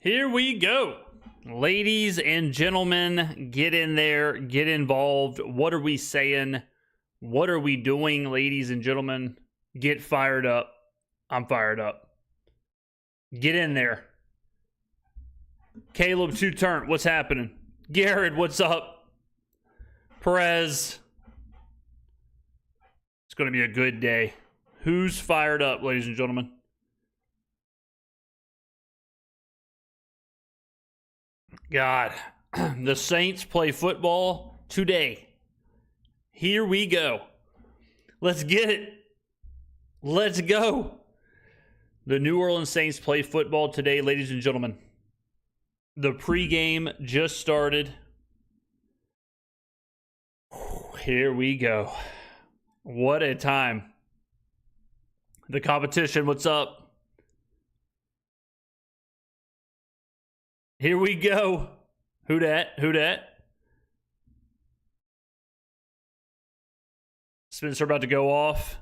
Here we go. Ladies and gentlemen, get in there, get involved. What are we saying? What are we doing, ladies and gentlemen? Get fired up. I'm fired up. Get in there. Caleb 2-turn, what's happening? Garrett, what's up? Perez. It's going to be a good day. Who's fired up, ladies and gentlemen? God, the Saints play football today. Here we go. Let's get it. Let's go. The New Orleans Saints play football today, ladies and gentlemen. The pregame just started. Here we go. What a time. The competition, what's up? Here we go. Who dat? Who dat? Spencer about to go off.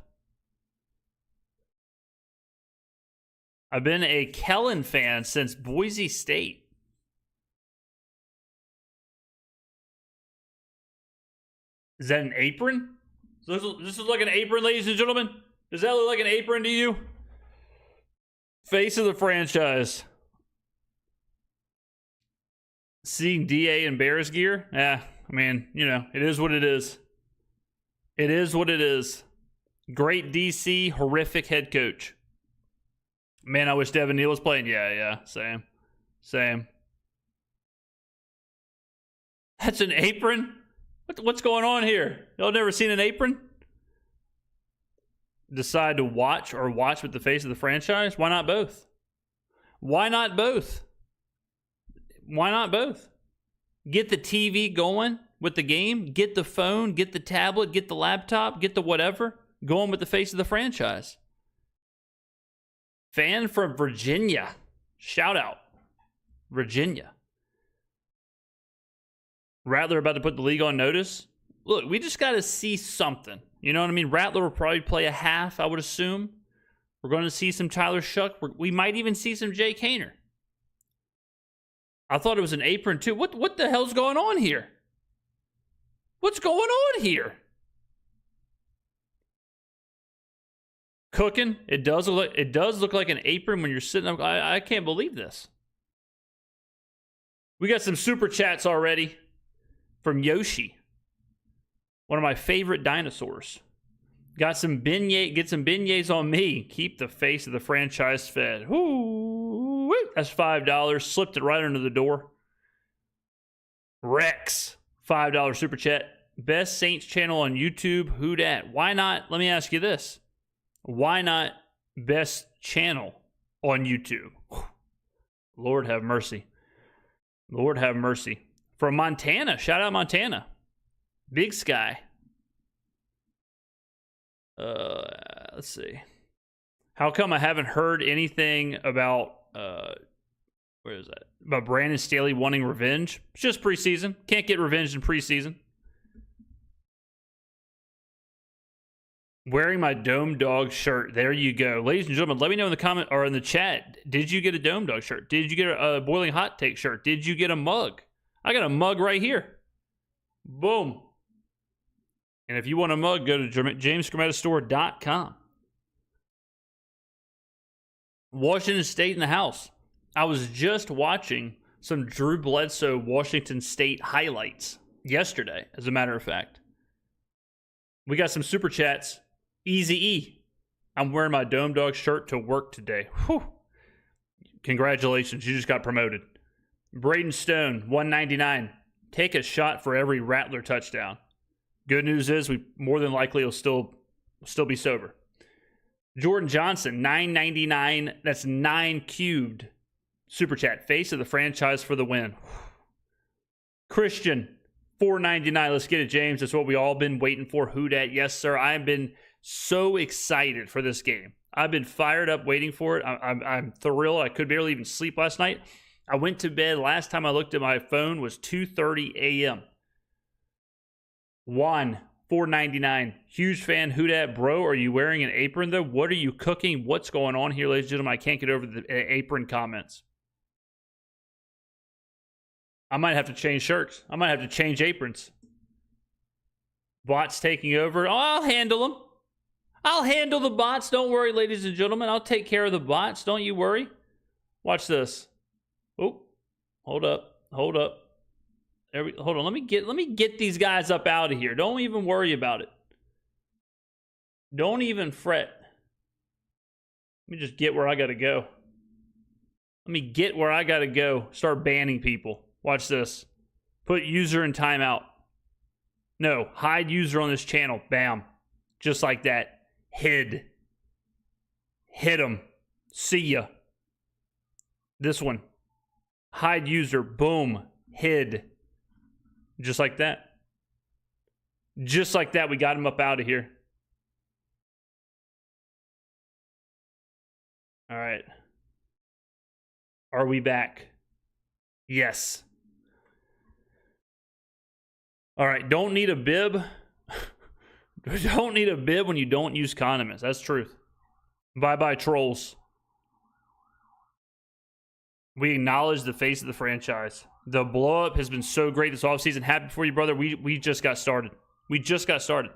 I've been a Kellen fan since Boise State. Is that an apron? This is like an apron, ladies and gentlemen? Does that look like an apron to you? Face of the franchise. Seeing DA in Bears gear? Yeah, I mean, you know, it is what it is. It is what it is. Great DC, horrific head coach. Man, I wish Devin Neal was playing. Yeah, same. That's an apron? What's going on here? Y'all never seen an apron? Decide to watch or watch with the face of the franchise? Why not both? Why not both? Why not both? Get the TV going with the game. Get the phone. Get the tablet. Get the laptop. Get the whatever. Going with the face of the franchise. Fan from Virginia. Shout out. Virginia. Rattler about to put the league on notice. Look, we just got to see something. You know what I mean? Rattler will probably play a half, I would assume. We're going to see some Tyler Shuck. We might even see some Jake Haener. I thought it was an apron too. What the hell's going on here? What's going on here? Cooking. It does look like an apron when you're sitting up. I can't believe this. We got some super chats already from Yoshi, one of my favorite dinosaurs. Got some beignet. Get some beignets on me. Keep the face of the franchise fed. Whoo! That's $5. Slipped it right under the door. Rex, $5 super chat. Best Saints channel on YouTube. Who dat? Why not? Let me ask you this. Why not best channel on YouTube? Lord have mercy. Lord have mercy. From Montana. Shout out Montana. Big Sky. Let's see. How come I haven't heard anything about where is that? About Brandon Staley wanting revenge? It's just preseason. Can't get revenge in preseason. Wearing my Dome Dog shirt. There you go. Ladies and gentlemen, let me know in the comment or in the chat. Did you get a Dome Dog shirt? Did you get a Boiling Hot Take shirt? Did you get a mug? I got a mug right here. Boom. And if you want a mug, go to jamesskrmettastore.com. Washington State in the house. I was just watching some Drew Bledsoe Washington State highlights yesterday, as a matter of fact. We got some super chats. Easy E. I'm wearing my Dome Dog shirt to work today. Whew. Congratulations, you just got promoted. Braden Stone, $1.99. Take a shot for every Rattler touchdown. Good news is we more than likely will still be sober. Jordan Johnson, $9.99. That's 9 cubed. Super chat. Face of the franchise for the win. Christian, $4.99. Let's get it, James. That's what we all been waiting for. Who dat? Yes, sir. I've been so excited for this game. I've been fired up waiting for it. I'm thrilled. I could barely even sleep last night. I went to bed. Last time I looked at my phone was 2:30 a.m. Juan, $4.99. Huge fan. Who dat, bro? Are you wearing an apron, though? What are you cooking? What's going on here, ladies and gentlemen? I can't get over the apron comments. I might have to change shirts. I might have to change aprons. Bots taking over. Oh, I'll handle them. I'll handle the bots. Don't worry, ladies and gentlemen. I'll take care of the bots. Don't you worry. Watch this. Oh, hold up. Hold up. Hold on. Let me get these guys up out of here. Don't even worry about it. Don't even fret. Let me just get where I got to go. Let me get where I got to go. Start banning people. Watch this. Put user in timeout. No, hide user on this channel. Bam. Just like that. Hid. Hit him. See ya. This one. Hide user. Boom. Hid. Just like that. Just like that, we got him up out of here. All right. Are we back? Yes. All right, don't need a bib. Don't need a bib when you don't use condiments. That's truth. Bye-bye, trolls. We acknowledge the face of the franchise. The blow-up has been so great this offseason. Happy for you, brother. We just got started. We just got started.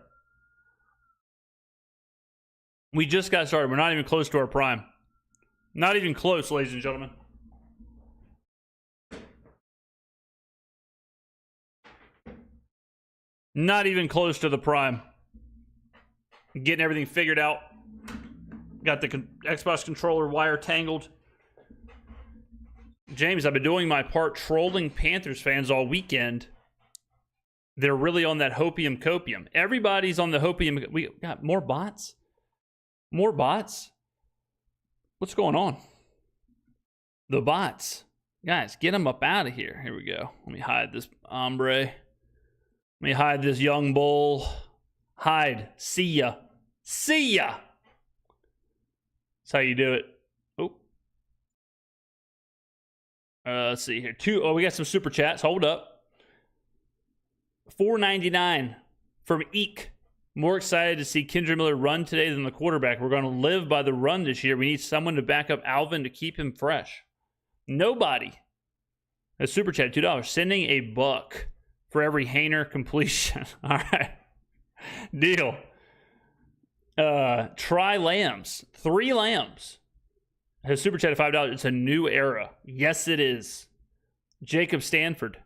We just got started. We're not even close to our prime. Not even close, ladies and gentlemen. Not even close to the prime. Getting everything figured out. Got the Xbox controller wire tangled. James, I've been doing my part trolling Panthers fans all weekend. They're really on that hopium copium. Everybody's on the hopium. We got more bots? More bots? What's going on? The bots. Guys, get them up out of here. Here we go. Let me hide this hombre. Let me hide this young bull. Hide. See ya. See ya. That's how you do it. Oh. Let's see here. We got some super chats. Hold up. $4.99 from Eek. More excited to see Kendra Miller run today than the quarterback. We're going to live by the run this year. We need someone to back up Alvin to keep him fresh. Nobody. A super chat, $2. Sending a buck for every Hainer completion. All right. Deal. Try lambs. 3 lambs. Has super chat at $5. It's a new era. Yes, it is. Jacob Stanford,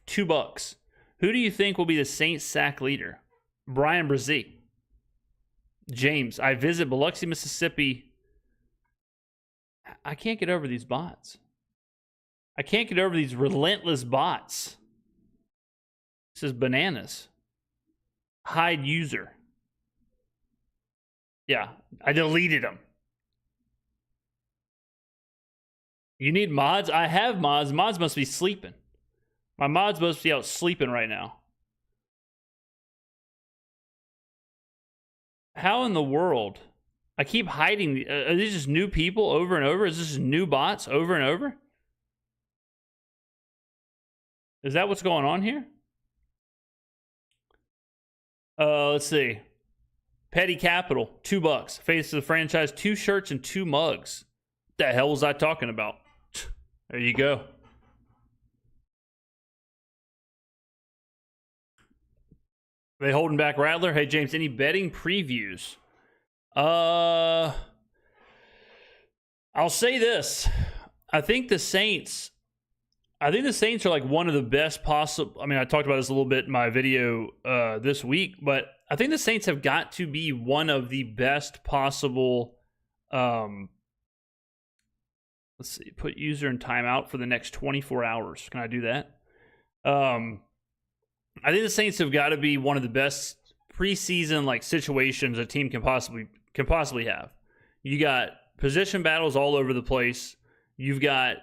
$2. Who do you think will be the Saints sack leader? Brian Brzee. James, I visit Biloxi, Mississippi. I can't get over these bots. I can't get over these relentless bots. This is bananas. Hide user. Yeah, I deleted them. You need mods? I have mods. Mods must be sleeping. My mods must be out sleeping right now. How in the world? I keep hiding. Are these just new people over and over? Is this just new bots over and over? Is that what's going on here? Let's see. Petty Capital, $2. Face of the franchise, 2 shirts and 2 mugs. What the hell was I talking about? There you go. They holding back Rattler? Hey, James, any betting previews? I'll say this. I think the Saints are like one of the best possible. I mean, I talked about this a little bit in my video this week, but I think the Saints have got to be one of the best possible. Let's see. Put user in timeout for the next 24 hours. Can I do that? I think the Saints have got to be one of the best preseason like situations a team can possibly have. You got position battles all over the place. You've got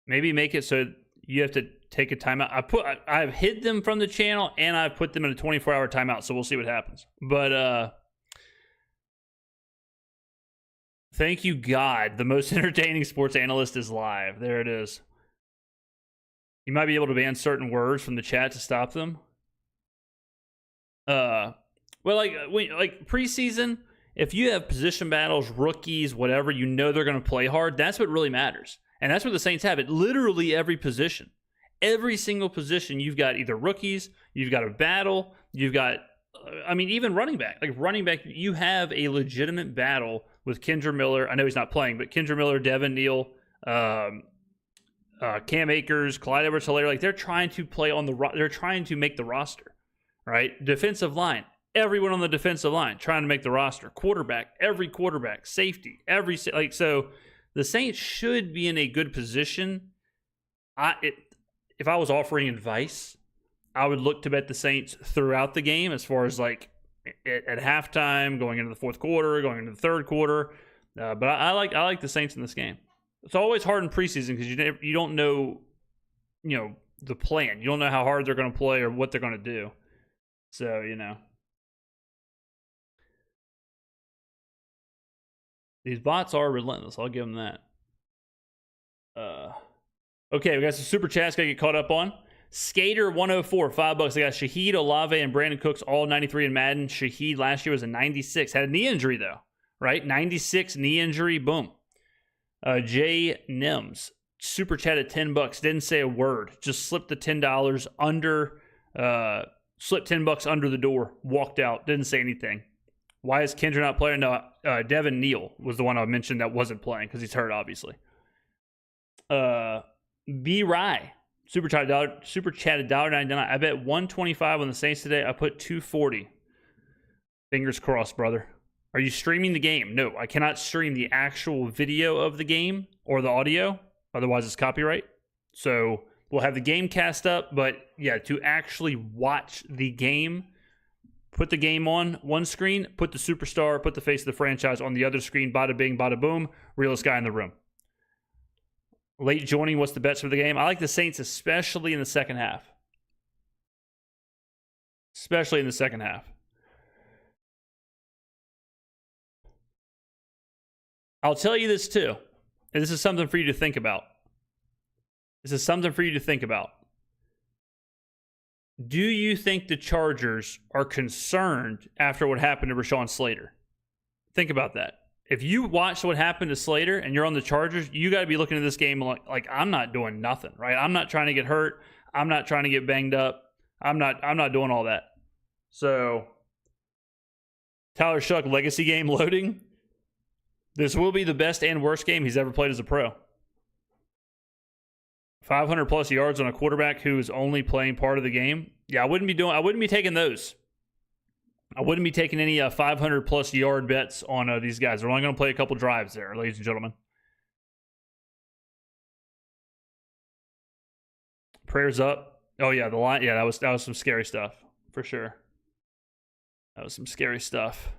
maybe make it so you have to take a timeout. I've hid them from the channel and I've put them in a 24-hour timeout, so we'll see what happens. But thank you, God. The most entertaining sports analyst is live. There it is. You might be able to ban certain words from the chat to stop them. Well, like preseason, if you have position battles, rookies, whatever, you know they're going to play hard. That's what really matters. And that's what the Saints have at literally every position. Every single position, you've got either rookies, you've got a battle, you've got, even running back. Like running back, you have a legitimate battle with Kendre Miller. I know he's not playing, but Kendre Miller, Devin Neal, Cam Akers, Clyde Edwards-Helaire, like they're trying to play on they're trying to make the roster, right? Defensive line, everyone on the defensive line trying to make the roster. Quarterback, every quarterback, safety, so the Saints should be in a good position. If I was offering advice, I would look to bet the Saints throughout the game as far as like at halftime, going into the fourth quarter, going into the third quarter. But I like the Saints in this game. It's always hard in preseason because you don't know, the plan. You don't know how hard they're going to play or what they're going to do. So, these bots are relentless. I'll give them that. Okay, we got some super chats gotta get caught up on. Skater 104, $5. They got Shaheed, Olave, and Brandon Cooks, all 93 in Madden. Shaheed last year was a 96. Had a knee injury, though, right? 96 knee injury, boom. Jay Nims, super chat at $10. Didn't say a word. Just slipped the $10 under, slipped $10 under the door, walked out, didn't say anything. Why is Kendre not playing? No, Devin Neal was the one I mentioned that wasn't playing because he's hurt, obviously. B. Rye, super chatted $1.99. I bet 125 on the Saints today. I put 240. Fingers crossed, brother. Are you streaming the game? No, I cannot stream the actual video of the game or the audio. Otherwise, it's copyright. So we'll have the game cast up. But yeah, to actually watch the game, put the game on one screen, put the superstar, put the face of the franchise on the other screen. Bada bing, bada boom. Realest guy in the room. Late joining, what's the bets for the game? I like the Saints, especially in the second half. Especially in the second half. I'll tell you this too, and this is something for you to think about. Do you think the Chargers are concerned after what happened to Rashawn Slater? Think about that. If you watched what happened to Slater and you're on the Chargers, you got to be looking at this game like I'm not doing nothing, right? I'm not trying to get hurt. I'm not trying to get banged up. I'm not doing all that. So, Tyler Shuck legacy game loading. This will be the best and worst game he's ever played as a pro. 500 plus yards on a quarterback who is only playing part of the game. Yeah, I wouldn't be taking those. I wouldn't be taking any 500 plus yard bets on these guys. They're only going to play a couple drives there, ladies and gentlemen. Prayers up. Oh yeah, the line. Yeah, that was some scary stuff for sure. That was some scary stuff.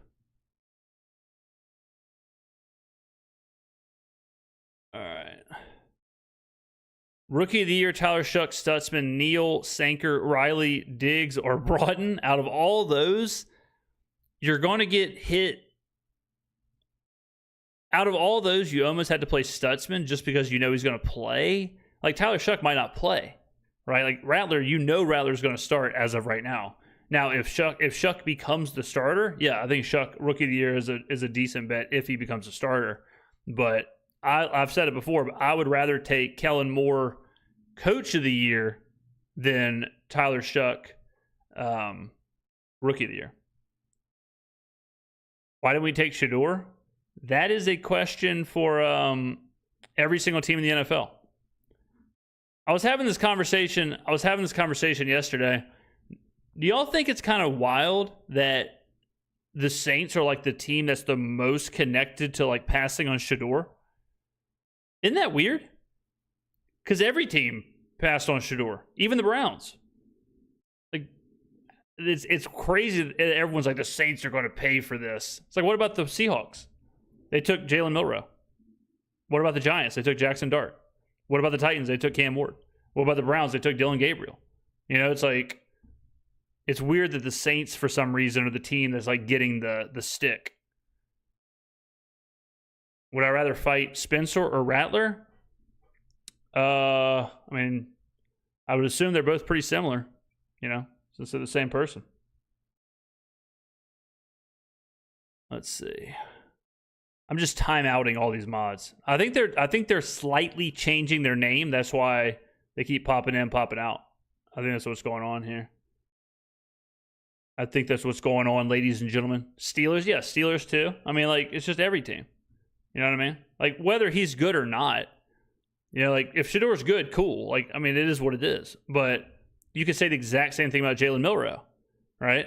All right. Rookie of the year, Tyler Shuck, Stutzman, Neal, Sanker, Riley, Diggs, or Broughton. Out of all those, you're going to get hit. Out of all those, you almost had to play Stutzman just because you know he's going to play. Like Tyler Shuck might not play, right? Like Rattler, Rattler's going to start as of right now. Now, if Shuck becomes the starter, yeah, I think Shuck rookie of the year is a decent bet if he becomes a starter. But I've said it before, but I would rather take Kellen Moore coach of the year than Tyler Shuck rookie of the year. Why didn't we take Shedeur? That is a question for every single team in the NFL. I was having this conversation yesterday. Do y'all think it's kind of wild that the Saints are like the team that's the most connected to like passing on Shedeur? Isn't that weird? Because every team passed on Shedeur, even the Browns. Like, it's crazy that everyone's like, the Saints are going to pay for this. It's like, what about the Seahawks? They took Jalen Milroe. What about the Giants? They took Jackson Dart. What about the Titans? They took Cam Ward. What about the Browns? They took Dylan Gabriel. It's like, it's weird that the Saints, for some reason, are the team that's like getting the stick. Would I rather fight Spencer or Rattler? I would assume they're both pretty similar, since they're the same person. Let's see. I'm just timeouting all these mods. I think they're slightly changing their name. That's why they keep popping in, popping out. I think that's what's going on here. I think that's what's going on, ladies and gentlemen. Steelers, yeah, Steelers too. I mean, like, it's just every team. You know what I mean? Like, whether he's good or not, you know, like, if Shador's good, cool. Like, I mean, it is what it is. But you could say the exact same thing about Jalen Milroe, right?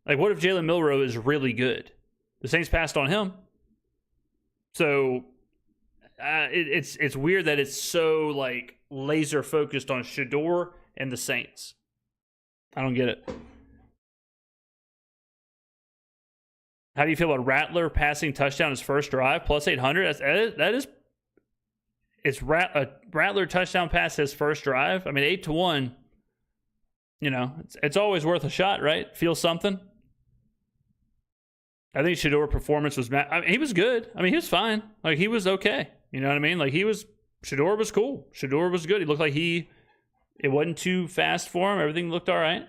Like, what if Jalen Milroe is really good? The Saints passed on him. So, it's weird that it's so, like, laser focused on Shador and the Saints. I don't get it. How do you feel about Rattler passing touchdown his first drive, plus 800? It's Rattler touchdown pass his first drive. I mean, 8-1, you know, it's always worth a shot, right? Feel something. I think Shador's performance was, I mean, he was good. I mean, he was fine. Like, he was okay. You know what I mean? Like, Shador was cool. Shador was good. He looked like it wasn't too fast for him. Everything looked all right.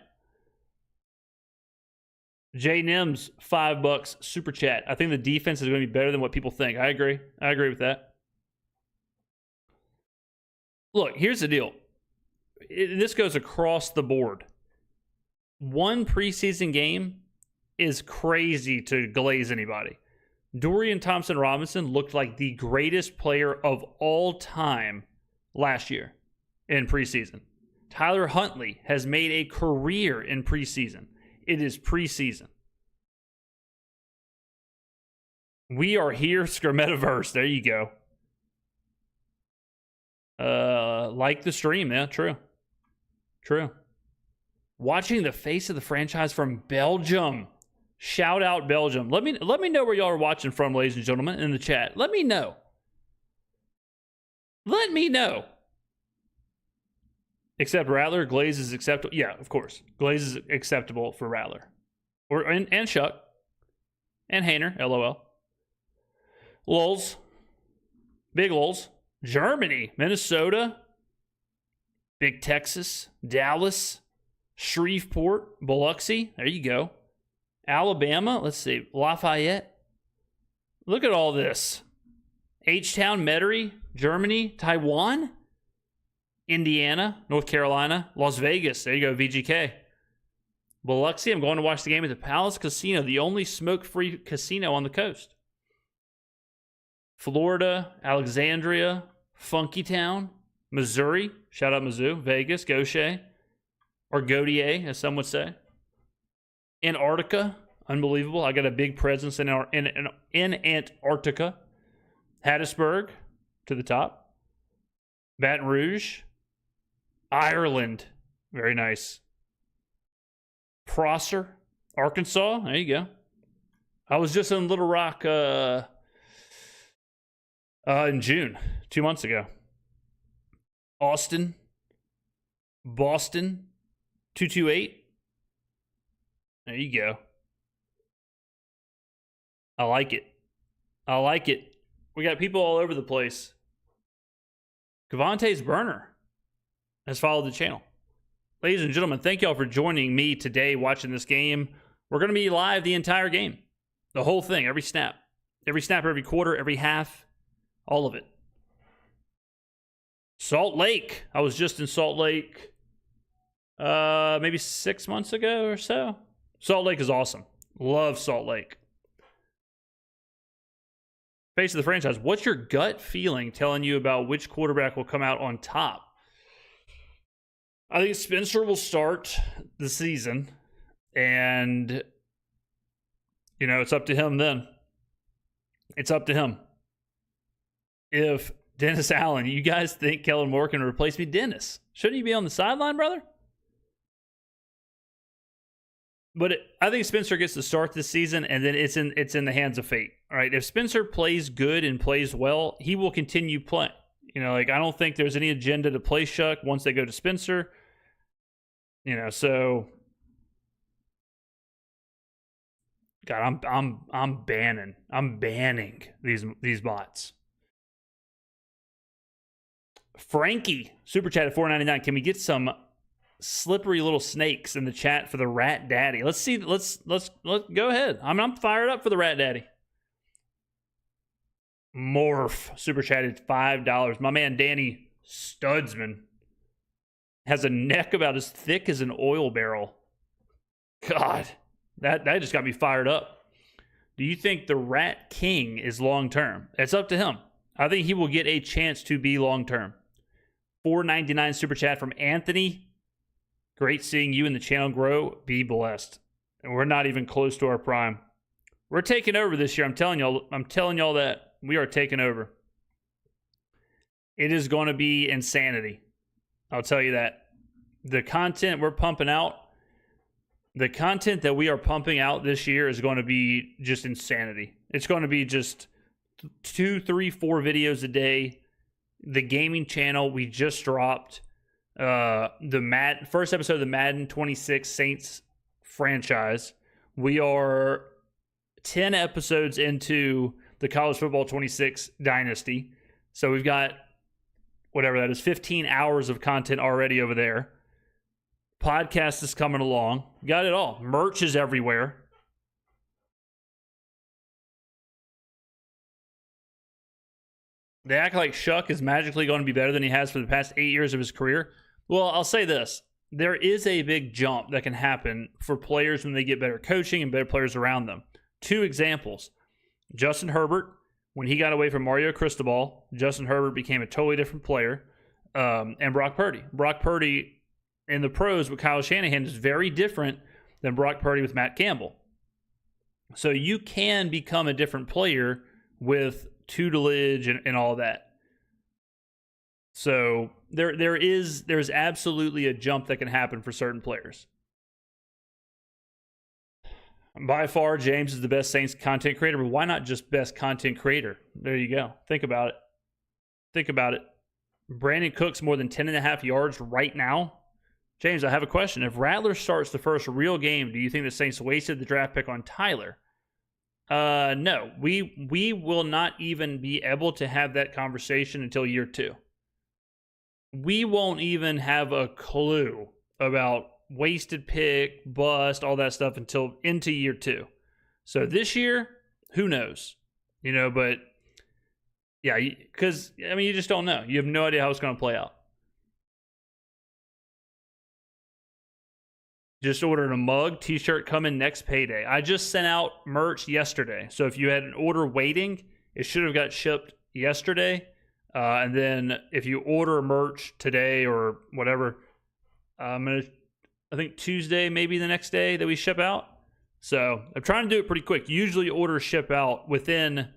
J Nims, $5 super chat. I think the defense is going to be better than what people think. I agree with that. Look, here's the deal. This goes across the board. One preseason game is crazy to glaze anybody. Dorian Thompson-Robinson looked like the greatest player of all time last year in preseason. Tyler Huntley has made a career in preseason. It is preseason. We are here, Skrmetta-verse. There you go. Like the stream, yeah, true. Watching the face of the franchise from Belgium. Shout out Belgium. Let me know where y'all are watching from, ladies and gentlemen, in the chat. Let me know. Except Rattler, Glaze is acceptable. Yeah, of course. Glaze is acceptable for Rattler. And Shuck. And Hainer, LOL. Lulz. Big Lulz. Germany, Minnesota, Big Texas, Dallas, Shreveport, Biloxi. There you go. Alabama, let's see, Lafayette. Look at all this. H-Town, Metairie, Germany, Taiwan, Indiana, North Carolina, Las Vegas. There you go, VGK. Biloxi, I'm going to watch the game at the Palace Casino, the only smoke-free casino on the coast. Florida, Alexandria, Funky Town, Missouri, shout out Mizzou, Vegas, Gaucher, or Gautier, as some would say. Antarctica, unbelievable. I got a big presence in Antarctica. Hattiesburg, to the top. Baton Rouge, Ireland, very nice. Prosser, Arkansas, there you go. I was just in Little Rock in June, 2 months ago. Austin, Boston, 228. There you go. I like it. We got people all over the place. Cavante's Burner has followed the channel. Ladies and gentlemen, thank y'all for joining me today watching this game. We're going to be live the entire game. The whole thing, every snap. Every snap, every quarter, every half. All of it. Salt Lake. I was just in Salt Lake maybe 6 months ago or so. Salt Lake is awesome. Love Salt Lake. Face of the franchise. What's your gut feeling telling you about which quarterback will come out on top? I think Spencer will start the season. And, you know, it's up to him then. It's up to him. If Dennis Allen, you guys think Kellen Moore can replace me? Dennis, shouldn't you be on the sideline, brother? But I think Spencer gets to start this season, and then it's in the hands of fate. All right, if Spencer plays good and plays well, he will continue playing. You know, like, I don't think there's any agenda to play Shuck once they go to Spencer. You know, so God, I'm banning these bots. Frankie, super chat at $4.99. Can we get some slippery little snakes in the chat for the Rat Daddy? Let's see. Let's go ahead. I'm fired up for the Rat Daddy. Morph super chatted $5. My man Danny Studsman has a neck about as thick as an oil barrel. God, that just got me fired up. Do you think the Rat King is long-term? It's up to him. I think he will get a chance to be long-term. $4.99 super chat from Anthony. Great seeing you and the channel grow. Be blessed. And we're not even close to our prime. We're taking over this year. I'm telling y'all that. We are taking over. It is going to be insanity. I'll tell you that. The content we're pumping out, the content that we are pumping out this year is going to be just insanity. It's going to be just 2, 3, 4 videos a day. The gaming channel we just dropped. The first episode of the Madden 26 Saints franchise. We are 10 episodes into the College Football 26 Dynasty. So we've got, whatever that is, 15 hours of content already over there. Podcast is coming along. Got it all. Merch is everywhere. They act like Shuck is magically going to be better than he has for the past 8 years of his career. Well, I'll say this. There is a big jump that can happen for players when they get better coaching and better players around them. 2 examples. Justin Herbert, when he got away from Mario Cristobal, Justin Herbert became a totally different player. And Brock Purdy. Brock Purdy in the pros with Kyle Shanahan is very different than Brock Purdy with Matt Campbell. So you can become a different player with tutelage and all that. So there's absolutely a jump that can happen for certain players. By far, James is the best Saints content creator, but why not just best content creator? There you go. Think about it. Brandon Cooks more than 10.5 yards right now. James, I have a question. If Rattler starts the first real game, do you think the Saints wasted the draft pick on Tyler? No. We will not even be able to have that conversation until year 2. We won't even have a clue about wasted pick, bust, all that stuff until into year 2. So this year, who knows? But yeah, because, you just don't know. You have no idea how it's going to play out. Just ordered a mug, t-shirt coming next payday. I just sent out merch yesterday. So if you had an order waiting, it should have got shipped yesterday. And then if you order merch today or whatever, I think Tuesday, maybe the next day that we ship out. So I'm trying to do it pretty quick. Usually orders ship out within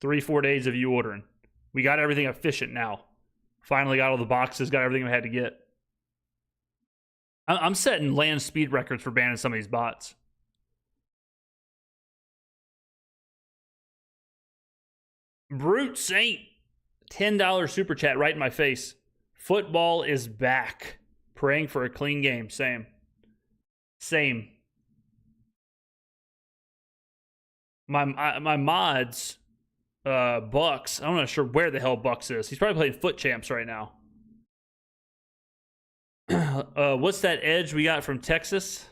3-4 days of you ordering. We got everything efficient now. Finally got all the boxes, got everything we had to get. I'm setting land speed records for banning some of these bots. Brute Saint, $10 super chat right in my face. Football is back. Praying for a clean game. Same. My mods, Bucks. I'm not sure where the hell Bucks is. He's probably playing Foot Champs right now. What's that edge we got from Texas?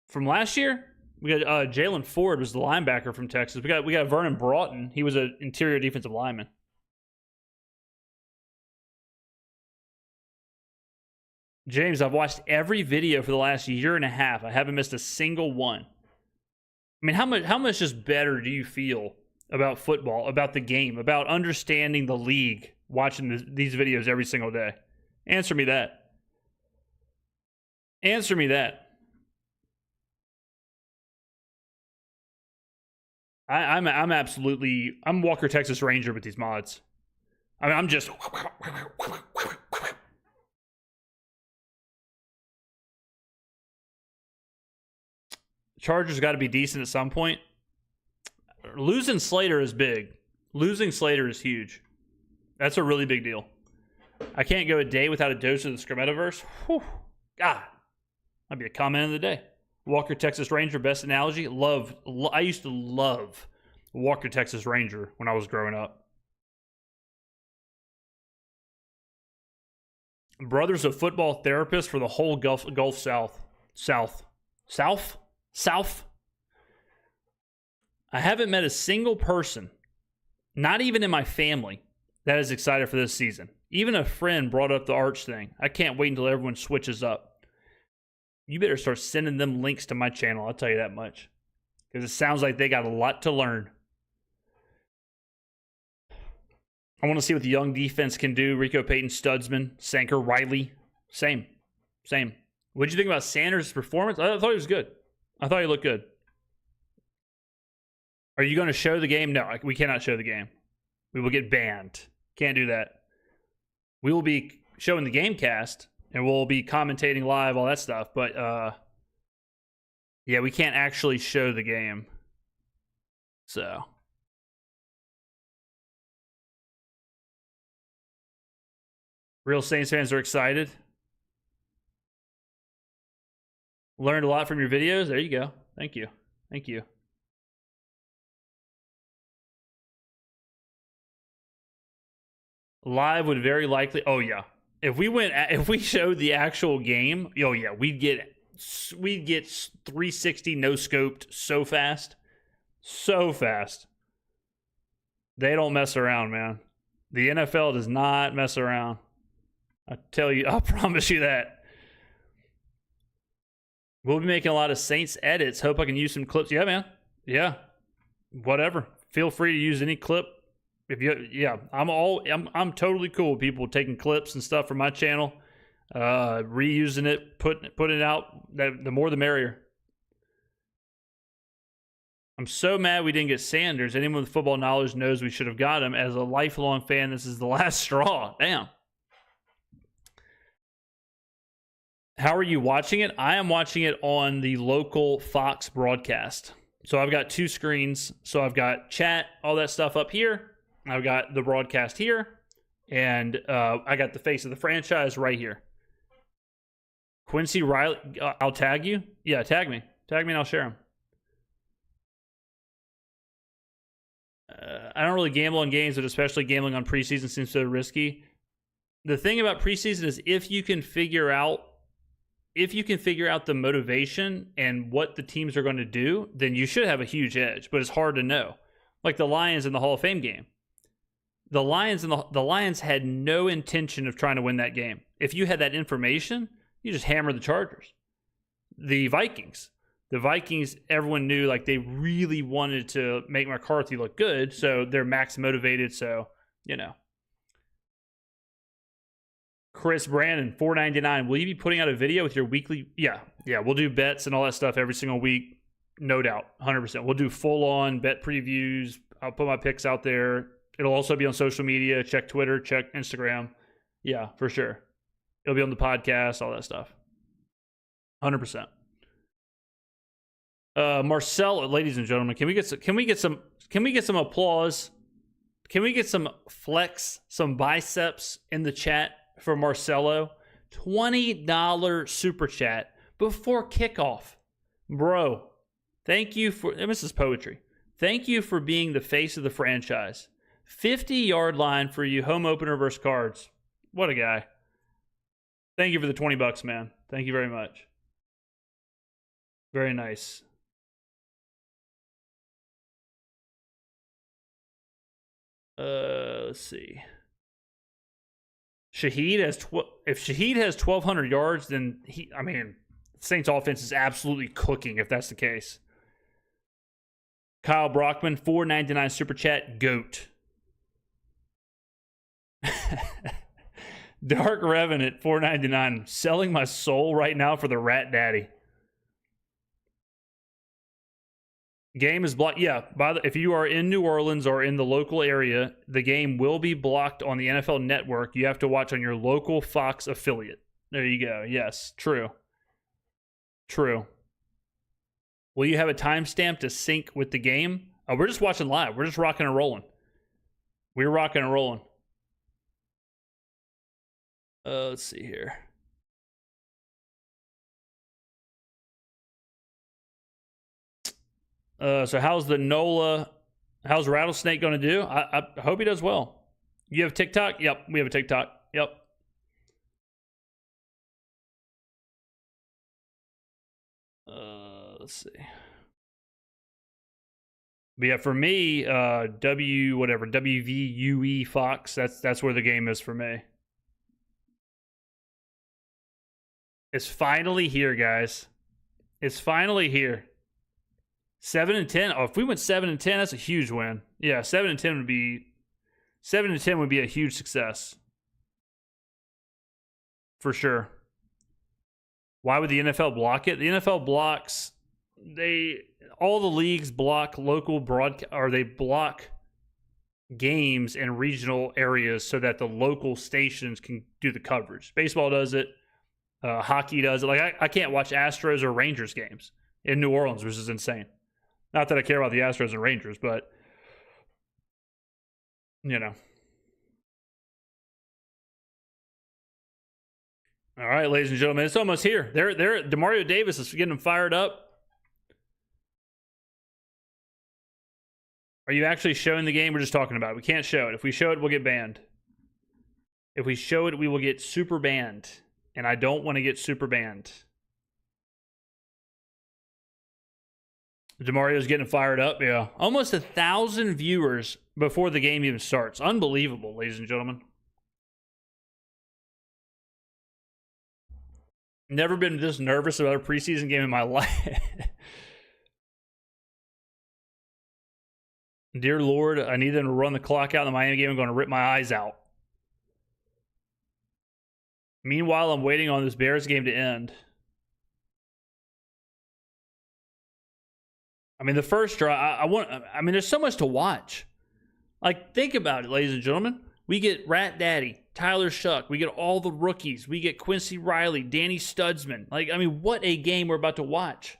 From last year? We got Jalen Ford was the linebacker from Texas. We got Vernon Broughton. He was an interior defensive lineman. James, I've watched every video for the last year and a half. I haven't missed a single one. How much just better do you feel about football, about the game, about understanding the league, watching these videos every single day? Answer me that. I'm Walker Texas Ranger with these mods. I'm just Chargers got to be decent at some point. Losing Slater is big. Losing Slater is huge. That's a really big deal. I can't go a day without a dose of the Skrmetta-verse. Whew. God. Might be a comment of the day. Walker Texas Ranger, best analogy. I used to love Walker Texas Ranger when I was growing up. Brothers of Football therapists for the whole Gulf South. I haven't met a single person Not even in my family that is excited for this season. Even a friend brought up the Arch thing. I can't wait until everyone switches up. You better start sending them links to my channel, I'll tell you that much. Because it sounds like they got a lot to learn. I want to see what the young defense can do. Rico Payton, Studsman, Sanker, Riley. Same. What did you think about Sanders' performance? I thought he was good. I thought he looked good. Are you going to show the game? No, we cannot show the game. We will get banned. Can't do that. We will be showing the game cast, and we'll be commentating live, all that stuff. But, yeah, we can't actually show the game. So. Real Saints fans are excited. Learned a lot from your videos. There you go. Thank you. Thank you. Live would very likely. Oh yeah. If we showed the actual game, oh yeah, we'd get 360 no scoped so fast. So fast. They don't mess around, man. The NFL does not mess around. I promise you that. We'll be making a lot of Saints edits. Hope I can use some clips. Yeah, man. Yeah. Whatever. Feel free to use any clip. I'm totally cool with people taking clips and stuff from my channel, reusing it, putting it out. The more the merrier. I'm so mad we didn't get Sanders. Anyone with football knowledge knows we should have got him. As a lifelong fan, this is the last straw. Damn. How are you watching it? I am watching it on the local Fox broadcast. So I've got two screens. So I've got chat, all that stuff up here. I've got the broadcast here. And I got the face of the franchise right here. Quincy Riley, I'll tag you. Yeah, tag me. Tag me and I'll share him. I don't really gamble on games, but especially gambling on preseason seems so risky. The thing about preseason is if you can figure out the motivation and what the teams are going to do, then you should have a huge edge, but it's hard to know. Like the Lions in the Hall of Fame game. The Lions had no intention of trying to win that game. If you had that information, you just hammer the Chargers. The Vikings, everyone knew like they really wanted to make McCarthy look good, so they're max motivated, so, you know. Chris Brandon, $4.99. Will you be putting out a video with your weekly? Yeah, we'll do bets and all that stuff every single week. No doubt, 100%. We'll do full-on bet previews. I'll put my picks out there. It'll also be on social media. Check Twitter, check Instagram. Yeah, for sure. It'll be on the podcast, all that stuff. 100%. Marcel, ladies and gentlemen, can we get some applause? Can we get some flex, some biceps in the chat for Marcelo? $20 super chat before kickoff. Bro, thank you for, this is poetry. Thank you for being the face of the franchise. 50-yard line for you, home opener versus Cards. What a guy. Thank you for the $20, man. Thank you very much. Very nice. Let's see. Shaheed has if Shaheed has 1,200 yards, then Saints offense is absolutely cooking if that's the case. Kyle Brockman, $4.99 super chat, GOAT. Dark Revenant, $4.99. Selling my soul right now for the Rat Daddy. Game is blocked. Yeah, if you are in New Orleans or in the local area, the game will be blocked on the NFL Network. You have to watch on your local Fox affiliate. There you go. Yes, true. True. Will you have a timestamp to sync with the game? We're just watching live. We're just rocking and rolling. We're rocking and rolling. Let's see here. So how's Rattlesnake going to do? I hope he does well. You have TikTok? Yep, we have a TikTok. Yep. Let's see. But yeah, for me, WVUE Fox, that's where the game is for me. It's finally here, guys. It's finally here. 7-10. Oh, if we went 7-10, that's a huge win. Yeah, 7-10 would be 7-10 would be a huge success. For sure. Why would the NFL block it? The NFL blocks all the leagues block local broadcast, or they block games in regional areas so that the local stations can do the coverage. Baseball does it. Hockey does it. Like I can't watch Astros or Rangers games in New Orleans, which is insane. Not that I care about the Astros and Rangers, but you know. All right, ladies and gentlemen, it's almost here. They're Demario Davis is getting them fired up. Are you actually showing the game? We're just talking about it. We can't show it. If we show it, we'll get banned. If we show it, we will get super banned. And I don't want to get super banned. Demario's getting fired up. Yeah. Almost 1,000 viewers before the game even starts. Unbelievable, ladies and gentlemen. Never been this nervous about a preseason game in my life. Dear Lord, I need them to run the clock out in the Miami game. I'm going to rip my eyes out. Meanwhile, I'm waiting on this Bears game to end. I mean, the first drive, I mean, there's so much to watch. Like, think about it, ladies and gentlemen. We get Rat Daddy, Tyler Shuck. We get all the rookies. We get Quincy Riley, Danny Studsman. Like, I mean, what a game we're about to watch.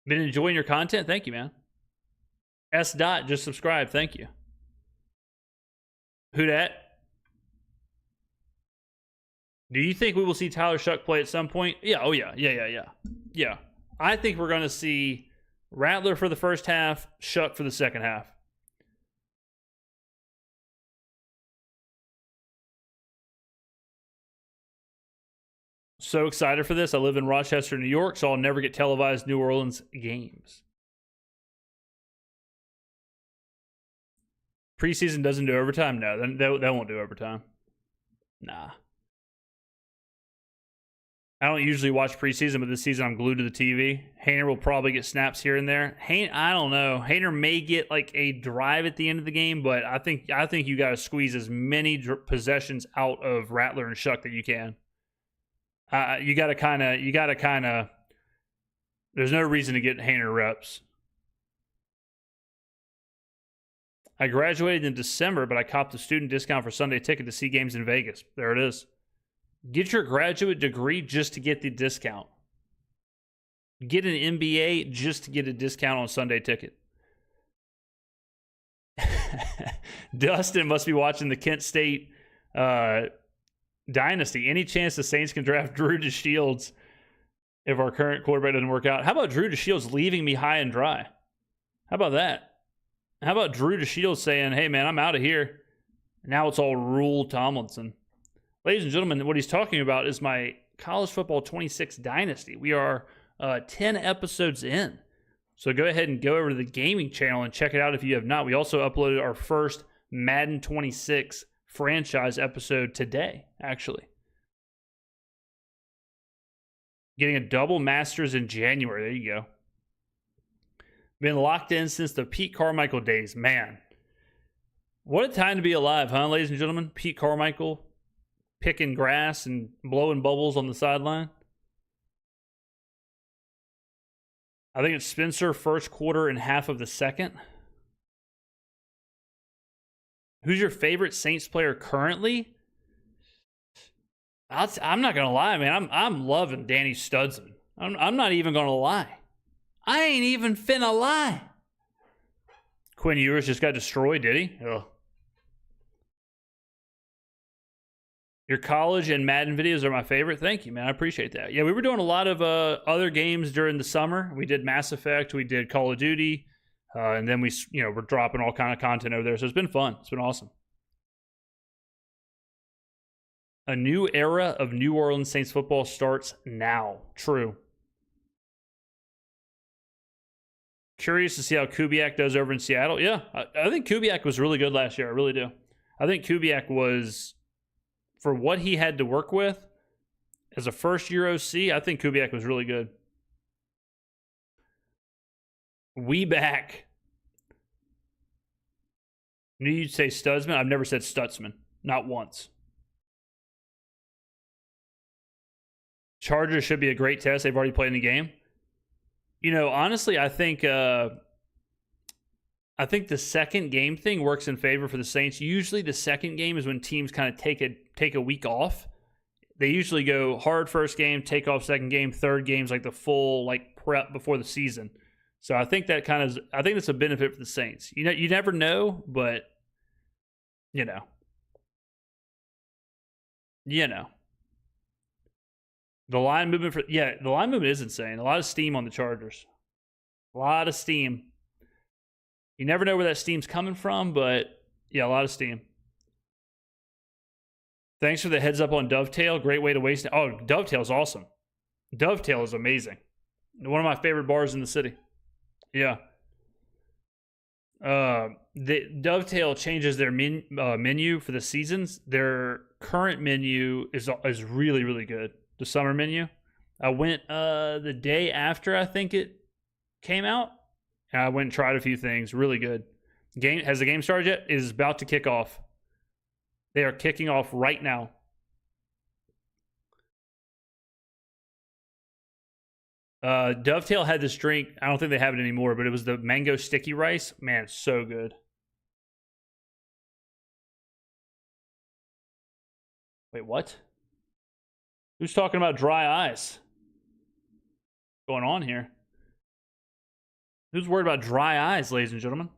Been enjoying your content? Thank you, man. S. Dot, just subscribe. Thank you. Who dat? Do you think we will see Tyler Shuck play at some point? Yeah. Oh, yeah. Yeah. I think we're going to see Rattler for the first half, Shuck for the second half. So excited for this. I live in Rochester, New York, so I'll never get televised New Orleans games. Preseason doesn't do overtime? No, that won't do overtime. Nah. I don't usually watch preseason, but this season I'm glued to the TV. Hainer will probably get snaps here and there. I don't know. Hainer may get like a drive at the end of the game, but I think you got to squeeze as many possessions out of Rattler and Shuck that you can. You got to kind of. There's no reason to get Hainer reps. I graduated in December, but I copped a student discount for Sunday ticket to see games in Vegas. There it is. Get your graduate degree just to get the discount. Get an MBA just to get a discount on Sunday ticket. Dustin must be watching the Kent State dynasty. Any chance the Saints can draft Drew DeShields if our current quarterback doesn't work out? How about Drew DeShields leaving me high and dry? How about that? How about Drew DeShields saying, hey, man, I'm out of here. Now it's all Rule Tomlinson. Ladies and gentlemen, what he's talking about is my College Football 26 Dynasty. We are 10 episodes in. So go ahead and go over to the gaming channel and check it out if you have not. We also uploaded our first Madden 26 franchise episode today, actually. Getting a double Masters in January. There you go. Been locked in since the Pete Carmichael days. Man, what a time to be alive, huh, ladies and gentlemen? Pete Carmichael picking grass and blowing bubbles on the sideline. I think it's Spencer first quarter and half of the second. Who's your favorite Saints player currently? I'm not going to lie, man. I'm loving Danny Studsman. I'm not even going to lie. I ain't even finna lie. Quinn Ewers just got destroyed, did he? Ugh. Your college and Madden videos are my favorite. Thank you, man. I appreciate that. Yeah, we were doing a lot of other games during the summer. We did Mass Effect. We did Call of Duty. And then we're dropping all kind of content over there. So it's been fun. It's been awesome. A new era of New Orleans Saints football starts now. True. Curious to see how Kubiak does over in Seattle. Yeah, I think Kubiak was really good last year. I really do. I think Kubiak was, for what he had to work with as a first-year OC, I think Kubiak was really good. We back. Knew you'd say Stutzman. I've never said Stutzman. Not once. Chargers should be a great test. They've already played in the game. You know, honestly, I think the second game thing works in favor for the Saints. Usually the second game is when teams kind of take a week off. They usually go hard first game, take off second game, third game's like the full like prep before the season. So I think that I think that's a benefit for the Saints. You know, you never know, but you know. The line movement the line movement is insane. A lot of steam on the Chargers. A lot of steam. You never know where that steam's coming from, but yeah, a lot of steam. Thanks for the heads up on Dovetail. Great way to waste it. Oh, Dovetail's awesome. Dovetail is amazing. One of my favorite bars in the city. Yeah. The Dovetail changes their menu for the seasons. Their current menu is really, really good. The summer menu. I went the day after I think it came out. And I went and tried a few things. Really good. Has the game started yet? It is about to kick off. They are kicking off right now. Dovetail had this drink. I don't think they have it anymore, but it was the mango sticky rice. Man, it's so good. Wait, what? Who's talking about dry eyes? What's going on here? Who's worried about dry eyes, ladies and gentlemen?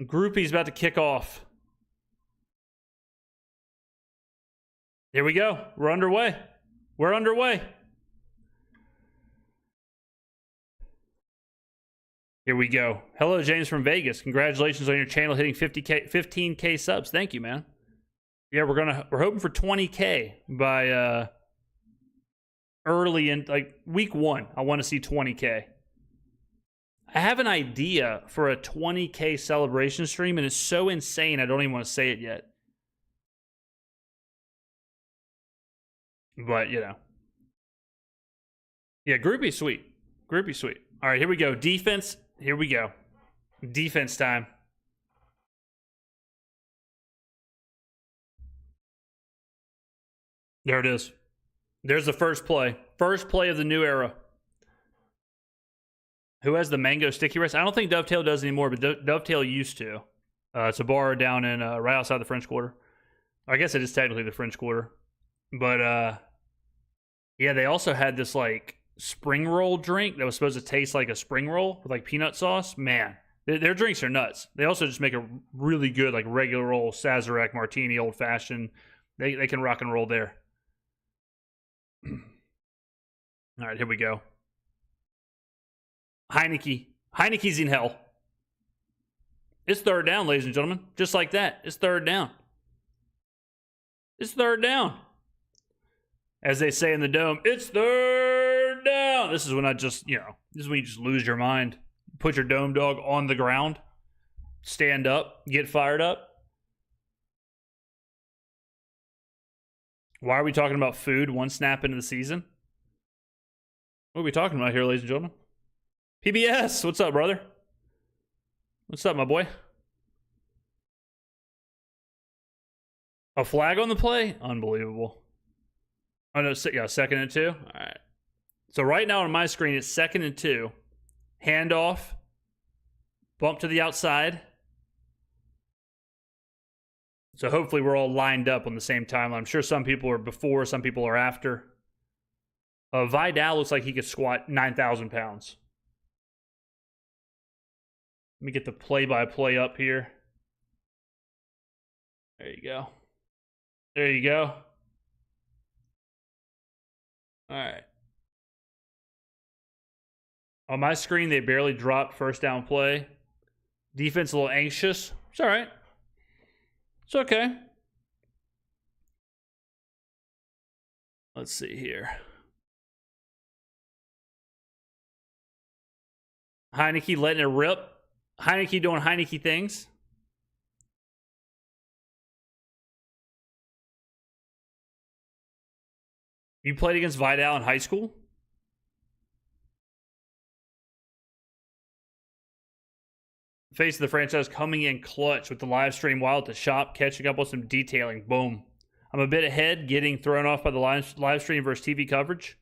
Groupie's about to kick off. Here we go. We're underway. We're underway. Here we go. Hello, James from Vegas. Congratulations on your channel hitting 15K subs. Thank you, man. Yeah, we're hoping for 20K by early in like week 1. I want to see 20K. I have an idea for a 20K celebration stream, and it's so insane I don't even want to say it yet. But, you know. Yeah, groupie sweet. Groupie sweet. All right, here we go. Defense. Here we go. Defense time. There it is. There's the first play. First play of the new era. Who has the mango sticky rice? I don't think Dovetail does anymore, but Dovetail used to. It's a bar down in right outside the French Quarter. I guess it is technically the French Quarter. But, yeah, they also had this, like, spring roll drink that was supposed to taste like a spring roll with, like, peanut sauce. Man, their drinks are nuts. They also just make a really good, like, regular old Sazerac martini, old-fashioned. They can rock and roll there. All right, here we go. Heineke's in hell. It's third down, ladies and gentlemen. Just like that. It's third down. It's third down. As they say in the dome, it's third down. This is when this is when you just lose your mind. Put your dome dog on the ground. Stand up. Get fired up. Why are we talking about food one snap into the season? What are we talking about here, ladies and gentlemen? PBS, what's up, brother? What's up, my boy? A flag on the play? Unbelievable. Oh, no, yeah, 2nd and 2? All right. So right now on my screen, it's 2nd and 2. Handoff. Bump to the outside. So hopefully we're all lined up on the same timeline. I'm sure some people are before, some people are after. Vidal looks like he could squat 9,000 pounds. Let me get the play-by-play up here. There you go. There you go. All right. On my screen, they barely dropped first down play. Defense a little anxious. It's all right. It's okay. Let's see here. Heineke letting it rip. Heineke doing Heineke things. You played against Vidal in high school? Face of the franchise coming in clutch with the live stream while at the shop, catching up with some detailing. Boom. I'm a bit ahead, getting thrown off by the live stream versus TV coverage.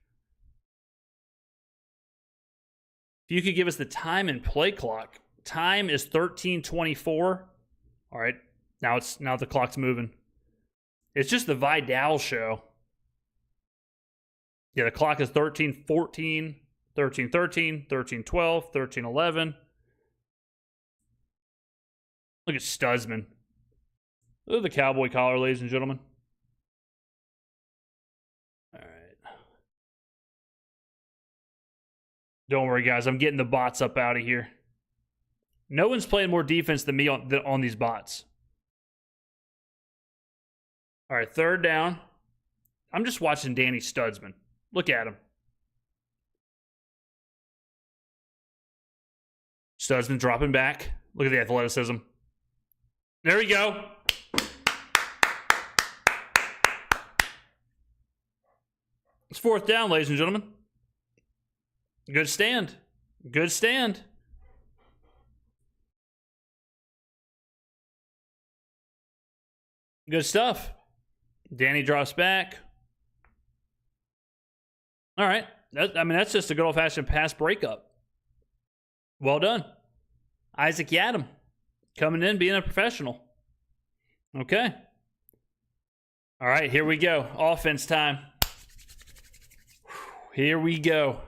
If you could give us the time and play clock. Time is 13:24. All right. Now the clock's moving. It's just the Vidal show. Yeah, the clock is 13:14, 13:13, 13:12, 13:11. Look at Studsman. Look at the cowboy collar, ladies and gentlemen. All right. Don't worry, guys. I'm getting the bots up out of here. No one's playing more defense than me on these bots. All right, third down. I'm just watching Danny Studsman. Look at him. Studsman dropping back. Look at the athleticism. There we go. It's fourth down, ladies and gentlemen. Good stand. Good stand. Good stuff. Danny drops back. All right. That's just a good old-fashioned pass breakup. Well done. Isaac Yadam coming in, being a professional. Okay. All right, here we go. Offense time. Here we go.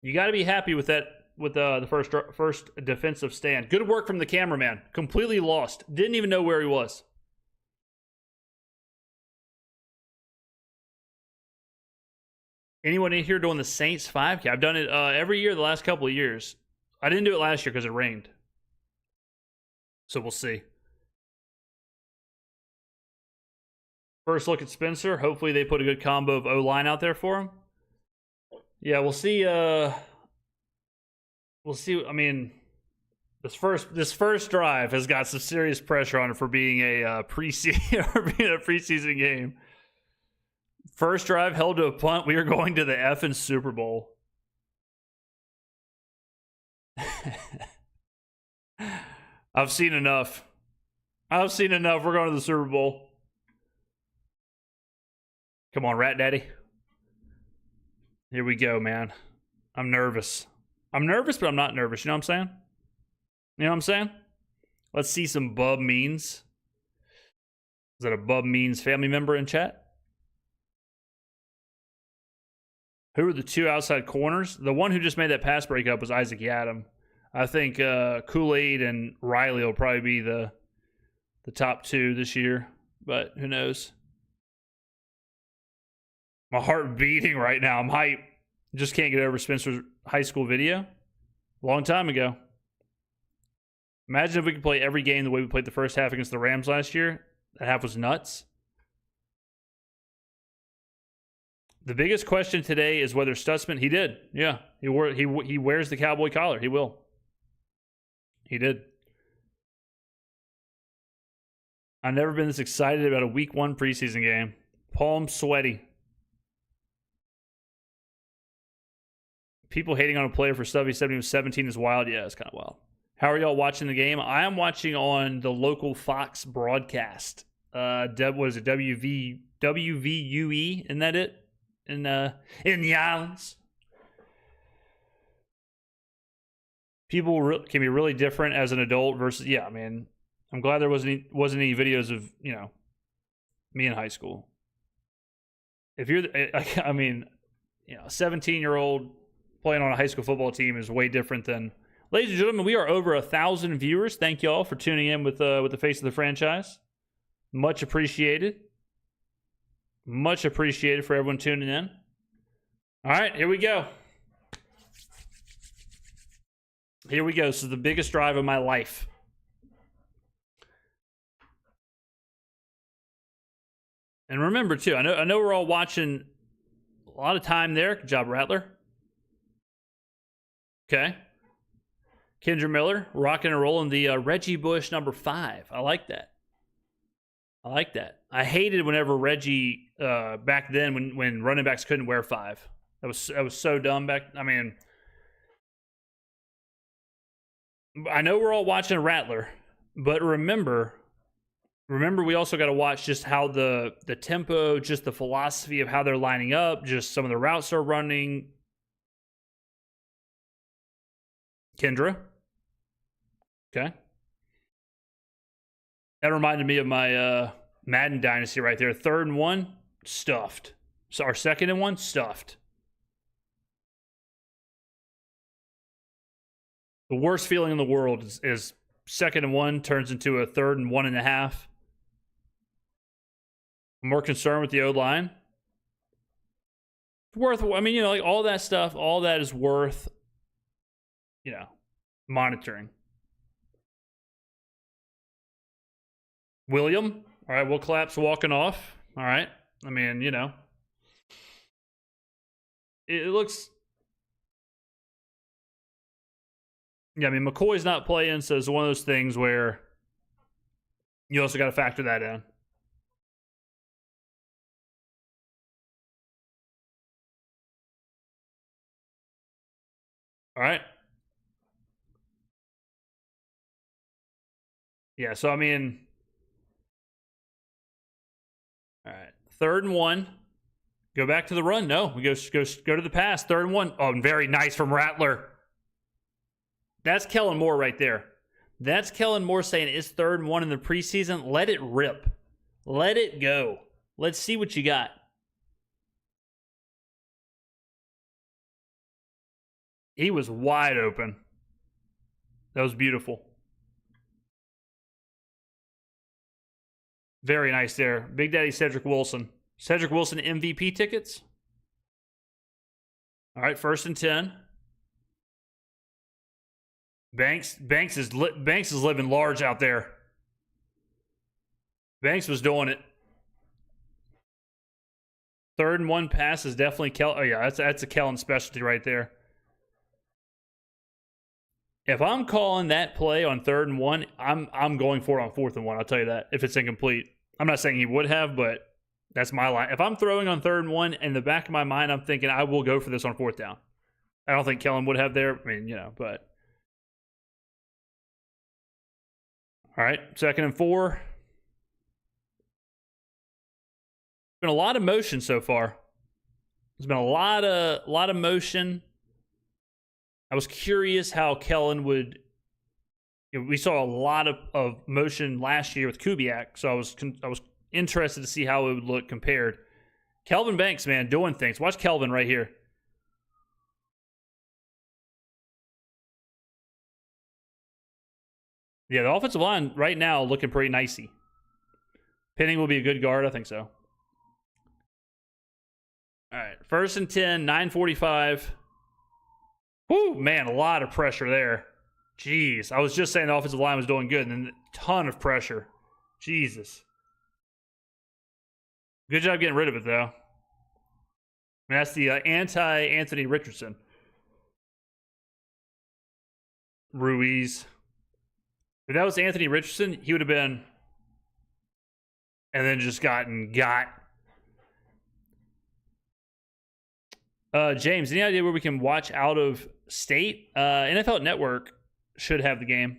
You got to be happy with that, with the first defensive stand. Good work from the cameraman. Completely lost. Didn't even know where he was. Anyone in here doing the Saints 5K? I've done it every year the last couple of years. I didn't do it last year because it rained. So we'll see. First look at Spencer. Hopefully they put a good combo of O-line out there for him. Yeah, we'll see. We'll see. I mean, this first drive has got some serious pressure on it for being a preseason game. First drive held to a punt. We are going to the effing Super Bowl. I've seen enough. We're going to the Super Bowl. Come on, Rat Daddy. Here we go, man. I'm nervous. I'm nervous, but I'm not nervous. You know what I'm saying? You know what I'm saying? Let's see some Bub Means. Is that a Bub Means family member in chat? Who are the two outside corners? The one who just made that pass breakup was Isaac Yadam. I think Kool-Aid and Riley will probably be the top two this year, but who knows? My heart beating right now. I'm hyped. Just can't get over Spencer's high school video. Long time ago. Imagine if we could play every game the way we played the first half against the Rams last year. That half was nuts. The biggest question today is whether Stutzman, he did. Yeah, he wears the cowboy collar. He will. He did. I've never been this excited about a week 1 preseason game. Palm sweaty. People hating on a player for stuff he said he was 17 is wild. Yeah, it's kind of wild. How are y'all watching the game? I am watching on the local Fox broadcast. What is it? WVUE? Isn't that it? In the islands. People can be really different as an adult versus, yeah, I mean, I'm glad there wasn't any videos of, you know, me in high school. If you're, I mean, you know, a 17-year-old playing on a high school football team is way different than. Ladies and gentlemen, we are over 1,000 viewers. Thank you all for tuning in with the face of the franchise. Much appreciated. Much appreciated for everyone tuning in. All right, here we go. Here we go. This is the biggest drive of my life. And remember, too, I know we're all watching a lot of time there. Good job, Rattler. Okay. Kendra Miller, rocking and rolling the Reggie Bush number 5. I like that. I like that. I hated whenever Reggie back then when running backs couldn't wear 5. That was so dumb back. I mean, I know we're all watching Rattler, but remember we also got to watch just how the tempo, just the philosophy of how they're lining up, just some of the routes they're running. Kendra. Okay. That reminded me of my Madden Dynasty right there. 3rd and 1, stuffed. So our 2nd and 1, stuffed. The worst feeling in the world is 2nd and 1 turns into a 3rd and 1.5. I'm more concerned with the O-line. I mean, like all that stuff, all that is worth, monitoring. William, all right, Will Clapp's walking off. All right. I mean, it looks. Yeah, I mean, McCoy's not playing, so it's one of those things where you also got to factor that in. All right. Yeah, so I mean, all right, 3rd and 1. Go back to the run. No, we go to the pass. 3rd and 1. Oh, very nice from Rattler. That's Kellen Moore right there. That's Kellen Moore saying it's 3rd and 1 in the preseason. Let it rip. Let it go. Let's see what you got. He was wide open. That was beautiful. Very nice there. Big Daddy Cedric Wilson. Cedric Wilson MVP tickets. All right, 1st and 10. Banks is living large out there. Banks was doing it. 3rd and 1 pass is definitely Kellen. Oh yeah, that's a Kellen specialty right there. If I'm calling that play on 3rd and 1, I'm going for it on 4th and 1. I'll tell you that. If it's incomplete, I'm not saying he would have, but that's my line. If I'm throwing on 3rd and 1, in the back of my mind, I'm thinking I will go for this on 4th down. I don't think Kellen would have there. I mean, but. All right, 2nd and 4. Been a lot of motion so far. There's been a lot of motion. I was curious how Kellen would. We saw a lot of motion last year with Kubiak, so I was interested to see how it would look compared. Kelvin Banks, man, doing things. Watch Kelvin right here. Yeah, the offensive line right now looking pretty nicey. Penning will be a good guard, I think so. All right, 1st and 10, 9:45. Whoo, man, a lot of pressure there. Jeez, I was just saying the offensive line was doing good, and then a ton of pressure. Jesus. Good job getting rid of it, though. I mean, that's the anti-Anthony Richardson. Ruiz. If that was Anthony Richardson, he would have been, and then just got. James, any idea where we can watch out of state? NFL Network should have the game.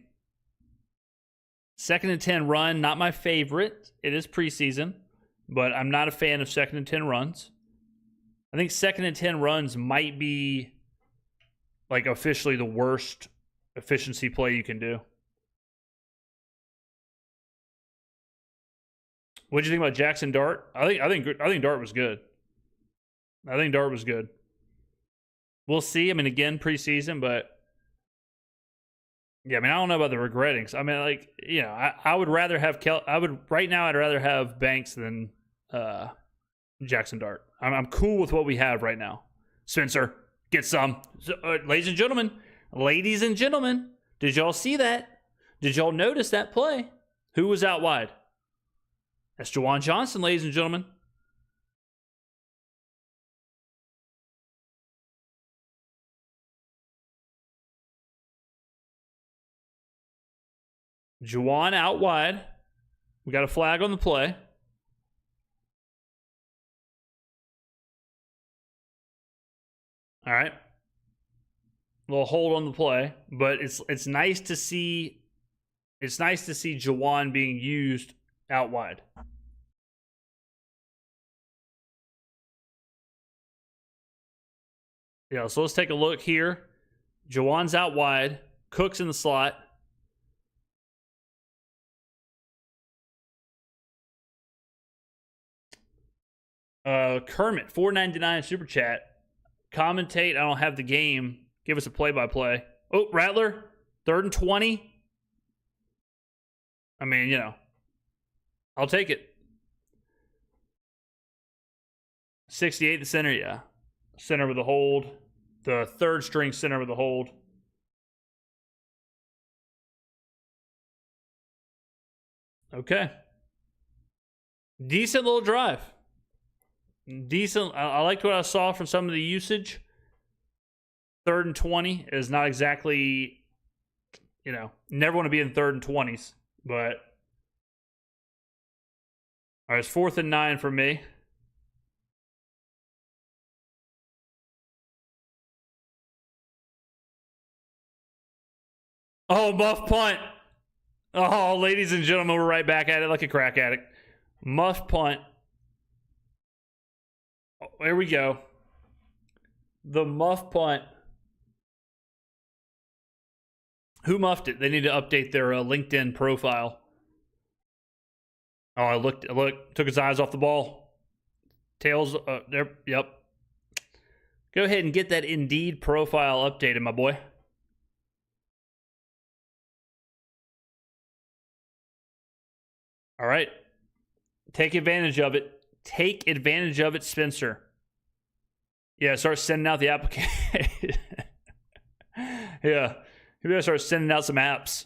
2nd and 10 run, not my favorite. It is preseason, but I'm not a fan of 2nd and 10 runs. I think 2nd and 10 runs might be like officially the worst efficiency play you can do. What do you think about Jackson Dart? I think Dart was good. I think Dart was good. We'll see. I mean, again, preseason, but yeah, I mean, I don't know about the regretting. I mean, like, I would rather have right now I'd rather have Banks than Jackson Dart. I'm cool with what we have right now. Spencer, get some. So, ladies and gentlemen, did y'all see that? Did y'all notice that play? Who was out wide? That's Juwan Johnson, ladies and gentlemen. Juwan out wide. We got a flag on the play. All right. A little hold on the play, but it's nice to see Juwan being used out wide. Yeah, so let's take a look here. Juwan's out wide. Cook's in the slot. Kermit, $4.99 super chat. Commentate. I don't have the game. Give us a play-by-play. Oh, Rattler, 3rd and 20. I mean, you know, I'll take it. 68, the center, yeah. Center with a hold. The 3rd string center with a hold. Okay. Decent little drive. Decent. I liked what I saw from some of the usage. 3rd and 20 is not exactly, you know, never want to be in 3rd and 20s, but all right, it's 4th and 9 for me. Oh, muff punt. Oh, ladies and gentlemen, we're right back at it like a crack addict. Muff punt. Oh, here we go. The muff punt. Who muffed it? They need to update their LinkedIn profile. Oh, I looked, took his eyes off the ball. Tails, there, yep. Go ahead and get that Indeed profile updated, my boy. All right. Take advantage of it. Take advantage of it, Spencer. Yeah, start sending out the application. Yeah. You better start sending out some apps.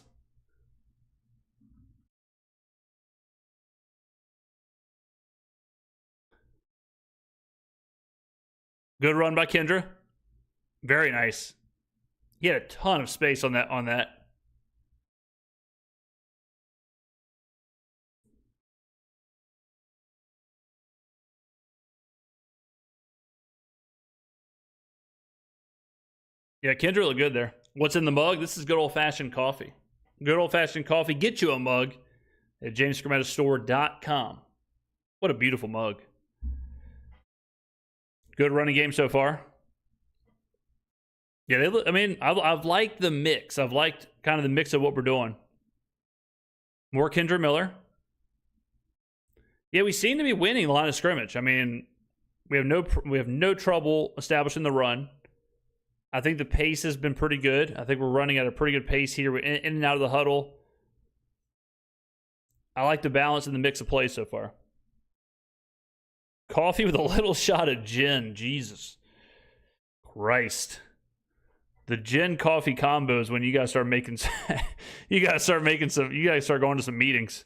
Good run by Kendra. Very nice. He had a ton of space on that. Yeah, Kendra looked good there. What's in the mug? This is good old-fashioned coffee. Good old-fashioned coffee. Get you a mug at jamesskrmettastore.com. What a beautiful mug. Good running game so far. Yeah, they look, I mean, I've liked the mix. I've liked kind of the mix of what we're doing. More Kendra Miller. Yeah, we seem to be winning the line of scrimmage. I mean, we have no trouble establishing the run. I think the pace has been pretty good. I think we're running at a pretty good pace here. We're in and out of the huddle. I like the balance and the mix of plays so far. Coffee with a little shot of gin. Jesus Christ. The gin coffee combos when you guys start making you guys start going to some meetings.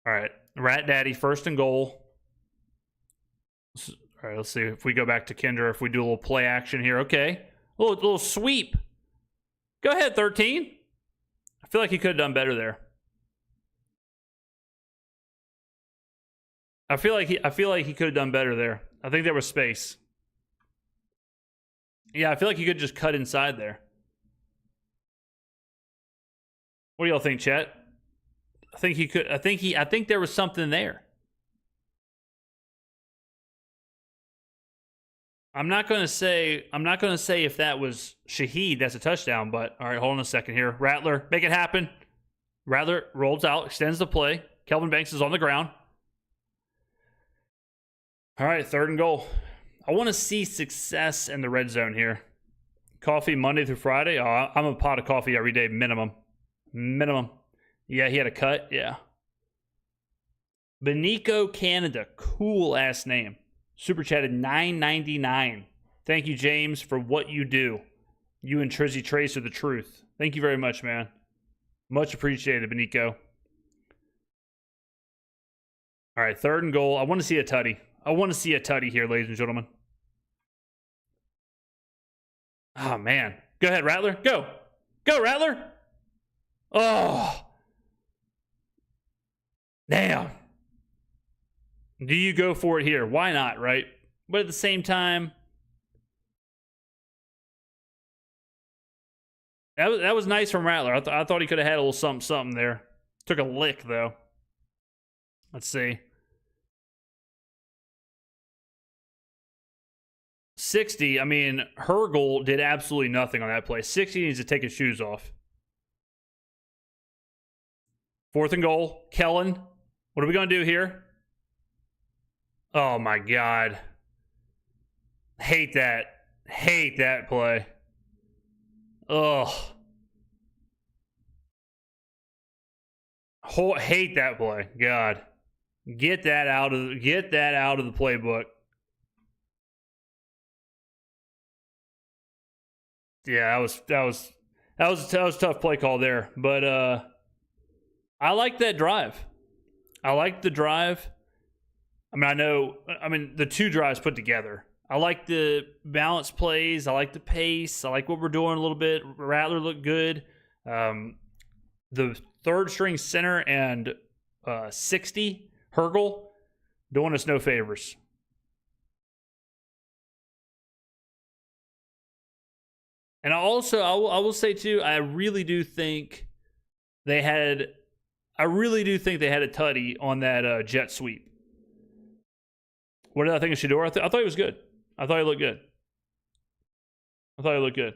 All right. Rat Daddy, 1st and goal. All right, let's see if we go back to Kendra, if we do a little play action here. Okay. A little sweep. Go ahead, 13. I feel like he could have done better there. I feel like he could have done better there. I think there was space. Yeah, I feel like he could just cut inside there. What do y'all think, chat? I think he could. I think there was something there. I'm not gonna say if that was Shaheed, that's a touchdown, but all right, hold on a second here. Rattler, make it happen. Rattler rolls out, extends the play. Kelvin Banks is on the ground. All right, 3rd and goal. I want to see success in the red zone here. Coffee Monday through Friday. Oh, I'm a pot of coffee every day, minimum. Yeah, he had a cut. Yeah. Benico Canada. Cool ass name. Super chatted $9.99. Thank you, James, for what you do. You and Trizzy Trace are the truth. Thank you very much, man. Much appreciated, Benico. All right, 3rd and goal. I want to see a tutty. I want to see a tutty here, ladies and gentlemen. Oh, man. Go ahead, Rattler. Go. Go, Rattler. Oh, damn. Do you go for it here? Why not, right? But at the same time, that was nice from Rattler. I thought he could have had a little something there. Took a lick, though. Let's see. 60, I mean, Hergel did absolutely nothing on that play. 60 needs to take his shoes off. 4th and goal. Kellen, what are we going to do here? Oh, my God. Hate that. Hate that play. Ugh. Hate that play. God. Get that out of the playbook. Yeah, that was a tough play call there, but I like that drive. I like the drive. I mean, the 2 drives put together. I like the balance plays. I like the pace. I like what we're doing a little bit. Rattler looked good. The 3rd string center and 60 Hergel doing us no favors. And I will say too, I really do think they had a tutty on that jet sweep. What did I think of Shough? I thought he was good. I thought he looked good.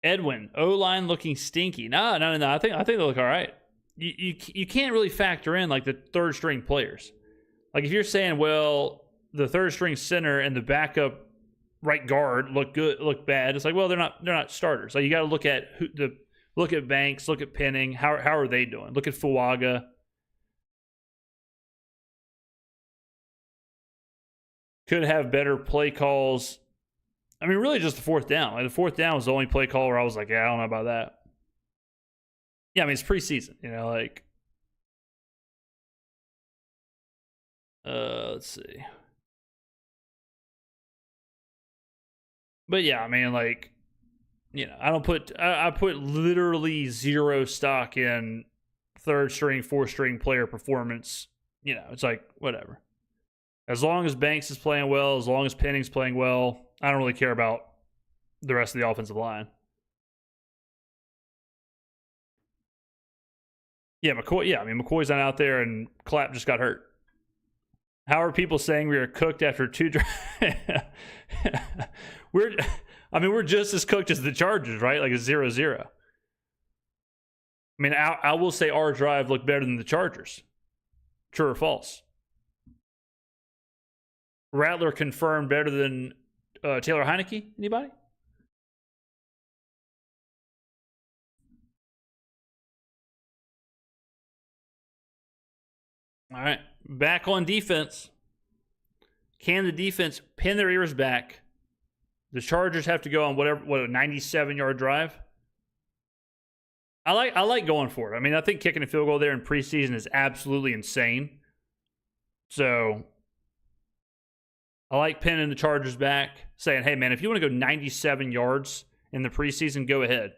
Edwin, O-line looking stinky. No. I think they look all right. You can't really factor in like the 3rd string players. Like if you're saying, well, the 3rd string center and the backup right guard look bad. It's like, well, they're not starters. Like you got to look at Banks, look at Penning. How are they doing? Look at Fuaga. Could have better play calls. I mean, really just the 4th down. Like the 4th down was the only play call where I was like, yeah, I don't know about that. Yeah, I mean, it's preseason, like. Let's see. But yeah, I mean, like, I put literally 0 stock in 3rd string, 4th string player performance. It's like, whatever. As long as Banks is playing well, as long as Penning's playing well, I don't really care about the rest of the offensive line. Yeah, McCoy. Yeah, I mean, McCoy's not out there, and Clapp just got hurt. How are people saying we are cooked after 2 we're just as cooked as the Chargers, right? Like a 0-0. I mean, I will say our drive looked better than the Chargers. True or false? Rattler confirmed better than Taylor Heineke? Anybody? All right. Back on defense. Can the defense pin their ears back? The Chargers have to go on a 97-yard drive. I like going for it. I mean, I think kicking a field goal there in preseason is absolutely insane. So I like pinning the Chargers back, saying, hey, man, if you want to go 97 yards in the preseason, go ahead.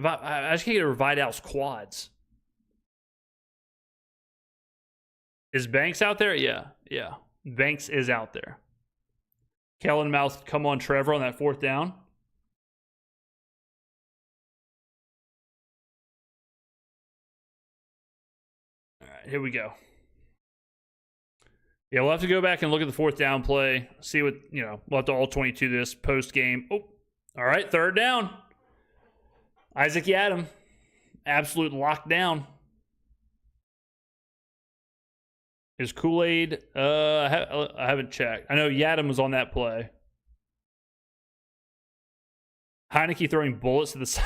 I just can't get over Vidal's quads. Is Banks out there? Yeah. Banks is out there. Kellen Mouth come on Trevor on that 4th down. All right, here we go. Yeah, we'll have to go back and look at the 4th down play. See what, we'll have to all 22 this post game. Oh, all right, 3rd down. Isaac Yadam, absolute lockdown. Is Kool-Aid? I haven't checked. I know Yadam was on that play. Heineke throwing bullets to the side.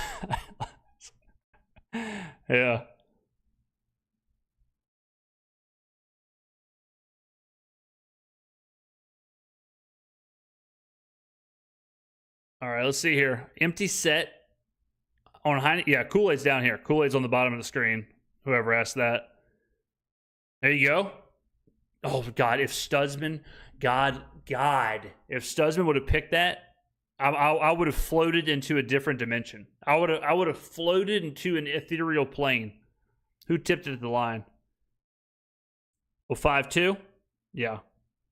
Yeah. All right, let's see here. Empty set on Heineke. Yeah, Kool-Aid's down here. Kool-Aid's on the bottom of the screen. Whoever asked that. There you go. Oh God, if Studsman, God, if Studsman would have picked that, I would have floated into a different dimension. I would have floated into an ethereal plane. Who tipped it at the line? Well, 5-2? Yeah.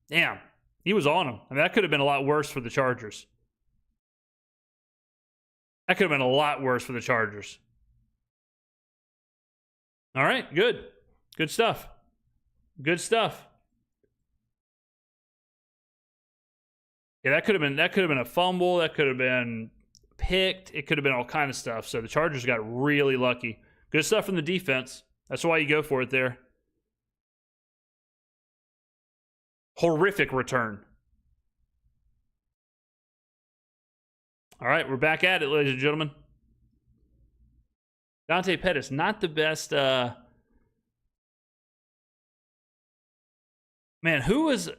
Damn. He was on him. I mean, that could have been a lot worse for the Chargers. That could have been a lot worse for the Chargers. All right, good. Good stuff. Good stuff. Yeah, that could have been a fumble. That could have been picked. It could have been all kind of stuff. So the Chargers got really lucky. Good stuff from the defense. That's why you go for it there. Horrific return. All right, we're back at it, ladies and gentlemen. Dante Pettis, not the best. Man, who was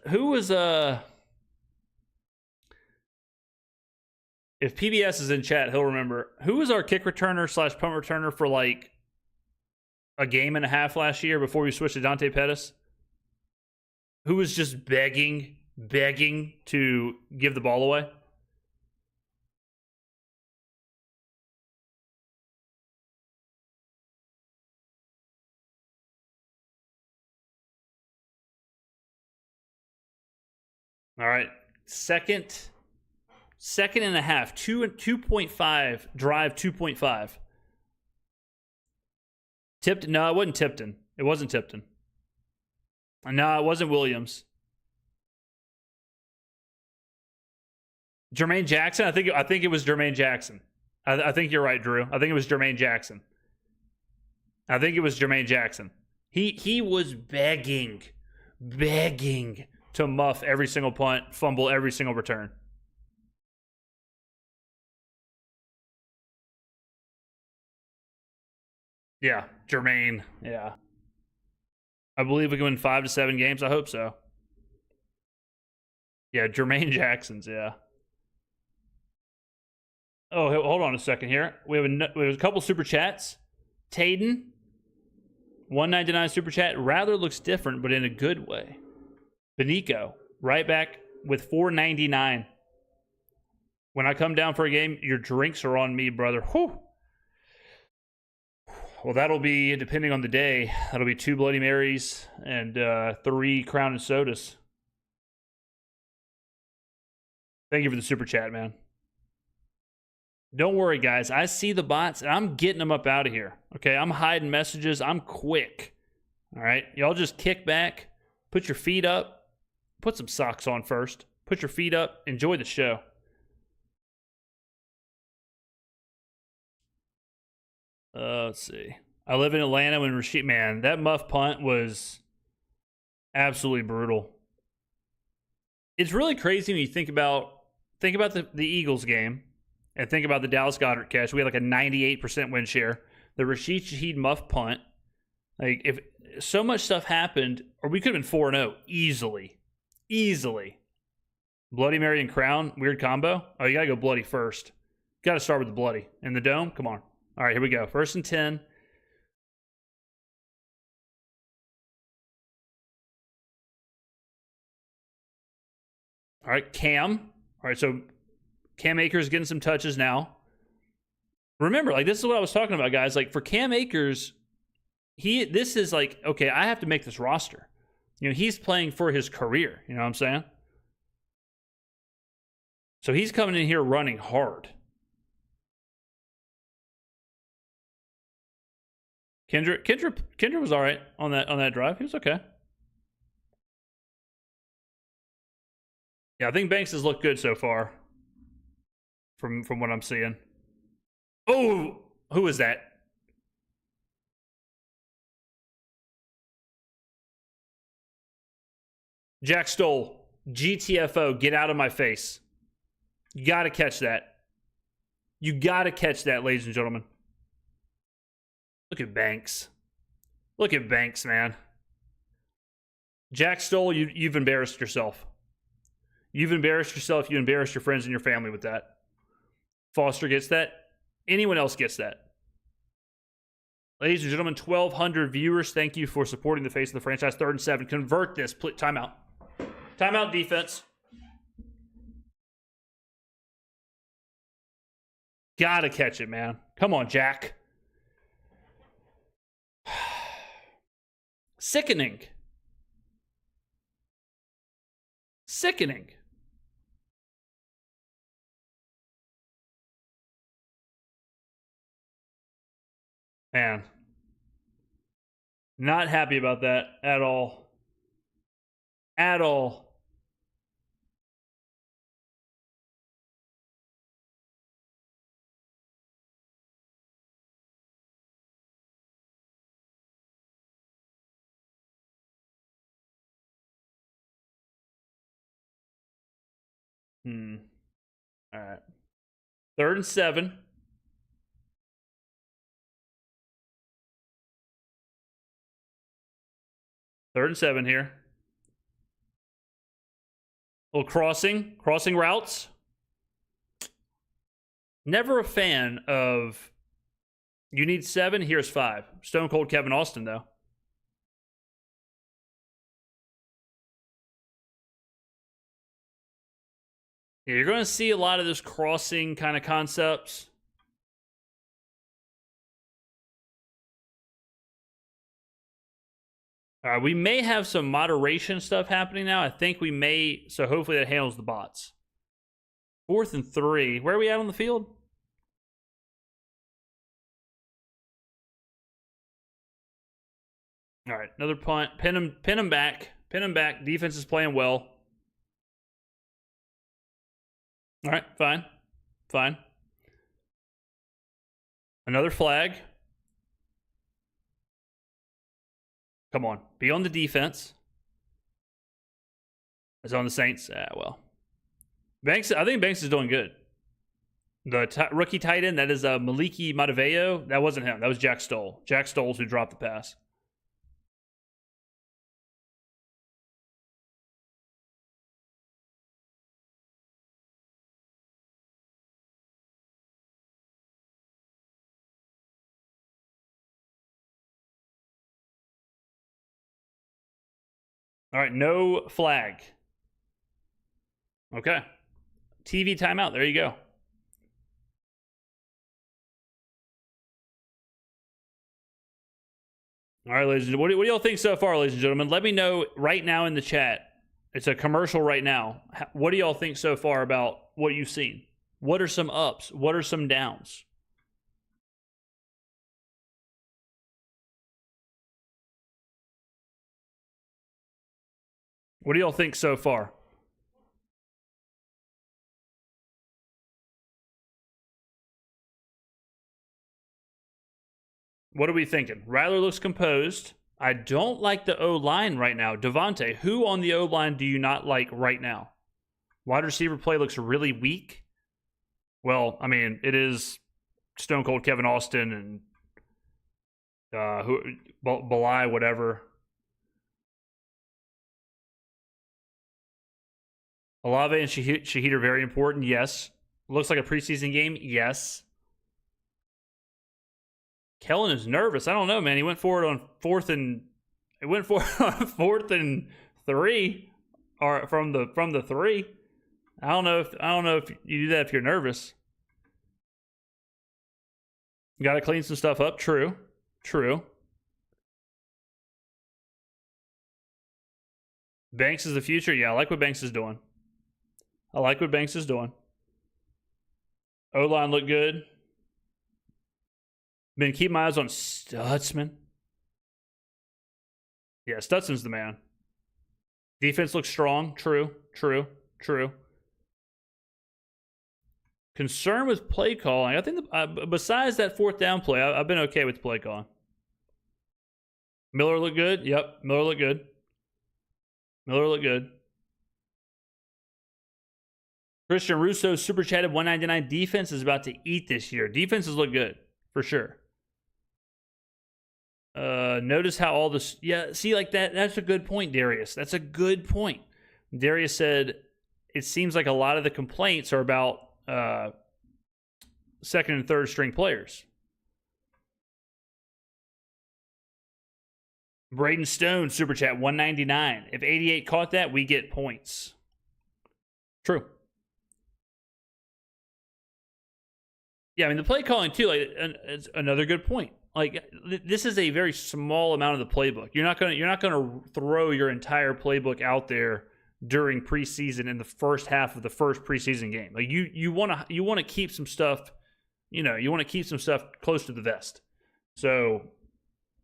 if PBS is in chat, he'll remember. Who was our kick returner / punt returner for like a game and a half last year before we switched to Dante Pettis? Who was just begging to give the ball away? All right. Second and a half. 2.5. Drive 2.5. Tipton. No, it wasn't Tipton. It wasn't Tipton. No, it wasn't Williams. Jermaine Jackson? I think it was Jermaine Jackson. I think you're right, Drew. I think it was Jermaine Jackson. He was begging to muff every single punt, fumble every single return. Yeah, Jermaine. Yeah. I believe we can win 5 to 7 games. I hope so. Yeah, Jermaine Jackson's, yeah. Oh, hold on a second here. We have a couple super chats. Tayden, 199 super chat. Rattler looks different, but in a good way. Benico, right back with 499. When I come down for a game, your drinks are on me, brother. Whew. Well, that'll be, depending on the day, that'll be 2 Bloody Marys and 3 Crown and Sodas. Thank you for the super chat, man. Don't worry, guys. I see the bots, and I'm getting them up out of here. Okay, I'm hiding messages. I'm quick. All right? Y'all just kick back, put your feet up, put some socks on first, put your feet up, enjoy the show. Let's see. I live in Atlanta when Rasheed, man, that muff punt was absolutely brutal. It's really crazy when you think about the Eagles game and think about the Dallas Goedert catch. We had like a 98% win share. The Rashid Shaheed muff punt. Like, if so much stuff happened, or we could have been 4-0 easily. Bloody Mary and Crown, weird combo. Oh, you got to go bloody first. Got to start with the bloody. In the dome? Come on. All right, here we go. 1st and 10. All right, Cam. All right, so Cam Akers getting some touches now. Remember, like, this is what I was talking about, guys. Like, for Cam Akers, this is like, okay, I have to make this roster. You know, he's playing for his career. You know what I'm saying? So he's coming in here running hard. Kendra was all right on that drive. He was okay. Yeah, I think Banks has looked good so far. From what I'm seeing. Oh, who is that? Jack Stoll, GTFO, get out of my face. You got to catch that. You got to catch that, ladies and gentlemen. Look at Banks. Look at Banks, man. Jack Stoll, you've embarrassed yourself. You've embarrassed yourself. You embarrassed your friends and your family with that. Foster gets that. Anyone else gets that. Ladies and gentlemen, 1,200 viewers. Thank you for supporting the face of the franchise. 3rd and 7. Convert this. Timeout. Timeout defense. Gotta catch it, man. Come on, Jack. Sickening. Sickening. Man. Not happy about that at all. At all. All right. 3rd and 7. Third and 7 here. Little crossing routes. Never a fan of, you need 7, here's 5. Stone Cold Kevin Austin, though. Yeah, you're going to see a lot of this crossing kind of concepts. All right, we may have some moderation stuff happening now. I think we may, so hopefully that handles the bots. 4th and 3. Where are we at on the field? All right, another punt. Pin him back. Pin him back. Defense is playing well. All right, fine. Fine. Another flag. Come on. Be on the defense. It's on the Saints. Well. Banks, I think Banks is doing good. The rookie tight end, that is Maliki Mataveo. That wasn't him. That was Jack Stoll. Jack Stoll's who dropped the pass. All right, no flag. Okay. TV timeout. There you go. All right, ladies and gentlemen. What do y'all think so far, ladies and gentlemen? Let me know right now in the chat. It's a commercial right now. What do y'all think so far about what you've seen? What are some ups? What are some downs? What do y'all think so far? What are we thinking? Rattler looks composed. I don't like the O-line right now. Devontae, who on the O-line do you not like right now? Wide receiver play looks really weak. Well, I mean, it is Stone Cold Kevin Austin and Belai, whatever. Olave and Shahid are very important, yes. Looks like a preseason game, yes. Kellen is nervous. I don't know, man. He went for it on 4th and 3, or from the 3. I don't know if you do that if you're nervous. You got to clean some stuff up. True. Banks is the future. Yeah, I like what Banks is doing. O-line look good. Been keeping my eyes on Stutzman. Yeah, Stutsman's the man. Defense looks strong. True. Concern with play calling. I think besides that 4th down play, I've been okay with play calling. Miller looked good. Yep, Miller looked good. Christian Russo super chatted 199. Defense is about to eat this year. Defenses look good for sure. Notice how all this, yeah, see, like that's a good point, Darius. That's a good point. Darius said it seems like a lot of the complaints are about 2nd and 3rd string players. Braden Stone, Super Chat, 199. If 88 caught that, we get points. True. Yeah, I mean, the play calling, too, like, it's another good point. Like, this is a very small amount of the playbook. You're not gonna throw your entire playbook out there during preseason in the first half of the first preseason game. Like, you want to keep some stuff, you want to keep some stuff close to the vest. So,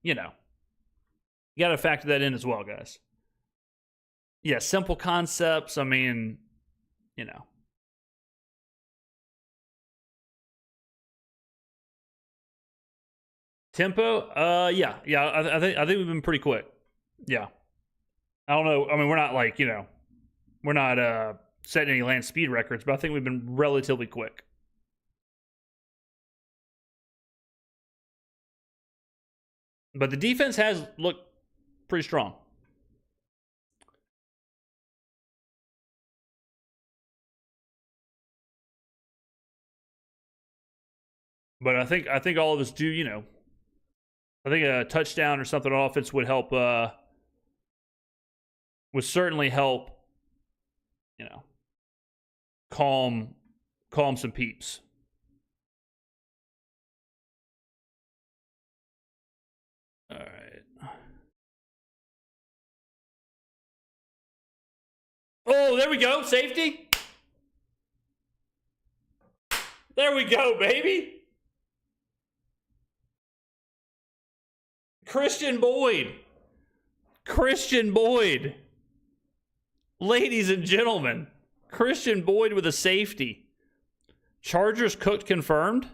you got to factor that in as well, guys. Yeah, simple concepts. I mean, tempo. Yeah. I think we've been pretty quick. Yeah. I don't know. I mean, we're not like we're not setting any land speed records, but I think we've been relatively quick. But the defense has looked pretty strong. But I think all of us do, I think a touchdown or something on offense would help, would certainly help, calm some peeps. All right. Oh, there we go. Safety. There we go, baby. Christian Boyd. Ladies and gentlemen, Christian Boyd with a safety. Chargers cooked confirmed.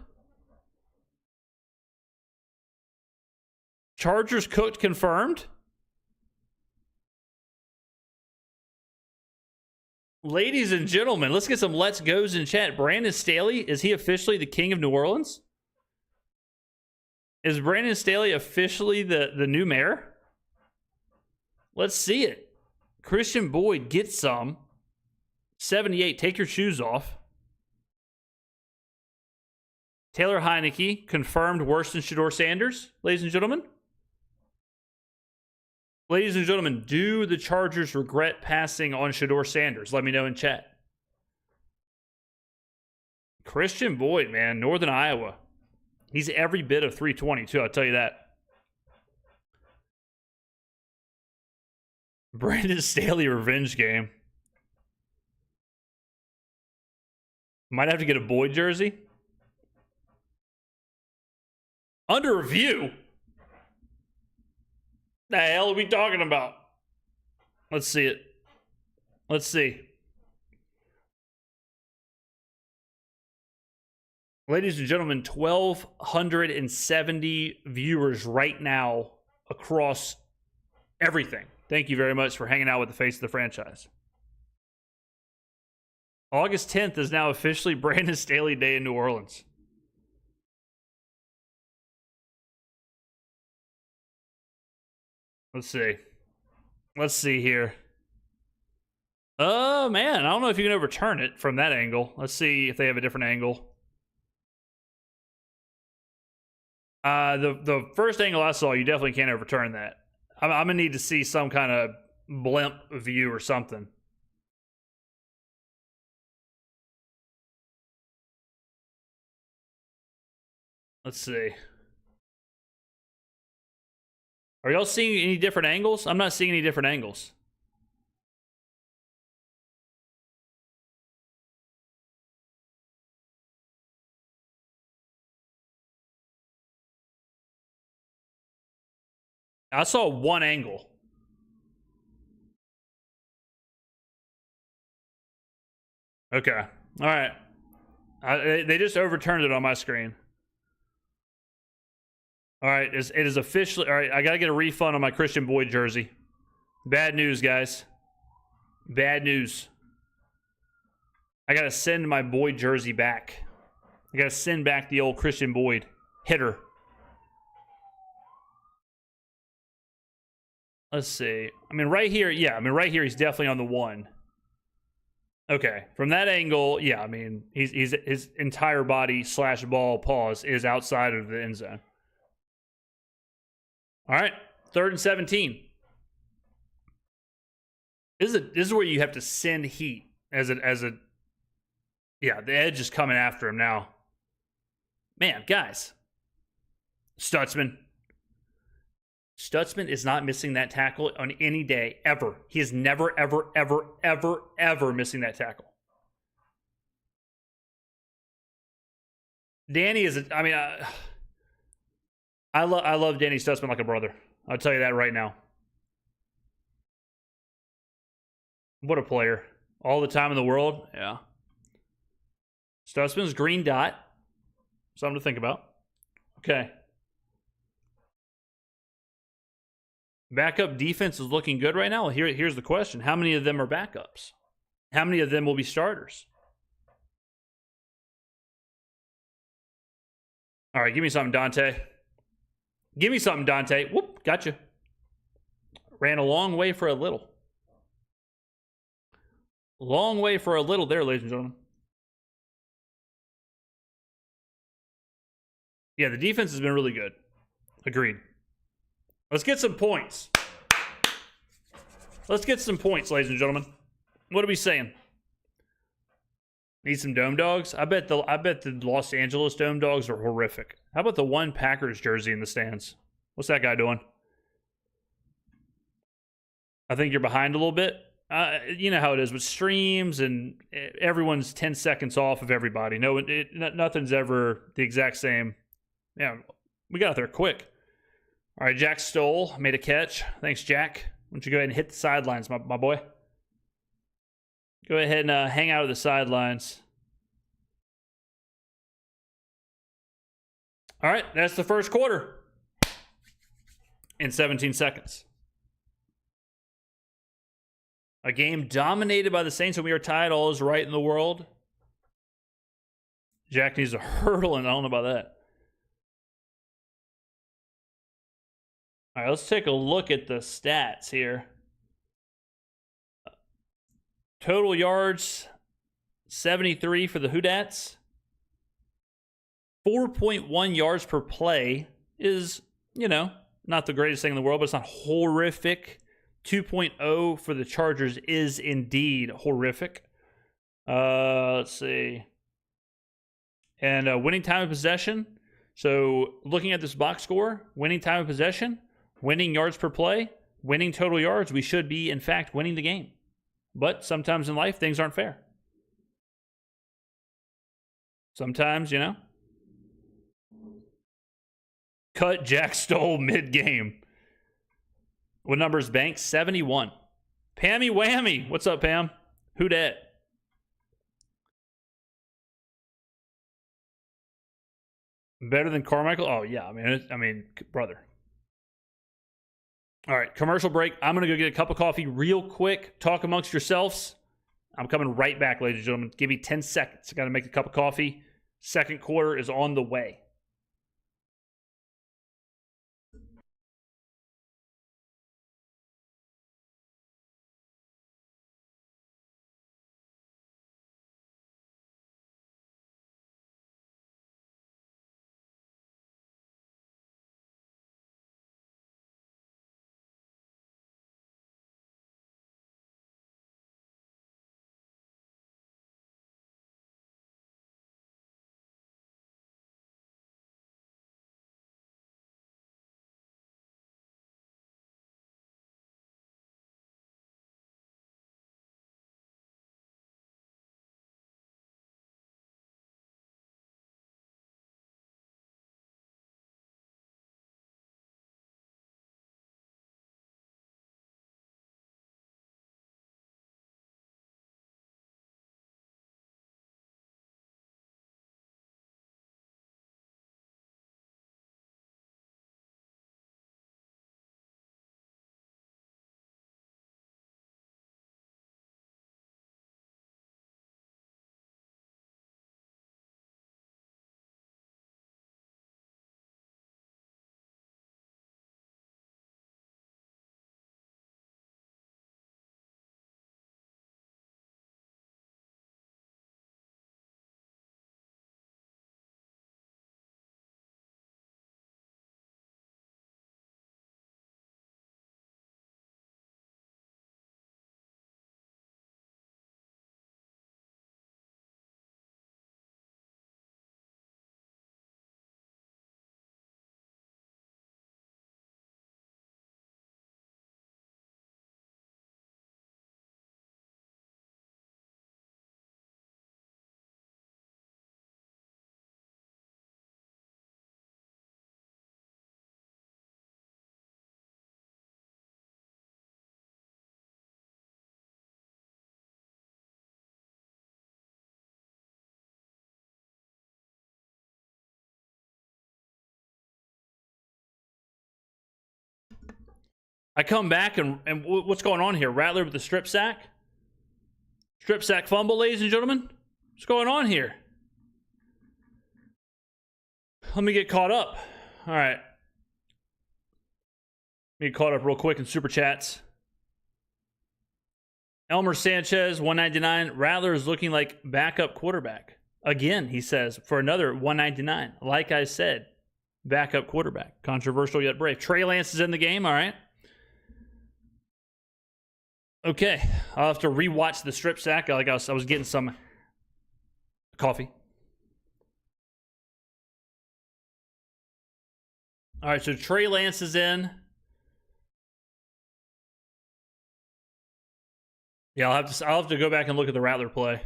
Ladies and gentlemen, let's get some let's goes in chat. Brandon Staley, is he officially the king of New Orleans? Is Brandon Staley officially the new mayor? Let's see it. Christian Boyd, get some. 78, take your shoes off. Taylor Heineke, confirmed worse than Shedeur Sanders, ladies and gentlemen. Ladies and gentlemen, do the Chargers regret passing on Shedeur Sanders? Let me know in chat. Christian Boyd, man, Northern Iowa. He's every bit of 320, too, I'll tell you that. Brandon Staley revenge game. Might have to get a Boyd jersey. Under review? The hell are we talking about? Let's see it. Let's see. Ladies and gentlemen, 1,270 viewers right now across everything. Thank you very much for hanging out with the face of the franchise. August 10th is now officially Brandon Staley Day in New Orleans. Let's see. Let's see here. Man, I don't know if you can overturn it from that angle. Let's see if they have a different angle. The first angle I saw, you definitely can't overturn that. I'm gonna need to see some kind of blimp view or something. Let's see. Are y'all seeing any different angles? I'm not seeing any different angles. I saw one angle. Okay. All right. They just overturned it on my screen. All right. It is officially... All right. I got to get a refund on my Christian Boyd jersey. Bad news, guys. Bad news. I got to send my Boyd jersey back. I got to send back the old Christian Boyd hitter. Let's see. I mean, right here, yeah. I mean, right here, he's definitely on the one. Okay, from that angle, yeah. I mean, he's his entire body / ball pause is outside of the end zone. All right, 3rd and 17. This is where you have to send heat as a. Yeah, the edge is coming after him now. Man, guys. Stutzman is not missing that tackle on any day, ever. He is never, ever, ever, ever, ever missing that tackle. Danny is, I love Danny Stutzman like a brother. I'll tell you that right now. What a player. All the time in the world. Yeah. Stutzman's green dot. Something to think about. Okay. Backup defense is looking good right now. Well, here's the question. How many of them are backups? How many of them will be starters? All right, give me something, Dante. Give me something, Dante. Whoop, gotcha. Ran a long way for a little. Long way for a little there, ladies and gentlemen. Yeah, the defense has been really good. Agreed. Let's get some points. Let's get some points, ladies and gentlemen. What are we saying? Need some Dome Dogs? I bet the Los Angeles Dome Dogs are horrific. How about the one Packers jersey in the stands? What's that guy doing? I think you're behind a little bit. You know how it is with streams, and everyone's 10 seconds off of everybody. No, nothing's ever the exact same. Yeah, we got out there quick. All right, Jack Stoll made a catch. Thanks, Jack. Why don't you go ahead and hit the sidelines, my boy? Go ahead and hang out at the sidelines. All right, that's the first quarter in 17 seconds. A game dominated by the Saints, and we are tied. All is right in the world. Jack needs a hurdle, and I don't know about that. All right, let's take a look at the stats here. Total yards, 73 for the Hoodats. 4.1 yards per play is, not the greatest thing in the world, but it's not horrific. 2.0 for the Chargers is indeed horrific. Let's see. And winning time of possession. So looking at this box score, winning time of possession, winning yards per play, winning total yards, we should be, in fact, winning the game. But sometimes in life, things aren't fair. Sometimes, Cut Jack Stoll mid-game. What number is Bank? 71. Pammy Whammy. What's up, Pam? Who dat? Better than Carmichael? Oh, yeah. I mean, brother. All right, commercial break. I'm going to go get a cup of coffee real quick. Talk amongst yourselves. I'm coming right back, ladies and gentlemen. Give me 10 seconds. I got to make a cup of coffee. Second quarter is on the way. I come back and what's going on here? Rattler with the strip sack? Strip sack fumble, ladies and gentlemen? What's going on here? Let me get caught up. All right. Let me get caught up real quick in Super Chats. Elmer Sanchez, 199. Rattler is looking like backup quarterback. Again, he says, for another 199. Like I said, backup quarterback. Controversial yet brave. Trey Lance is in the game, all right. Okay, I'll have to rewatch the strip sack. Like I was getting some coffee. All right, so Trey Lance is in. Yeah, I'll have to go back and look at the Rattler play.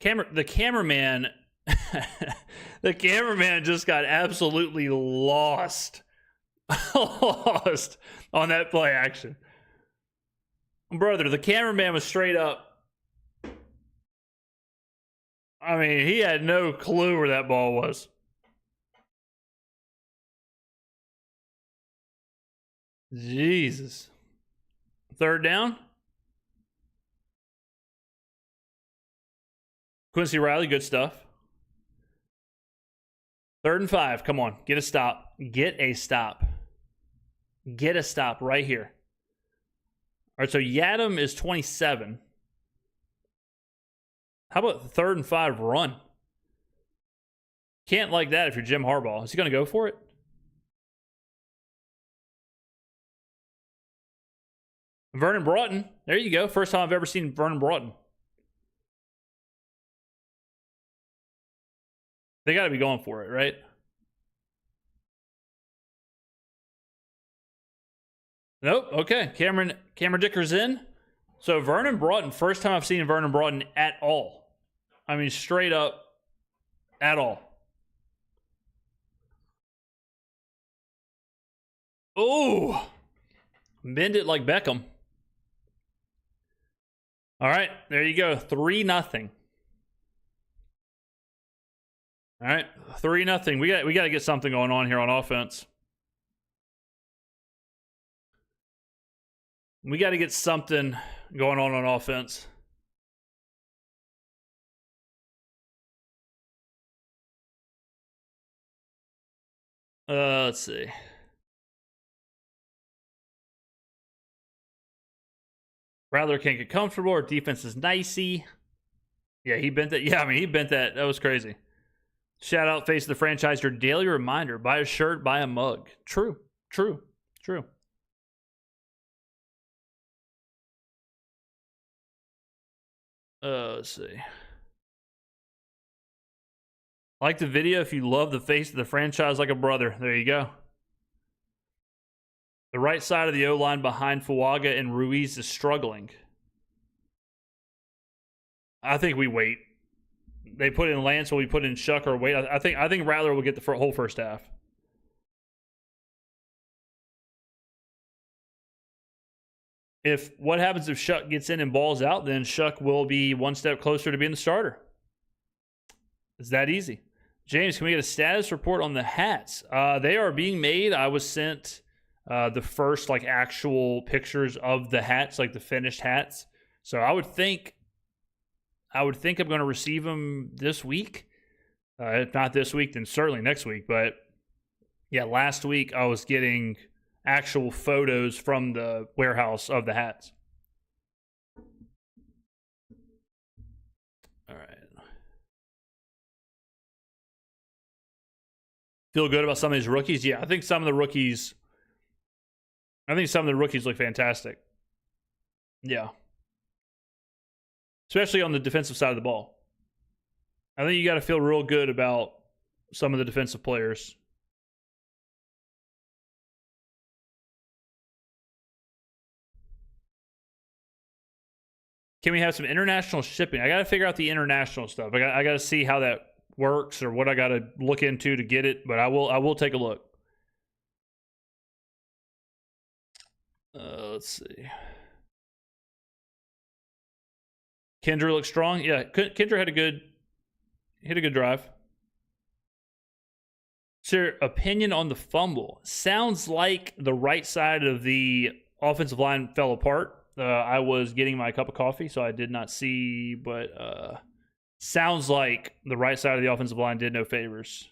The cameraman the cameraman just got absolutely lost on that play action. Brother, the cameraman was straight up. I mean, he had no clue where that ball was. Jesus. Third down. Quincy Riley, good stuff. 3rd and 5. Come on. Get a stop. Get a stop. Get a stop right here. All right, so Yadam is 27. How about 3rd and 5 run? Can't like that if you're Jim Harbaugh. Is he going to go for it? Vernon Broughton. There you go. First time I've ever seen Vernon Broughton. They got to be going for it, right? Nope. Okay. Cameron Dicker's in. So Vernon Broughton, first time I've seen Vernon Broughton at all. I mean, straight up at all. Oh, bend it like Beckham. All right, there you go. 3-0. All right, 3-0. We got to get something going on here on offense. We got to get something going on offense. Let's see. Rattler can't get comfortable. Our defense is nicey. Yeah, he bent that. Yeah, I mean, he bent that. That was crazy. Shout out, face of the franchise. Your daily reminder. Buy a shirt, buy a mug. True. Let's see. Like the video if you love the face of the franchise like a brother. There you go. The right side of the O-line behind Fuaga and Ruiz is struggling. I think we wait. They put in Lance, or we put in Shuck, or wait. I think Rattler will get the whole first half. What happens if Shuck gets in and balls out, then Shuck will be one step closer to being the starter. It's that easy. James, can we get a status report on the hats? They are being made. I was sent the first actual pictures of the hats, like the finished hats. So I would think I'm going to receive them this week. If not this week, then certainly next week. But yeah, last week I was getting actual photos from the warehouse of the hats. All right. Feel good about some of these rookies? Yeah, I think some of the rookies look fantastic. Yeah. Especially on the defensive side of the ball. I think you got to feel real good about some of the defensive players. Can we have some international shipping? I got to figure out the international stuff. I got to see how that works or what I got to look into to get it, but I will take a look. Let's see. Kendra looks strong. Yeah, Kendra hit a good drive. So your opinion on the fumble? Sounds like the right side of the offensive line fell apart. I was getting my cup of coffee, so I did not see, but sounds like the right side of the offensive line did no favors.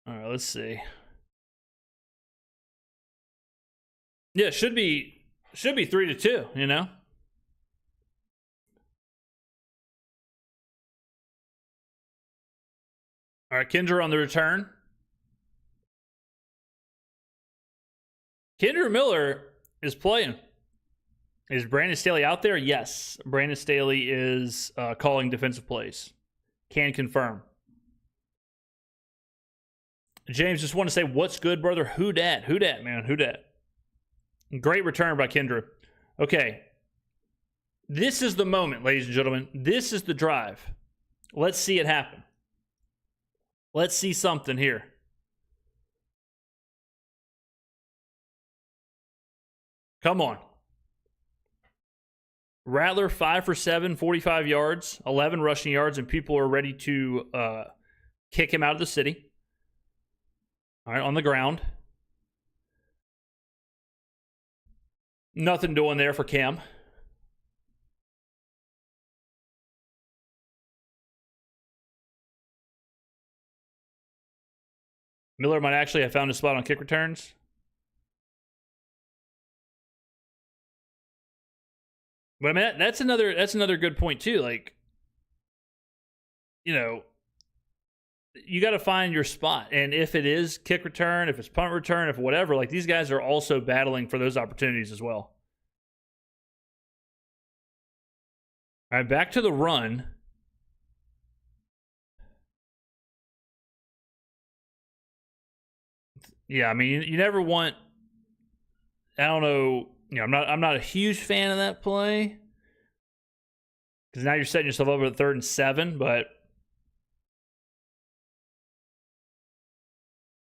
All right, let's see. Yeah, should be 3-2, you know? All right, Kendra on the return. Kendra Miller is playing. Is Brandon Staley out there? Yes. Brandon Staley is calling defensive plays. Can confirm. James, just want to say, what's good, brother? Who dat? Who dat, man? Who dat? Great return by Kendra. Okay. This is the moment, ladies and gentlemen. This is the drive. Let's see it happen. Let's see something here. Come on. Rattler 5 for 7, 45 yards, 11 rushing yards, and people are ready to kick him out of the city. All right, on the ground. Nothing doing there for Cam. Miller might actually have found a spot on kick returns. But I mean, that's another good point too. Like, you know, you got to find your spot, and if it is kick return, if it's punt return, if whatever, like these guys are also battling for those opportunities as well. All right, back to the run. Yeah, I mean, you never want. I don't know. You know, I'm not a huge fan of that play because now you're setting yourself up at 3rd and 7. But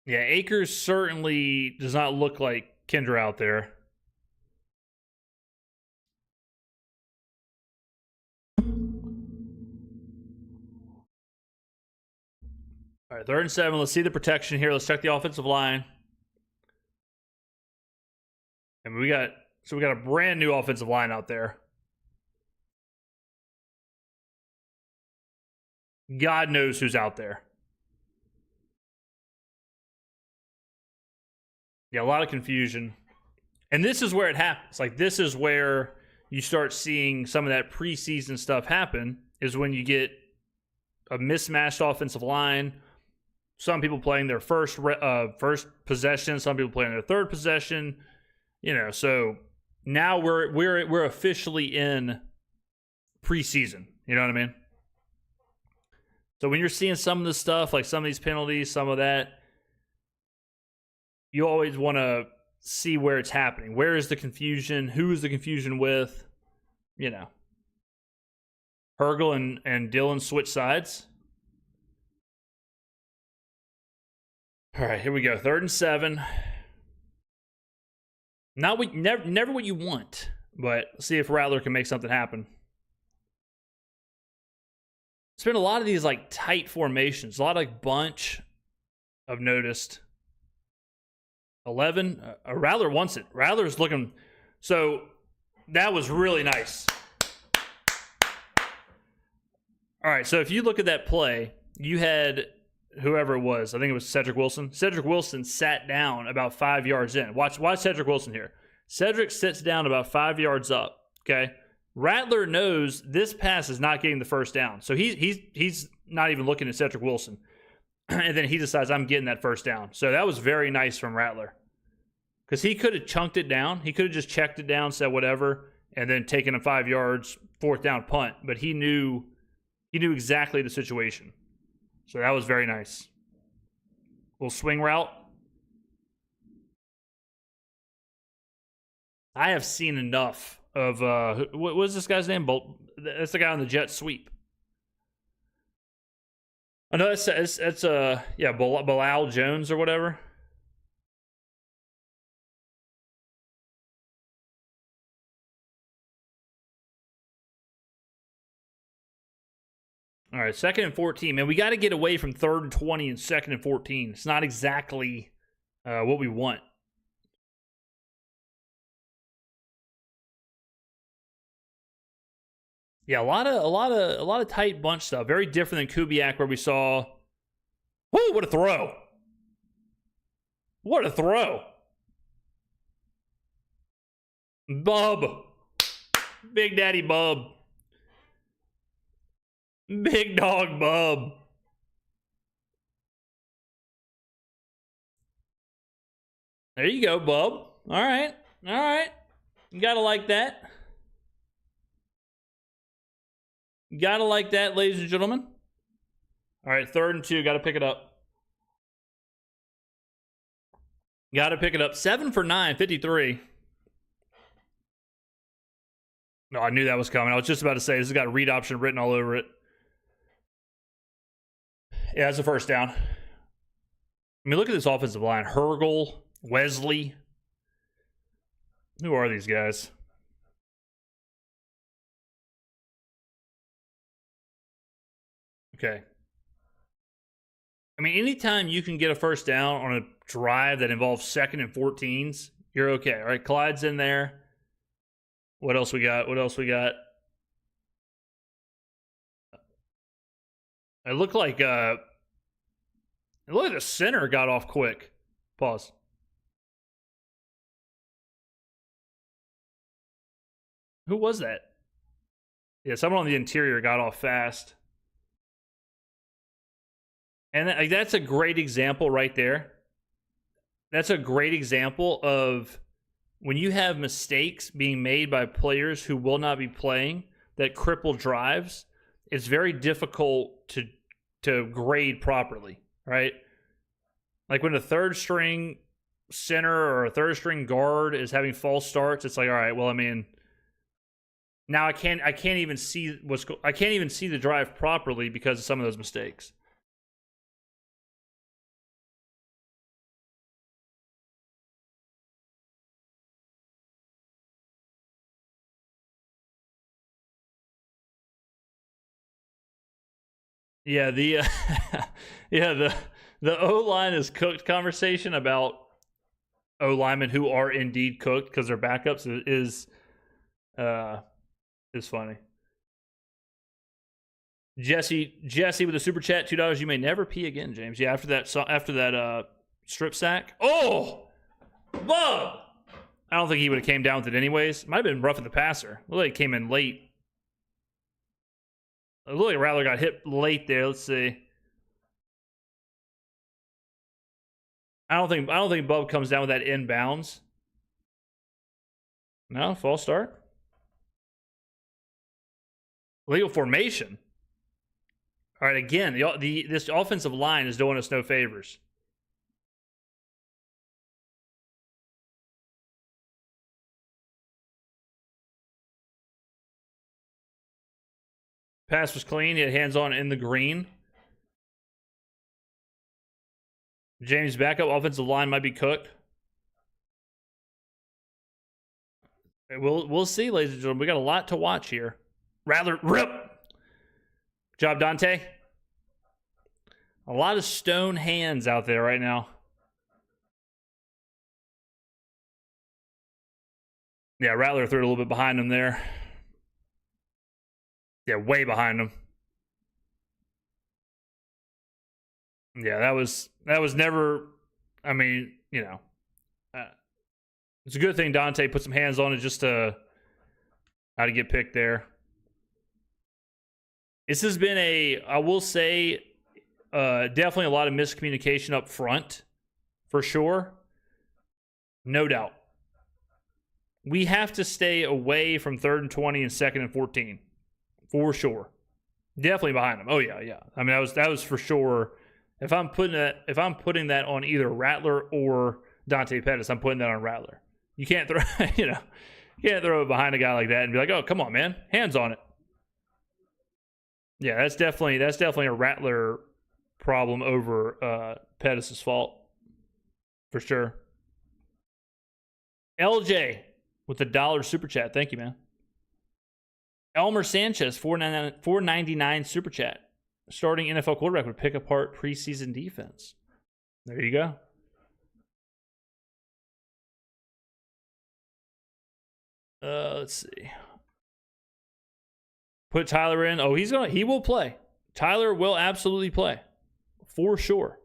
yeah, Akers certainly does not look like Kendra out there. All right, 3rd and 7. Let's see the protection here. Let's check the offensive line. And we got a brand new offensive line out there. God knows who's out there. Yeah, a lot of confusion. And this is where it happens. Like, this is where you start seeing some of that preseason stuff happen, is when you get a mismatched offensive line. Some people playing their first possession, some people playing their 3rd possession. You know, so now we're officially in preseason. You know what I mean? So when you're seeing some of the stuff, like some of these penalties, some of that, you always want to see where it's happening. Where is the confusion? Who is the confusion with? You know. Hergel and Dylan switch sides. All right, here we go. 3rd and 7. Never what you want, but see if Rattler can make something happen. It's been a lot of these like tight formations, a lot of like bunch. I've noticed. 11. Rattler wants it. Rattler's looking. So that was really nice. All right, so if you look at that play, you had whoever it was. I think it was Cedric Wilson. Cedric Wilson sat down about 5 yards in. Watch Cedric Wilson here. Cedric sits down about 5 yards up. Okay. Rattler knows this pass is not getting the first down. So he's not even looking at Cedric Wilson. And then he decides, I'm getting that first down. So that was very nice from Rattler. Because he could have chunked it down. He could have just checked it down, said whatever, and then taken a 5 yards, 4th down punt. But he knew exactly the situation. So that was very nice. Little swing route. I have seen enough of what was this guy's name? That's the guy on the jet sweep. I know it's Bilal Jones or whatever. right, 2nd and 14. Man, we got to get away from 3rd and 20 and 2nd and 14. It's not exactly what we want. Yeah, a lot of tight bunch stuff. Very different than Kubiak, where we saw. Whoa! What a throw! What a throw! Bub, Big Daddy Bub, Big Dog Bub. There you go, Bub. All right. You gotta like that. Gotta like that, ladies and gentlemen. All right, 3rd and 2. Gotta pick it up. Gotta pick it up. 7 for 9, 53. No, I knew that was coming. I was just about to say, this has got a read option written all over it. Yeah, it's a first down. I mean, look at this offensive line. Hergel, Wesley. Who are these guys? Okay. I mean, anytime you can get a first down on a drive that involves 2nd and 14s, you're okay. All right, Clyde's in there. What else we got? It looked like the center got off quick. Pause. Who was that? Yeah, someone on the interior got off fast. And that's a great example right there. That's a great example of when you have mistakes being made by players who will not be playing that cripple drives. It's very difficult to grade properly, right? Like when a 3rd string center or a 3rd string guard is having false starts, it's like, all right, well, I mean, now I can't even see the drive properly because of some of those mistakes. Yeah, the O-line is cooked conversation about O-linemen who are indeed cooked because they're backups is funny. Jesse with a super chat, $2. You may never pee again, James. Yeah, after that strip sack. Oh, Bub! I don't think he would have came down with it anyways. Might have been roughing the passer. Looked like he came in late. It looked like Rattler got hit late there. Let's see. I don't think Bub comes down with that inbounds. No, false start. Legal formation. All right, again, this offensive line is doing us no favors. Pass was clean. He had hands on in the green. James backup offensive line might be cooked. We'll see, ladies and gentlemen. We got a lot to watch here. Rattler rip. Good job, Dante. A lot of stone hands out there right now. Yeah, Rattler threw it a little bit behind him there. Yeah, way behind him. Yeah, that was never. I mean, you know, it's a good thing Dante put some hands on it just to how to get picked there. This has been I will say, definitely a lot of miscommunication up front, for sure. No doubt. We have to stay away from 3rd and 20 and 2nd and 14. For sure. Definitely behind them. Oh yeah. I mean, that was for sure. If I'm putting that on either Rattler or Dante Pettis, I'm putting that on Rattler. You can't throw you can't throw it behind a guy like that and be like, oh, come on, man. Hands on it. Yeah, that's definitely a Rattler problem over Pettis' fault. For sure. LJ with the $1 super chat. Thank you, man. Elmer Sanchez, $4.99 super chat. starting NFL quarterback would pick apart preseason defense. There you go. Let's see. Put Tyler in. Oh, he will play. Tyler will absolutely play. For sure.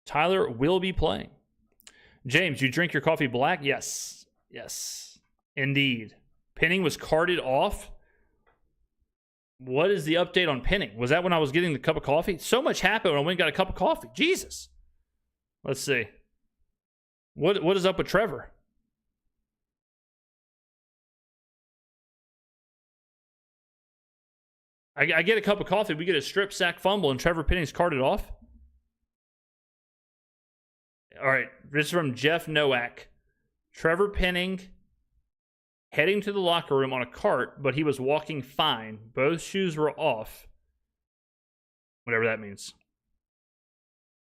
Tyler will be playing. James, you drink your coffee black? Yes. Yes. Indeed. Pinning was carted off. What is the update on pinning? Was that when I was getting the cup of coffee? So much happened when I went and got a cup of coffee. Jesus. Let's see. What is up with Trevor? I get a cup of coffee, we get a strip sack fumble, and Trevor Penning's carted off. All right, this is from Jeff Nowak. Trevor Penning heading to the locker room on a cart, but he was walking fine. Both shoes were off. Whatever that means.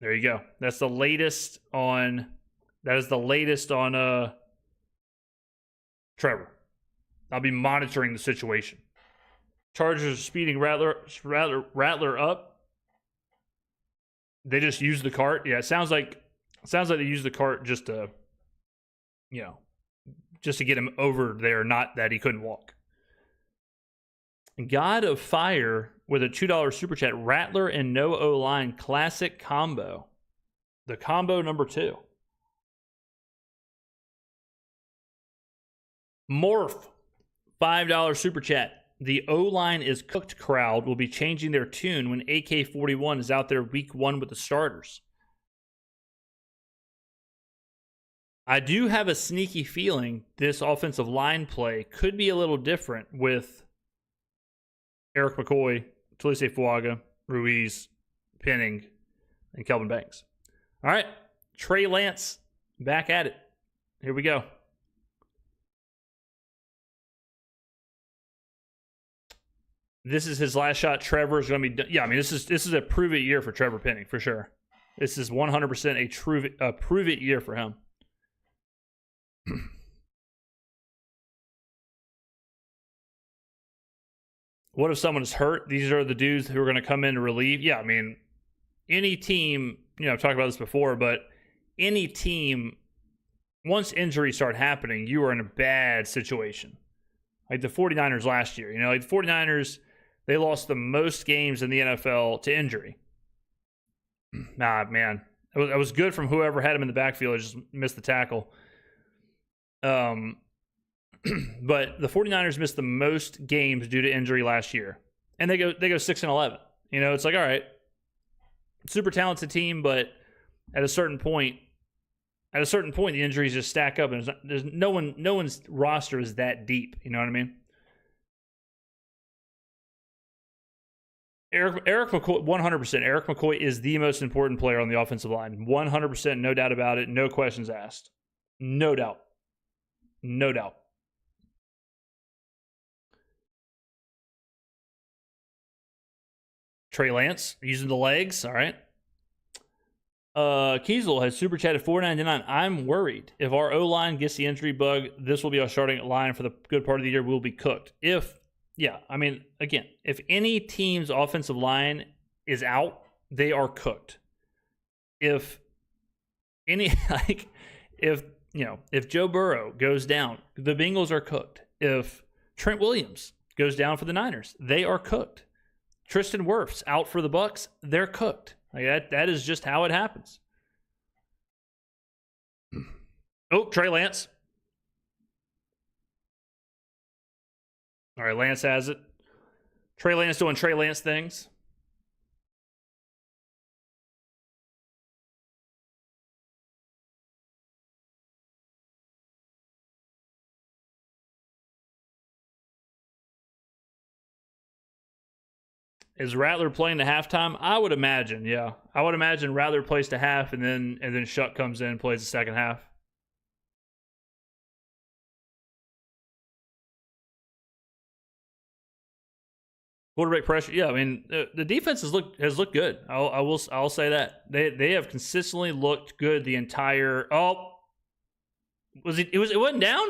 There you go. That's the latest on. That is the latest on Trevor. I'll be monitoring the situation. Chargers are speeding Rattler up. They just use the cart. Yeah, it sounds like they use the cart just to, just to get him over there, not that he couldn't walk. God of Fire with a $2 super chat. Rattler and no O-line classic combo. The combo number 2. Morph, $5 super chat. The O-line is cooked crowd will be changing their tune when AK-41 is out there week 1 with the starters. I do have a sneaky feeling this offensive line play could be a little different with Eric McCoy, Talise Fuaga, Ruiz, Penning, and Kelvin Banks. All right, Trey Lance back at it. Here we go. This is his last shot. Trevor's going to be done. Yeah, I mean, this is a prove it year for Trevor Penning, for sure. This is 100% a prove it year for him. What if someone is hurt? These are the dudes who are going to come in to relieve. Yeah, I mean, any team, I've talked about this before, but any team, once injuries start happening, you are in a bad situation. Like the 49ers last year, like the 49ers, they lost the most games in the NFL to injury. Nah, man. It was good from whoever had him in the backfield. I just missed the tackle. But the 49ers missed the most games due to injury last year. And they go 6-11. It's like, all right, super talented team, but at a certain point, the injuries just stack up, and there's no one's roster is that deep. You know what I mean? Eric McCoy, 100%. Eric McCoy is the most important player on the offensive line. 100%, no doubt about it. No questions asked. No doubt. No doubt. Trey Lance using the legs. All right. Kiesel has super chatted $4.99. I'm worried if our O-line gets the injury bug, this will be our starting line for the good part of the year. We'll be cooked. If any team's offensive line is out, they are cooked. If Joe Burrow goes down, the Bengals are cooked. If Trent Williams goes down for the Niners, they are cooked. Tristan Wirfs out for the Bucks, they're cooked. Like that is just how it happens. Oh, Trey Lance. All right, Lance has it. Trey Lance doing Trey Lance things. Is Rattler playing the halftime? I would imagine, yeah. I would imagine Rattler plays to half, and then Shuck comes in and plays the second half. Quarterback pressure, yeah. I mean, the defense has looked good. I'll say that they have consistently looked good the entire. Oh, it wasn't down.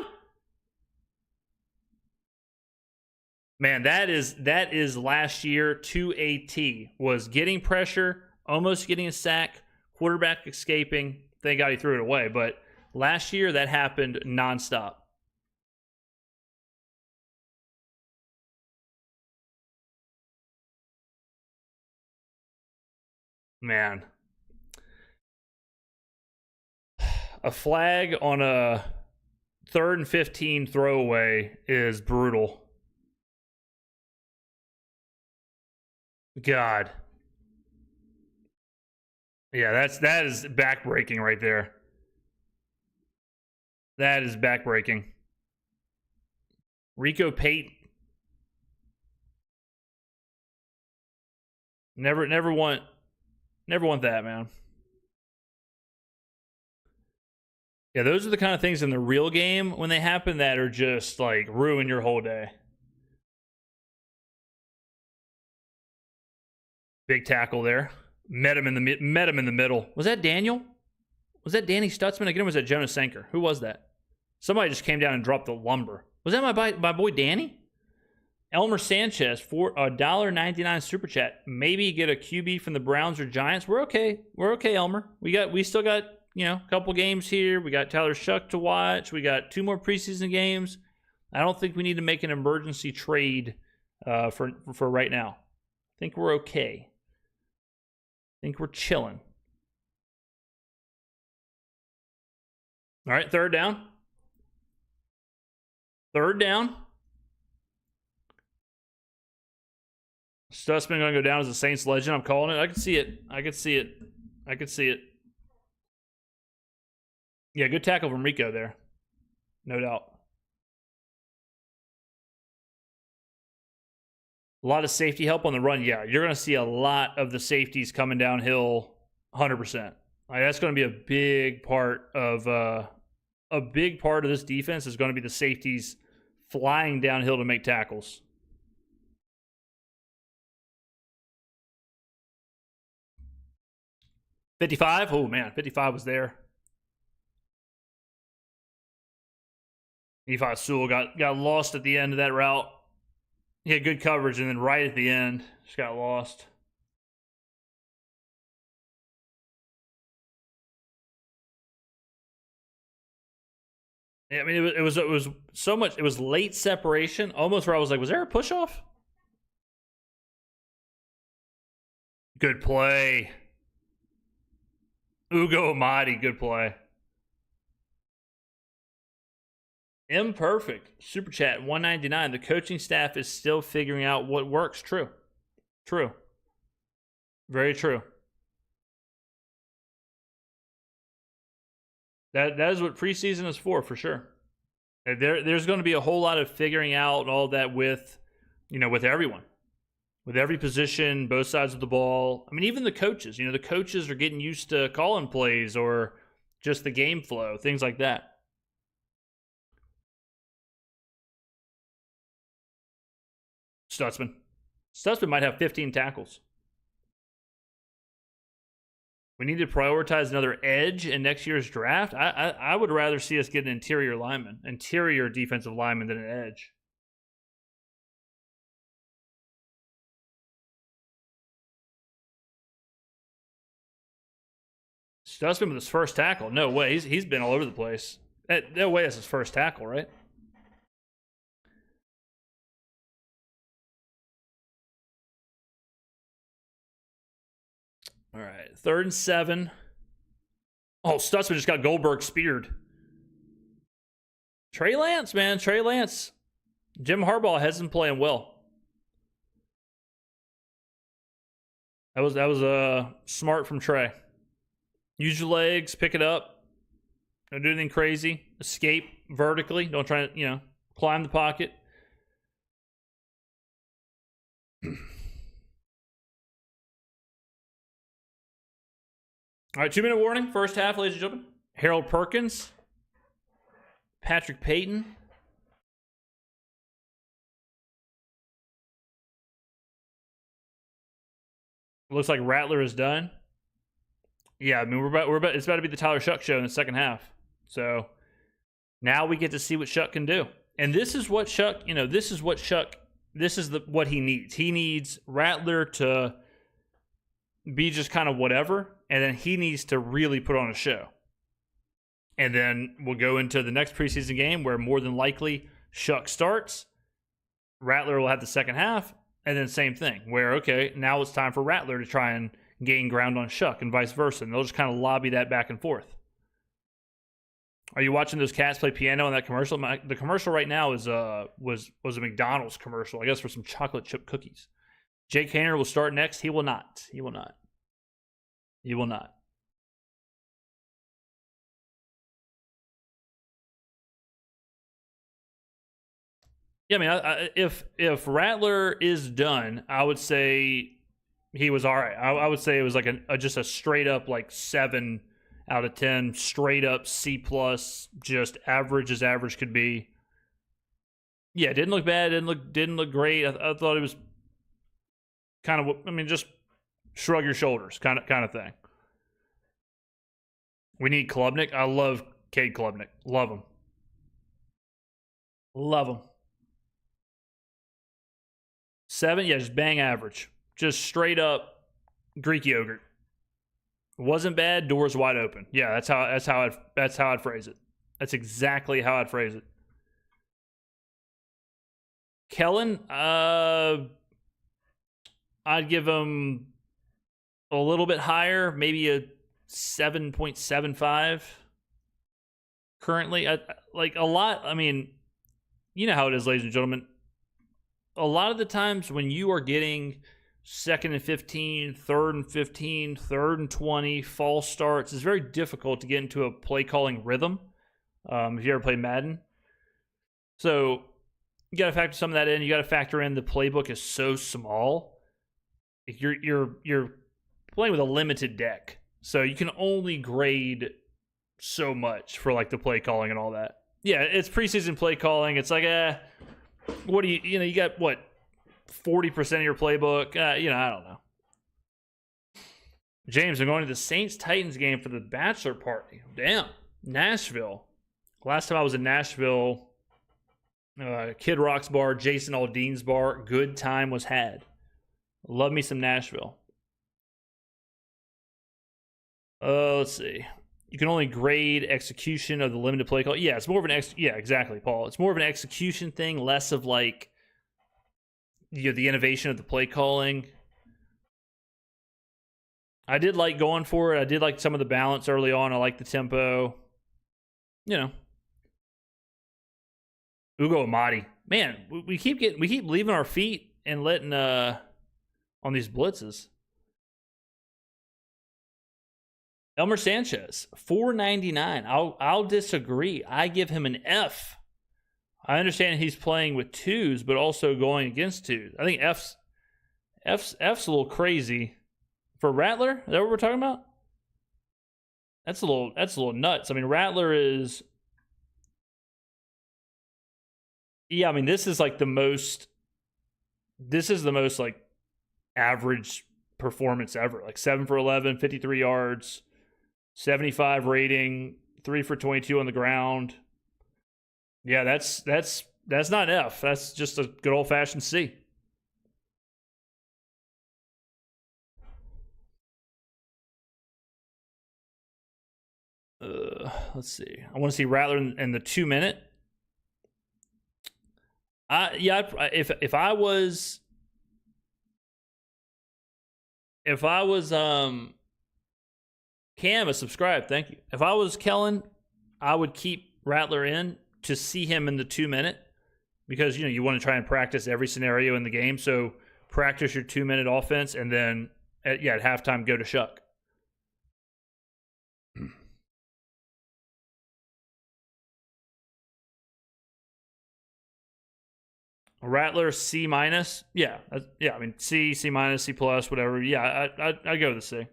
Man, that is last year to a T. Was getting pressure, almost getting a sack, quarterback escaping. Thank God he threw it away. But last year, that happened nonstop. Man. A flag on a 3rd and 15 throwaway is brutal. God. Yeah, that is backbreaking right there. That is backbreaking. Rico Pate. Never want that, man. Yeah, those are the kind of things in the real game when they happen that are just like ruin your whole day. Big tackle there. Met him in the middle. Was that Daniel? Was that Danny Stutzman again? Or was that Jonas Sanker? Who was that? Somebody just came down and dropped the lumber. Was that my boy Danny? Elmer Sanchez for $1.99 super chat. Maybe get a QB from the Browns or Giants. We're okay. We're okay, Elmer. We still got, a couple games here. We got Tyler Shuck to watch. We got 2 more preseason games. I don't think we need to make an emergency trade for right now. I think we're okay. I think we're chilling. All right, 3rd down. 3rd down. Stutzman going to go down as a Saints legend. I'm calling it. I can see it. Yeah, good tackle from Rico there. No doubt. A lot of safety help on the run. Yeah, you're going to see a lot of the safeties coming downhill 100%. That's going to be a big part of this defense is going to be the safeties flying downhill to make tackles. $55. Oh, man. 55 was there. Nephi Sewell got lost at the end of that route. He had good coverage, and then right at the end, just got lost. Yeah, I mean, it was so much. It was late separation, almost where I was like, was there a push off? Good play. Ugo Amadi, good play. Imperfect. Super chat, 199. The coaching staff is still figuring out what works. True. Very true. That is what preseason is for sure. There's going to be a whole lot of figuring out all that with everyone. With every position, both sides of the ball. I mean, even the coaches. The coaches are getting used to calling plays or just the game flow, things like that. Stutzman might have 15 tackles. We need to prioritize another edge in next year's draft. I would rather see us get an interior defensive lineman than an edge. Stutzman with his first tackle. No way. He's been all over the place. No way that's his first tackle, right? All right, 3rd and 7. Oh, Stutzman just got Goldberg speared. Trey Lance, man. Trey Lance. Jim Harbaugh hasn't playing well. That was smart from Trey. Use your legs, pick it up. Don't do anything crazy. Escape vertically. Don't try to, climb the pocket. All right, 2-minute warning. First half, ladies and gentlemen. Harold Perkins. Patrick Payton. Looks like Rattler is done. Yeah, I mean it's about to be the Tyler Shuck show in the second half. So now we get to see what Shuck can do. And this is what Shuck this is what he needs. He needs Rattler to be just kind of whatever, and then he needs to really put on a show. And then we'll go into the next preseason game where more than likely Shuck starts. Rattler will have the second half, and then same thing where, okay, now it's time for Rattler to try and gain ground on Shuck and vice versa. And they'll just kind of lobby that back and forth. Are you watching those cats play piano in that commercial? The commercial right now is was a McDonald's commercial, I guess, for some chocolate chip cookies. Jake Haener will start next. He will not. He will not. He will not. Yeah, I mean, if Rattler is done, I would say he was all right. I would say it was like just a straight up like 7 out of 10, straight up C+, just average as average could be. Yeah, it didn't look bad. Didn't look great. I thought it was kind of, I mean, just shrug your shoulders kind of thing. We need Klubnik. I love Cade Klubnik. Love him. Love him. 7, yeah, just bang average. Just straight up Greek yogurt. Wasn't bad, doors wide open. Yeah, that's how I'd phrase it. That's exactly how I'd phrase it. Kellen, I'd give him a little bit higher, maybe a 7.75 currently. Like a lot, I mean, you know how it is, ladies and gentlemen. A lot of the times when you are getting 2nd and 15, 3rd and 15, 3rd and 20, false starts, it's very difficult to get into a play calling rhythm. If you ever play Madden. So you got to factor some of that in. You got to factor in the playbook is so small. You're playing with a limited deck. So you can only grade so much for like the play calling and all that. Yeah, it's preseason play calling. It's like, what do you got what, 40% of your playbook? I don't know. James, I'm going to the Saints-Titans game for the bachelor party. Damn. Nashville. Last time I was in Nashville, Kid Rock's bar, Jason Aldean's bar, good time was had. Love me some Nashville. Let's see. You can only grade execution of the limited play call. Yeah, it's more of an yeah, exactly, Paul. It's more of an execution thing, less of like the innovation of the play calling. I did like going for it. I did like some of the balance early on. I like the tempo. Ugo Amadi. Man, we keep leaving our feet and letting on these blitzes. Elmer Sanchez, $4.99. I'll disagree. I give him an F. I understand he's playing with 2s, but also going against 2s. I think F's a little crazy for Rattler. Is that what we're talking about? That's a little nuts. I mean, Rattler is. Yeah, I mean, this is the most like average performance ever. Like 7 for 11, 53 yards, 75 rating, 3 for 22 on the ground. Yeah, that's not an F. That's just a good old fashioned C. Let's see. I want to see Rattler in the 2 minute. If I was Cam, a subscribe, thank you. If I was Kellen, I would keep Rattler in to see him in the 2 minute, because you want to try and practice every scenario in the game. So practice your 2 minute offense, and then at halftime go to Shuck. Rattler C-. Yeah. I mean C, C-, C+, whatever. Yeah, I go with the C.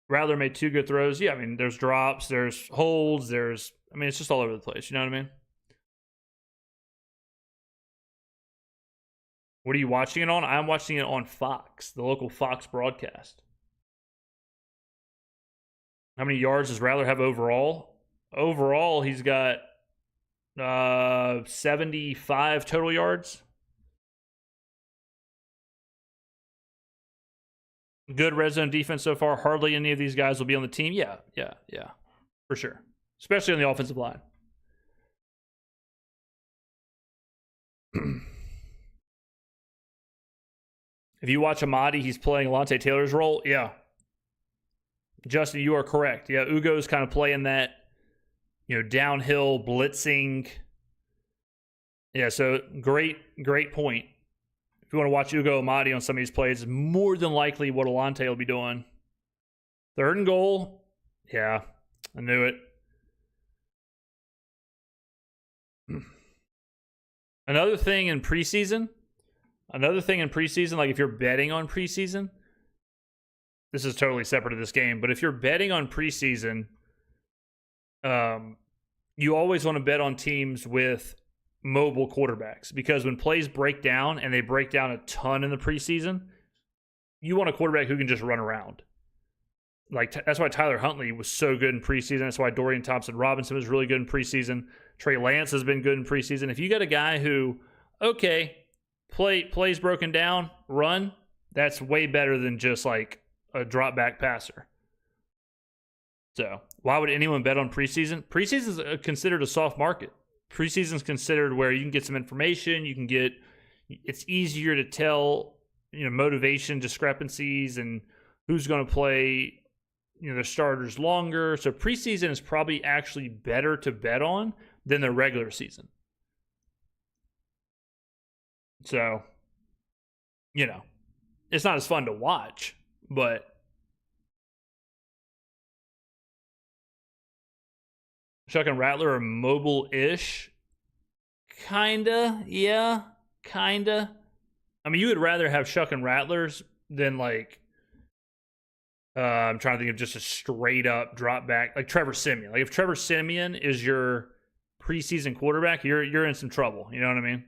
Rattler made 2 good throws. Yeah, I mean, there's drops, there's holds, it's just all over the place. You know what I mean? What are you watching it on? I'm watching it on Fox, the local Fox broadcast. How many yards does Rattler have overall? Overall, he's got 75 total yards. Good red zone defense so far. Hardly any of these guys will be on the team. Yeah, for sure. Especially on the offensive line. If you watch Amadi, he's playing Alontae Taylor's role. Yeah. Justin, you are correct. Yeah, Ugo's kind of playing that, downhill blitzing. Yeah, so great point. If you want to watch Ugo Amadi on some of these plays, more than likely what Alontae will be doing. 3rd and goal. Yeah, I knew it. Another thing in preseason, like if you're betting on preseason, this is totally separate of this game, but if you're betting on preseason, you always want to bet on teams with mobile quarterbacks, because when plays break down, and they break down a ton in the preseason, you want a quarterback who can just run around. Like, that's why Tyler Huntley was so good in preseason. That's why Dorian Thompson-Robinson was really good in preseason. Trey Lance has been good in preseason. If you got a guy who, plays broken down, run, that's way better than just like a drop back passer. So why would anyone bet on preseason? Preseason is considered a soft market. Preseason is considered where you can get some information. It's easier to tell, motivation discrepancies and who's going to play, their starters longer. So preseason is probably actually better to bet on than the regular season. So, it's not as fun to watch, but Shuck and Rattler are mobile-ish. Kinda, yeah, kinda. I mean, you would rather have Shuck and Rattlers than like, I'm trying to think of just a straight-up drop back, like Trevor Siemian. Like if Trevor Siemian is your preseason quarterback, you're in some trouble. You know what I mean?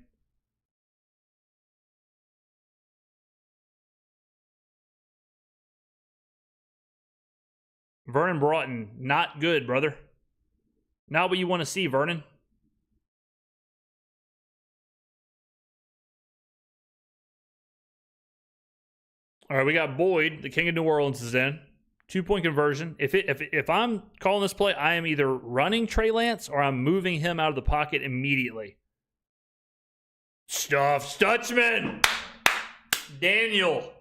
Vernon Broughton, not good, brother. Not what you want to see, Vernon. All right, we got Boyd, the King of New Orleans, is in. 2-point conversion. If I'm calling this play, I am either running Trey Lance or I'm moving him out of the pocket immediately. Stutzman! Daniel.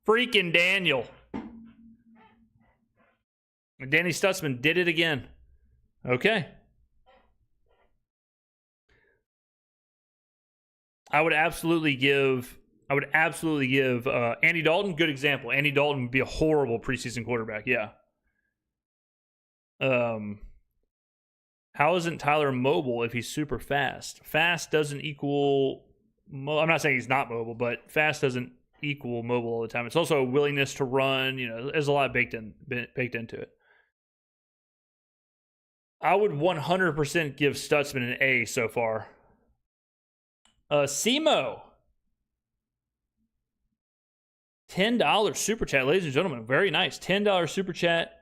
Freaking Daniel. Danny Stutzman did it again. Okay. I would absolutely give Andy Dalton, good example. Andy Dalton would be a horrible preseason quarterback. Yeah. How isn't Tyler mobile if he's super fast? Fast doesn't equal. I'm not saying he's not mobile, but fast doesn't equal mobile all the time. It's also a willingness to run. There's a lot baked into it. I would 100% give Stutzman an A so far. Simo. $10 super chat, ladies and gentlemen. Very nice. $10 super chat.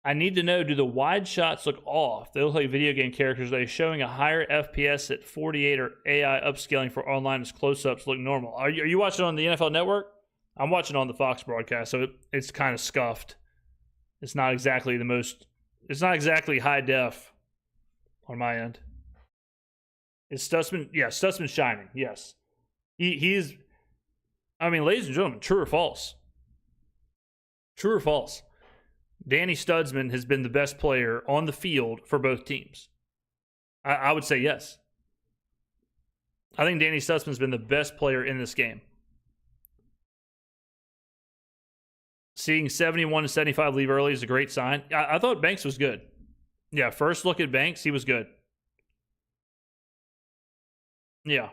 I need to know, do the wide shots look off? They look like video game characters. Are they showing a higher FPS at 48 or AI upscaling for online as close-ups look normal? Are you watching on the NFL Network? I'm watching on the Fox broadcast, so it's kind of scuffed. It's not exactly high def on my end. Is Stutzman? Yeah, Stutzman's shining. Yes. He's, I mean, ladies and gentlemen, true or false? True or false? Danny Stutzman has been the best player on the field for both teams. I would say yes. I think Danny Stutzman's been the best player in this game. Seeing 71 to 75 leave early is a great sign. I thought Banks was good. Yeah, first look at Banks, he was good. Yeah.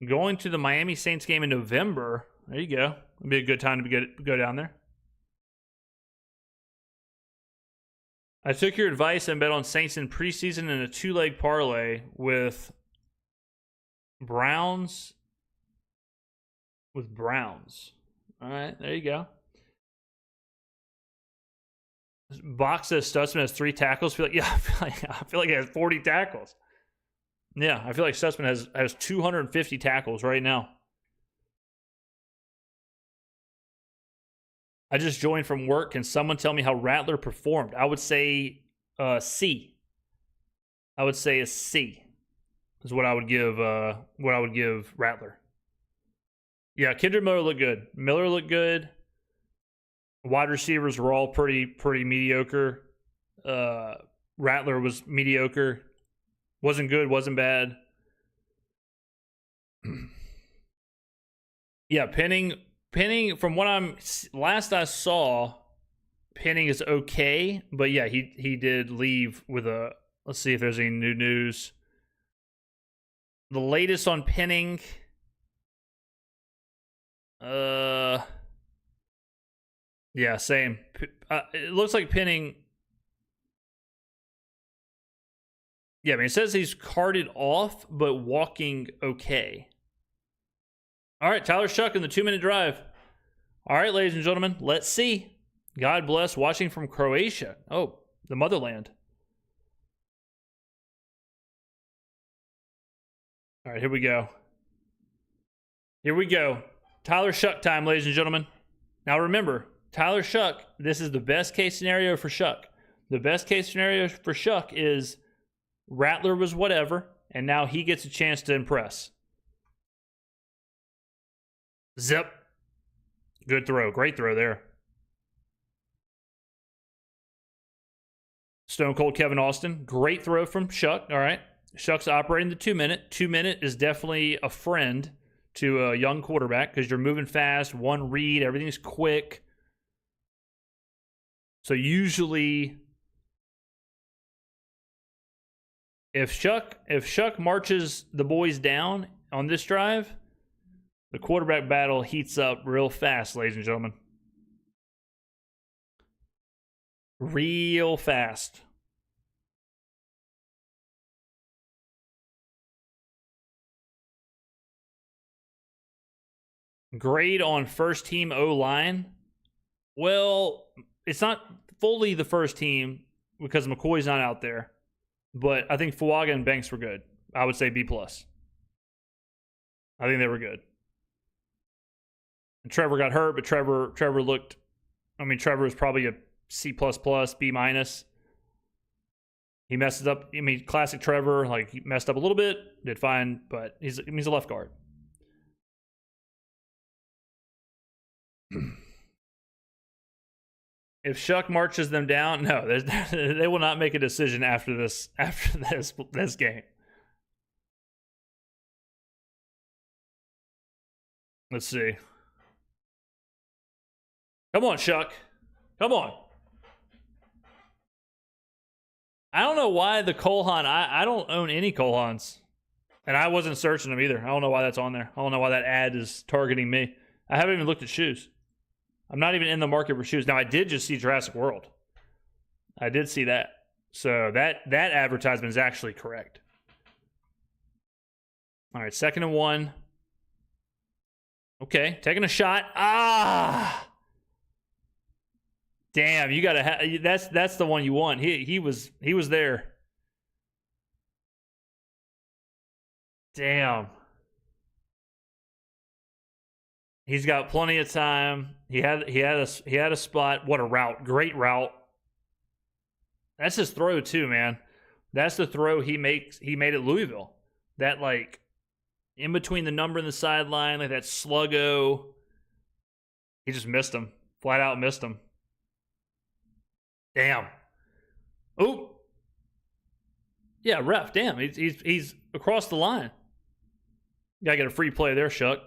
Going to the Miami Saints game in November. There you go. It'd be a good time to go down there. I took your advice and bet on Saints in preseason in a 2-leg parlay with Browns. All right, there you go. Box says Stutzman has 3 tackles. I feel like he has 40 tackles. Yeah, I feel like Sussman has 250 tackles right now. I just joined from work. Can someone tell me how Rattler performed? I would say C. I would say a C is what I would give Rattler. Yeah, Kendrick Miller looked good. Miller looked good. Wide receivers were all pretty mediocre. Rattler was mediocre. Wasn't good, wasn't bad. Yeah, Penning from what last I saw, Penning is okay, but yeah, he did leave with a, let's see if there's any new news. The latest on Penning, yeah, same. It looks like Penning, yeah, I mean, it says he's carted off, but walking okay. All right, Tyler Shuck in the 2-minute drive. All right, ladies and gentlemen, let's see. God bless, watching from Croatia. Oh, the motherland. All right, here we go. Here we go. Tyler Shuck time, ladies and gentlemen. Now remember, Tyler Shuck, this is the best case scenario for Shuck. The best case scenario for Shuck is Rattler was whatever, and now he gets a chance to impress. Zip. Good throw. Great throw there. Stone Cold Kevin Austin. Great throw from Shuck. All right. Shuck's operating the 2-minute. 2-minute is definitely a friend to a young quarterback because you're moving fast, one read, everything's quick. So usually if Shuck marches the boys down on this drive, the quarterback battle heats up real fast, ladies and gentlemen. Real fast. Grade on first team O-line. Well, it's not fully the first team because McCoy's not out there. But I think Fuaga and Banks were good. I would say B+. I think they were good. And Trevor got hurt, but Trevor looked, I mean, Trevor was probably a C++, B-. He messed it up. I mean, classic Trevor, like he messed up a little bit, did fine, but he's a left guard. If Shuck marches them down, no, they will not make a decision after this game. Let's see. Come on, Shuck. Come on. I don't know why the Colhan, I don't own any Colhans. And I wasn't searching them either. I don't know why that's on there. I don't know why that ad is targeting me. I haven't even looked at shoes. I'm not even in the market for shoes. Now, I did just see Jurassic World. I did see that. So that advertisement is actually correct. All right, 2nd and 1. Okay, taking a shot. Damn, you gotta have that's the one you want. He was there. Damn. He's got plenty of time. He had a spot. What a route. Great route. That's his throw too, man. That's the throw he made at Louisville. That like in between the number and the sideline, like that sluggo. He just missed him. Flat out missed him. Damn. Oh. Yeah, ref. Damn. He's across the line. You gotta get a free play there, Shuck.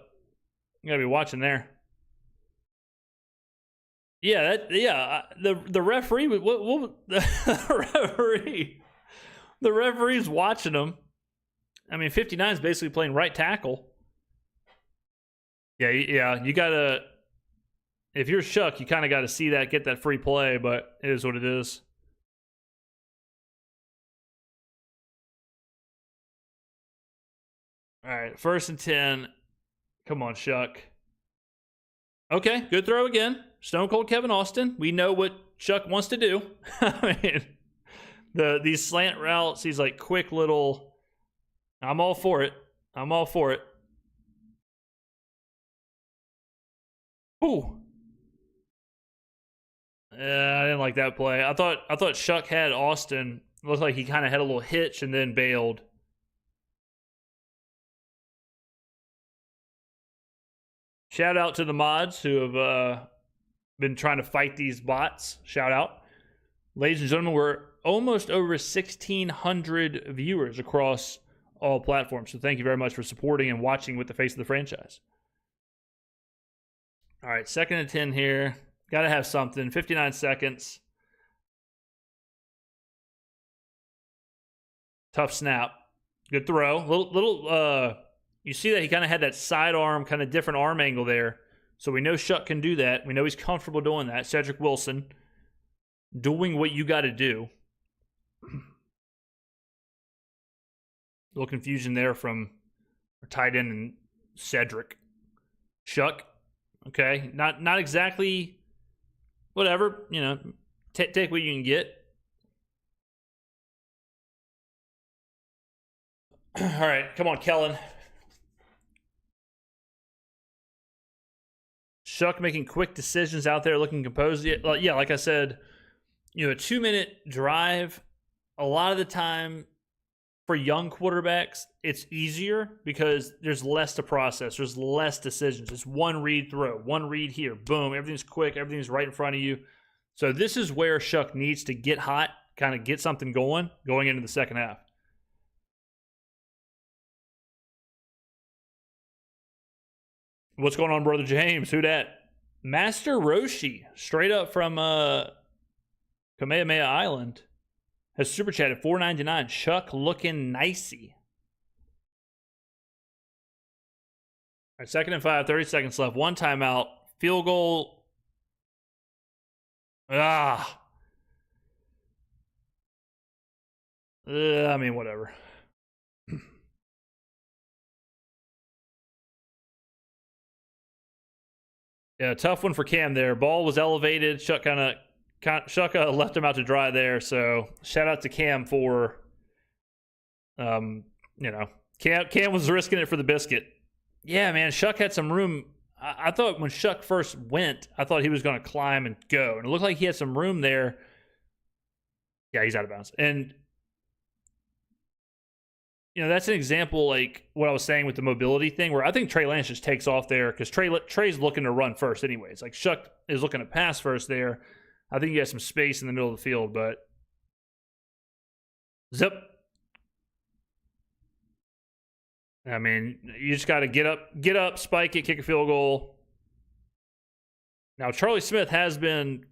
You gotta be watching there. Yeah, the referee. The referee's watching him. I mean, 59 is basically playing right tackle. Yeah. You gotta. If you're Shuck, you kind of got to see that, get that free play. But it is what it is. All right, 1st and 10. Come on, Shuck. Okay, good throw again. Stone Cold Kevin Austin. We know what Shuck wants to do. I mean, these slant routes, these like quick little I'm all for it. I'm all for it. Ooh. Yeah, I didn't like that play. I thought Shuck had Austin. Looked like he kind of had a little hitch and then bailed. Shout out to the mods who have been trying to fight these bots. Shout out. Ladies and gentlemen, we're almost over 1,600 viewers across all platforms. So thank you very much for supporting and watching with the face of the franchise. All right, 2nd and 10 here. Got to have something. 59 seconds. Tough snap. Good throw. Little you see that he kind of had that sidearm, kind of different arm angle there. So we know Shuck can do that. We know he's comfortable doing that. Cedric Wilson doing what you got to do. A little confusion there from our tight end and Cedric. Shuck. Okay. Not exactly whatever. You know, take what you can get. All right. Come on, Kellen. Shuck making quick decisions out there, looking composed. Yeah, like I said, you know, a 2-minute drive, a lot of the time for young quarterbacks, it's easier because there's less to process. There's less decisions. It's one read throw, one read here. Boom. Everything's quick. Everything's right in front of you. So this is where Shuck needs to get hot, kind of get something going into the second half. What's going on, Brother James? Who dat? Master Roshi, straight up from Kamehameha Island, has super chatted $4.99. Shuck looking nicey. All right, 2nd and 5, 30 seconds left. One timeout. Field goal. I mean, whatever. Yeah, tough one for Cam there. Ball was elevated. Shuck left him out to dry there. So shout out to Cam for, Cam was risking it for the biscuit. Yeah, man, Shuck had some room. I thought when Shuck first went, I thought he was going to climb and go. And it looked like he had some room there. Yeah, he's out of bounds. And, you know, that's an example like what I was saying with the mobility thing where I think Trey Lance just takes off there because Trey's looking to run first anyways. Like Shuck is looking to pass first there. I think he has some space in the middle of the field, but zip. I mean, you just got to get up, spike it, kick a field goal. Now, Charlie Smith has been...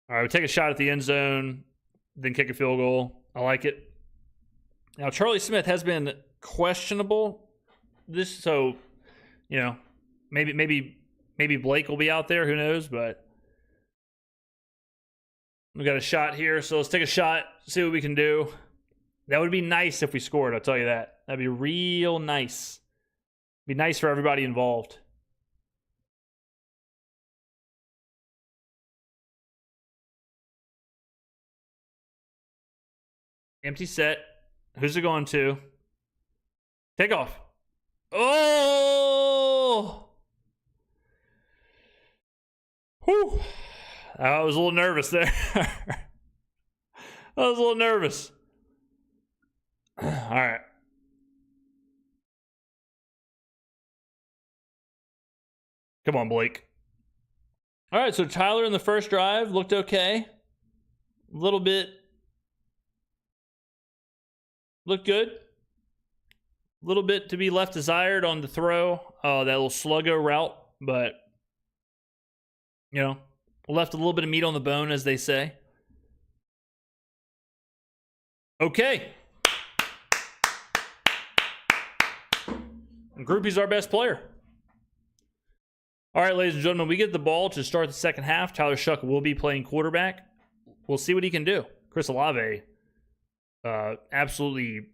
All right, we take a shot at the end zone, then kick a field goal. I like it. Now, Charlie Smith has been questionable. So, you know, maybe Blake will be out there. Who knows? But we got a shot here, so let's take a shot, see what we can do. That would be nice if we scored, I'll tell you that. That'd be real nice. Be nice for everybody involved. Empty set. Who's it going to? Kickoff. Oh! Whew. I was a little nervous there. I was a little nervous. All right. Come on, Blake. All right, so Tyler in the first drive looked okay. A little bit. Looked good. A little bit to be left desired on the throw. That little sluggo route. But, you know, left a little bit of meat on the bone, as they say. Okay. And Groupie's our best player. All right, ladies and gentlemen, we get the ball to start the second half. Tyler Shuck will be playing quarterback. We'll see what he can do. Chris Olave, absolutely.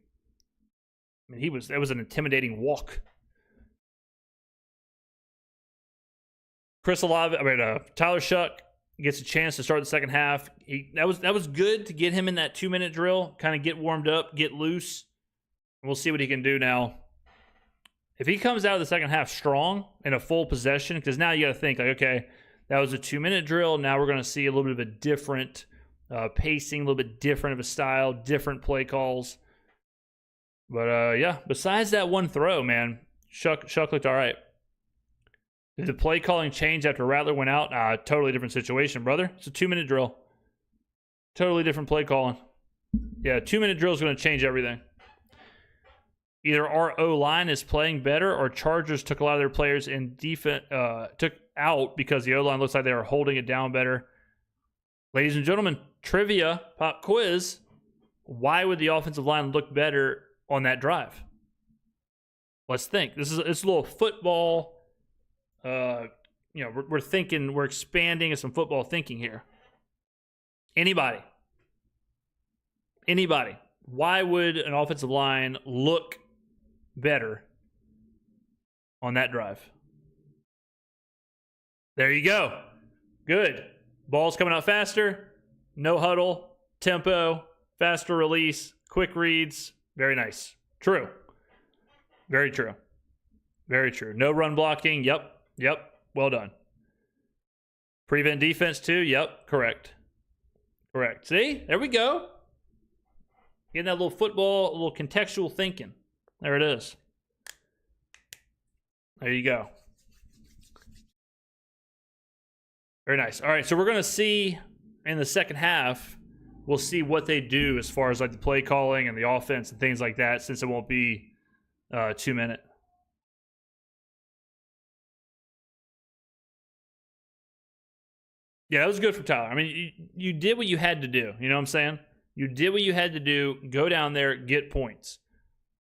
I mean, that was an intimidating walk. Tyler Shuck gets a chance to start the second half. That was good to get him in that 2-minute drill, kind of get warmed up, get loose. We'll see what he can do now. If he comes out of the second half strong in a full possession, because now you got to think, like, okay, that was a 2-minute drill. Now we're going to see a little bit of a different pacing, a little bit different of a style, different play calls. But, yeah, besides that one throw, man, Shuck looked all right. Did the play calling change after Rattler went out? Totally different situation, brother. It's a 2-minute drill. Totally different play calling. Yeah, 2-minute drill is going to change everything. Either our O-line is playing better or Chargers took a lot of their players in defense, took out because the O-line looks like they are holding it down better. Ladies and gentlemen, trivia, pop quiz. Why would the offensive line look better on that drive? Let's think. It's a little football. We're thinking, we're expanding some football thinking here. Anybody? Why would an offensive line look better on that drive? There you go. Good. Ball's coming out faster. No huddle. Tempo. Faster release. Quick reads. Very nice. True. Very true. Very true. No run blocking. Yep. Well done. Prevent defense too. Yep. Correct. See? There we go. Getting that little football, a little contextual thinking. There it is. There you go. Very nice. All right, so we're going to see in the second half, we'll see what they do as far as like the play calling and the offense and things like that, since it won't be 2-minute. Yeah, that was good for Tyler. I mean, you did what you had to do. You know what I'm saying? You did what you had to do. Go down there, get points.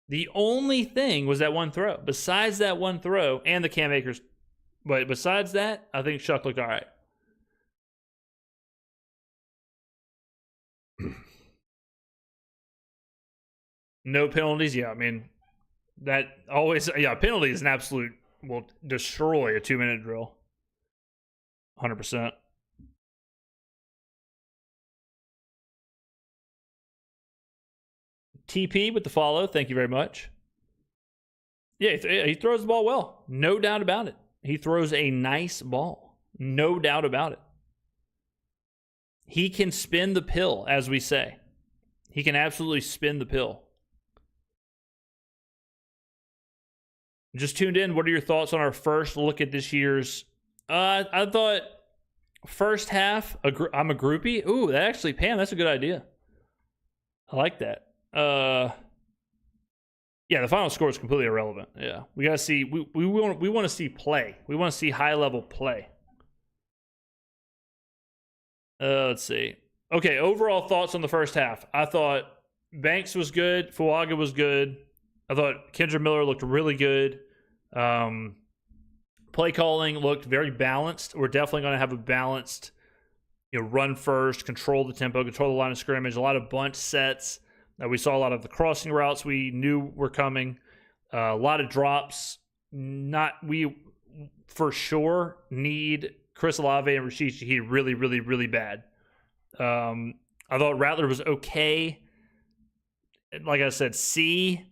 The only thing was that one throw. Besides that one throw and the Cam Akers, but besides that, I think Shuck looked all right. No penalties. Yeah, I mean, that always, penalty is an absolute, will destroy a 2-minute drill. 100%. TP with the follow. Thank you very much. Yeah, he throws the ball well. No doubt about it. He throws a nice ball. No doubt about it. He can spin the pill, as we say. He can absolutely spin the pill. Just tuned in. What are your thoughts on our first look at this year's? I thought first half, I'm a groupie. Ooh, that actually, Pam, that's a good idea. I like that. Yeah, the final score is completely irrelevant. Yeah, we gotta see. We want to see play. We want to see high level play. Let's see. Okay, overall thoughts on the first half. I thought Banks was good. Fuaga was good. I thought Kendra Miller looked really good. Play calling looked very balanced. We're definitely going to have a balanced, run first, control the tempo, control the line of scrimmage. A lot of bunch sets. We saw a lot of the crossing routes we knew were coming. A lot of drops. We for sure need Chris Olave and Rashid Shaheed really, really, really bad. I thought Rattler was okay. Like I said, C,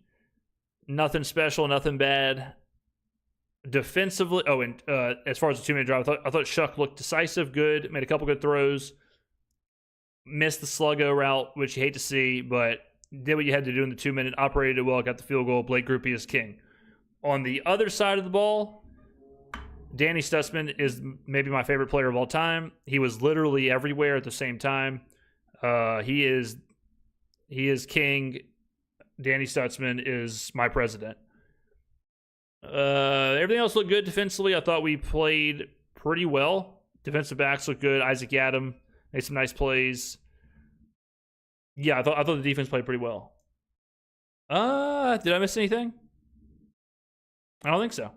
nothing special, nothing bad. Defensively, and as far as the 2-minute drive, I thought Shuck looked decisive, good, made a couple good throws. Missed the sluggo route, which you hate to see, but did what you had to do in the 2-minute, operated it well, got the field goal. Blake Groupie is king. On the other side of the ball, Danny Stutzman is maybe my favorite player of all time. He was literally everywhere at the same time. He is king. Danny Stutzman is my president. Everything else looked good defensively. I thought we played pretty well. Defensive backs looked good. Isaac Adam made some nice plays. Yeah, I thought the defense played pretty well. Did I miss anything? I don't think so.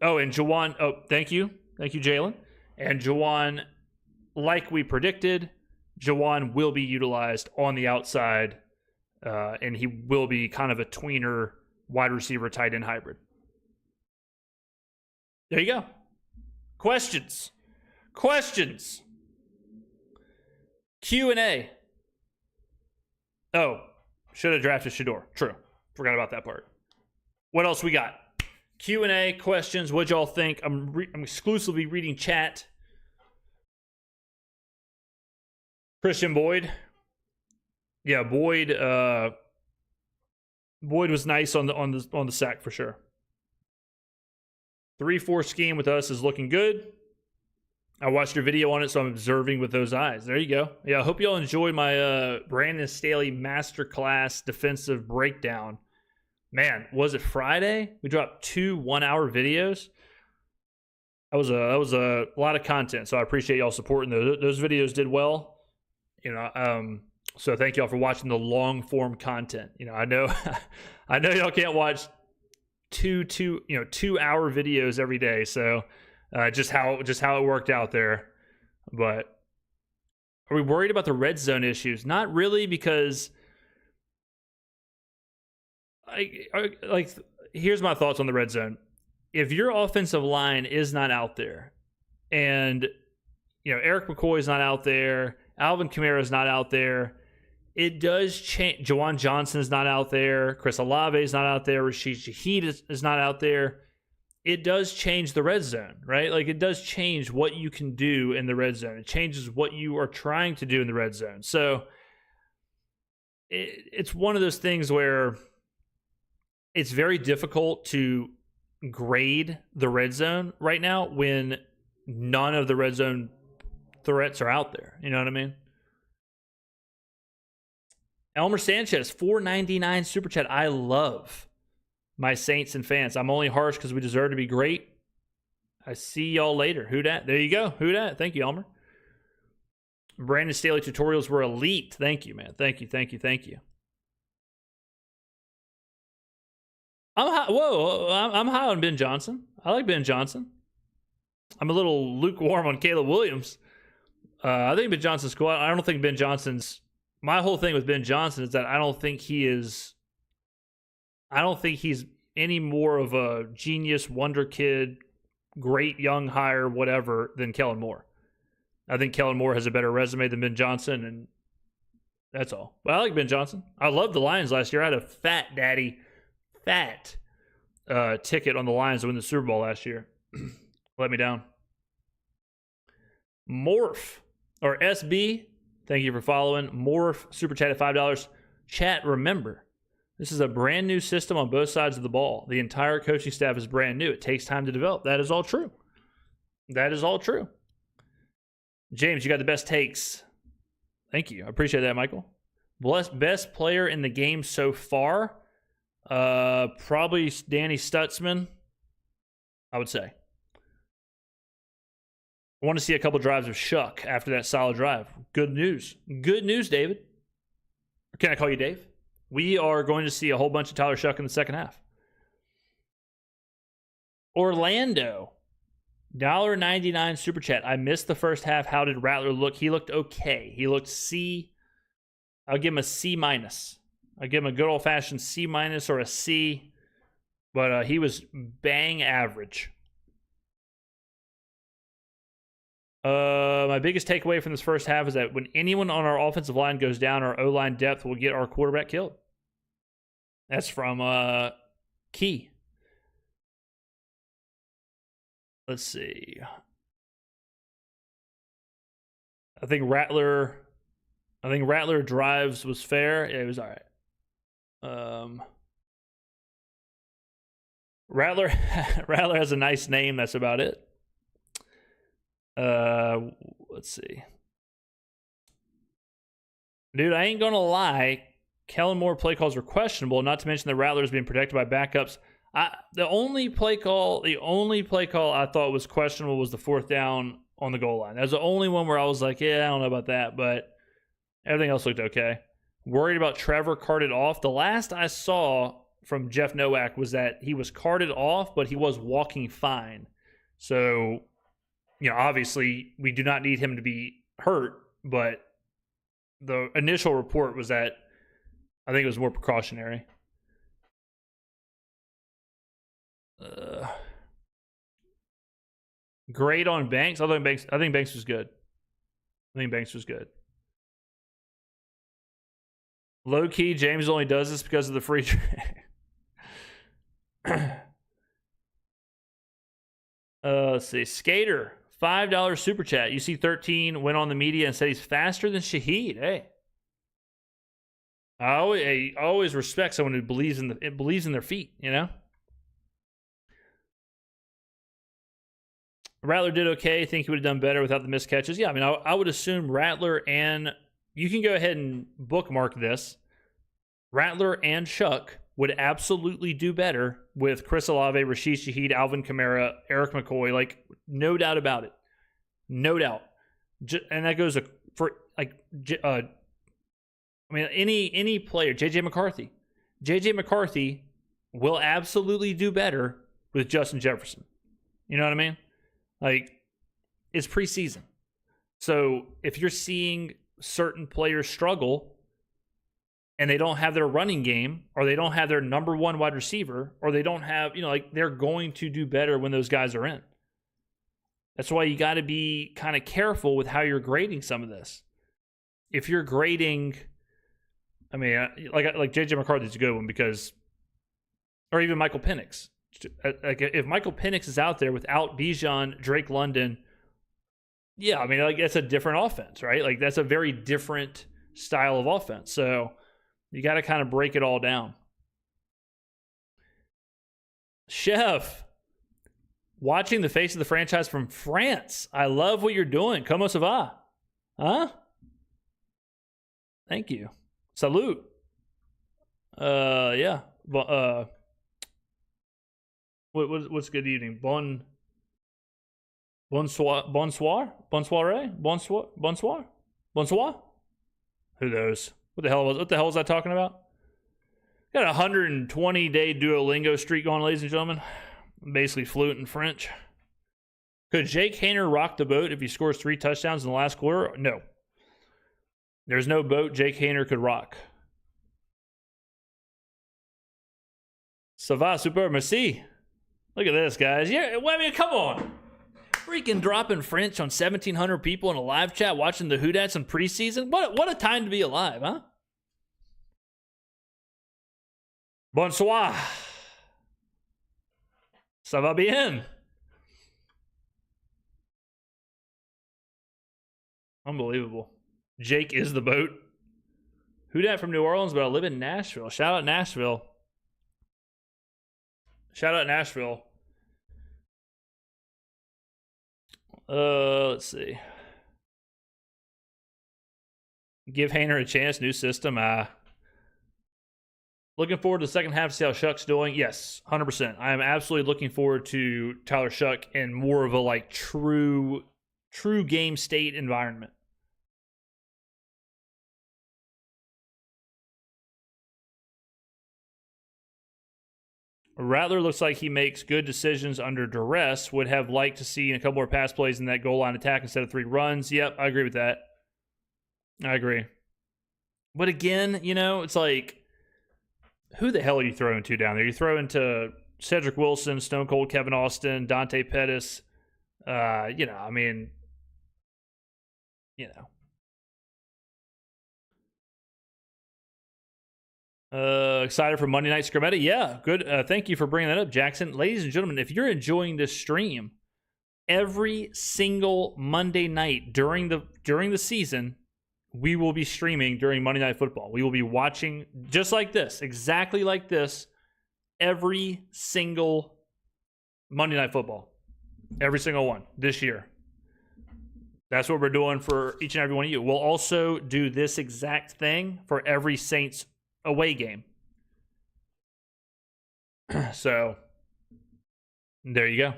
Oh, and Jawan. Oh, thank you, Jalen. And Jawan, like we predicted, Jawan will be utilized on the outside, and he will be kind of a tweener wide receiver tight end hybrid. There you go. Questions. Q&A. Oh, should have drafted Shedeur. True. Forgot about that part. What else we got? Q&A, questions. What'd y'all think? I'm exclusively reading chat. Christian Boyd. Yeah, Boyd was nice on the sack for sure. 3-4 scheme with us is looking good. I watched your video on it, so I'm observing with those eyes. There you go. Yeah, I hope y'all enjoyed my Brandon Staley masterclass defensive breakdown. Man, was it Friday? We dropped 2 1-hour videos. That was a lot of content, so I appreciate y'all supporting those. Those videos did well. So thank y'all for watching the long form content. I know y'all can't watch 2-hour videos every day. So just how it worked out there. But are we worried about the red zone issues? Not really, because here's my thoughts on the red zone. If your offensive line is not out there, and Eric McCoy is not out there, Alvin Kamara is not out there, it does change. Jawan Johnson is not out there, Chris Olave is not out there, Rashid Shaheed is not out there. It does change the red zone, right? Like, it does change what you can do in the red zone. It changes what you are trying to do in the red zone. So it's one of those things where it's very difficult to grade the red zone right now when none of the red zone threats are out there. You know what I mean? Elmer Sanchez, $4.99 super chat. I love my Saints and fans. I'm only harsh because we deserve to be great. I see y'all later. Who dat? There you go. Who dat? Thank you, Elmer. Brandon Staley tutorials were elite. Thank you, man. Thank you. I'm high on Ben Johnson. I like Ben Johnson. I'm a little lukewarm on Caleb Williams. I think Ben Johnson's cool. I don't think Ben Johnson's... My whole thing with Ben Johnson is that I don't think he's any more of a genius, wonder kid, great young hire, whatever, than Kellen Moore. I think Kellen Moore has a better resume than Ben Johnson, and that's all. But I like Ben Johnson. I loved the Lions last year. I had a fat ticket on the Lions to win the Super Bowl last year. Let me down. Morph, or SB, thank you for following. Morph, super chat at $5. Chat, remember, this is a brand new system on both sides of the ball. The entire coaching staff is brand new. It takes time to develop. That is all true. James, you got the best takes. Thank you. I appreciate that, Michael. Best player in the game so far? Probably Danny Stutzman, I would say. I want to see a couple drives of Shuck after that solid drive. Good news, David. Or can I call you Dave? We are going to see a whole bunch of Tyler Shuck in the second half. Orlando, $1.99 super chat. I missed the first half. How did Rattler look? He looked okay. He looked C. I'll give him a C-. I'll give him a good old-fashioned C- or a C. But he was bang average. My biggest takeaway from this first half is that when anyone on our offensive line goes down, our O-line depth will get our quarterback killed. That's from Key. Let's see. I think Rattler drives was fair. Yeah, it was all right. Rattler has a nice name. That's about it. Let's see. Dude, I ain't gonna lie. Kellen Moore play calls were questionable, not to mention the Rattlers being protected by backups. The only play call I thought was questionable was the fourth down on the goal line. That was the only one where I was like, yeah, I don't know about that, but everything else looked okay. Worried about Trevor carted off. The last I saw from Jeff Nowak was that he was carted off, but he was walking fine. So, obviously we do not need him to be hurt, but the initial report was that I think it was more precautionary. Grade on Banks. I think Banks was good. Low key, James only does this because of the free trade. Let's see. Skater, $5 super chat. You see 13 went on the media and said he's faster than Shaheed. Hey. I always respect someone who believes in their feet, you know? Rattler did okay. Think he would have done better without the missed catches. Yeah, I mean, I would assume Rattler and you can go ahead and bookmark this. Rattler and Shuck would absolutely do better with Chris Olave, Rashid Shaheed, Alvin Kamara, Eric McCoy. Like, no doubt about it. No doubt. And that goes for, like, I mean, any player. JJ McCarthy. JJ McCarthy will absolutely do better with Justin Jefferson. You know what I mean? Like, it's preseason. So if you're seeing certain players struggle and they don't have their running game, or they don't have their number one wide receiver, or they don't have, like, they're going to do better when those guys are in. That's why you got to be kind of careful with how you're grading some of this. If you're grading, I mean, like JJ McCarthy's a good one because, or even Michael Penix. Like, if Michael Penix is out there without Bijan, Drake London, yeah, I mean, like, that's a different offense, right? Like, that's a very different style of offense. So you got to kind of break it all down. Chef, watching the face of the franchise from France. I love what you're doing. Comment ça va? Huh? Thank you. Salute. Yeah. What's good evening? Bonsoir. Who knows? What the hell was I talking about? Got a 120-day Duolingo streak going, ladies and gentlemen. I'm basically fluent in French. Could Jake Haener rock the boat if he scores 3 touchdowns in the last quarter? No. There's no boat Jake Haener could rock. Ça va, super, merci. Look at this, guys. Yeah, well, I mean, come on. Freaking dropping French on 1,700 people in a live chat watching the Houdats in preseason. What a time to be alive, huh? Bonsoir. Ça va bien? Unbelievable. Jake is the boat. Houdat from New Orleans, but I live in Nashville. Shout out Nashville. Let's see. Give Haener a chance. New system. Looking forward to the second half to see how Shuck's doing. Yes, 100%. I am absolutely looking forward to Tyler Shuck in more of a, like, true game state environment. Rattler looks like he makes good decisions under duress. Would have liked to see a couple more pass plays in that goal line attack instead of 3 runs. Yep, I agree with that. I agree. But again, it's like, who the hell are you throwing to down there? You're throwing to Cedric Wilson, Stone Cold Kevin Austin, Dante Pettis. Excited for Monday Night Skrmetta? Yeah, good. Thank you for bringing that up, Jackson. Ladies and gentlemen, if you're enjoying this stream, every single Monday night during the season, we will be streaming during Monday Night Football. We will be watching just like this, exactly like this, every single Monday Night Football. Every single one this year. That's what we're doing for each and every one of you. We'll also do this exact thing for every Saints away game. So, there you go.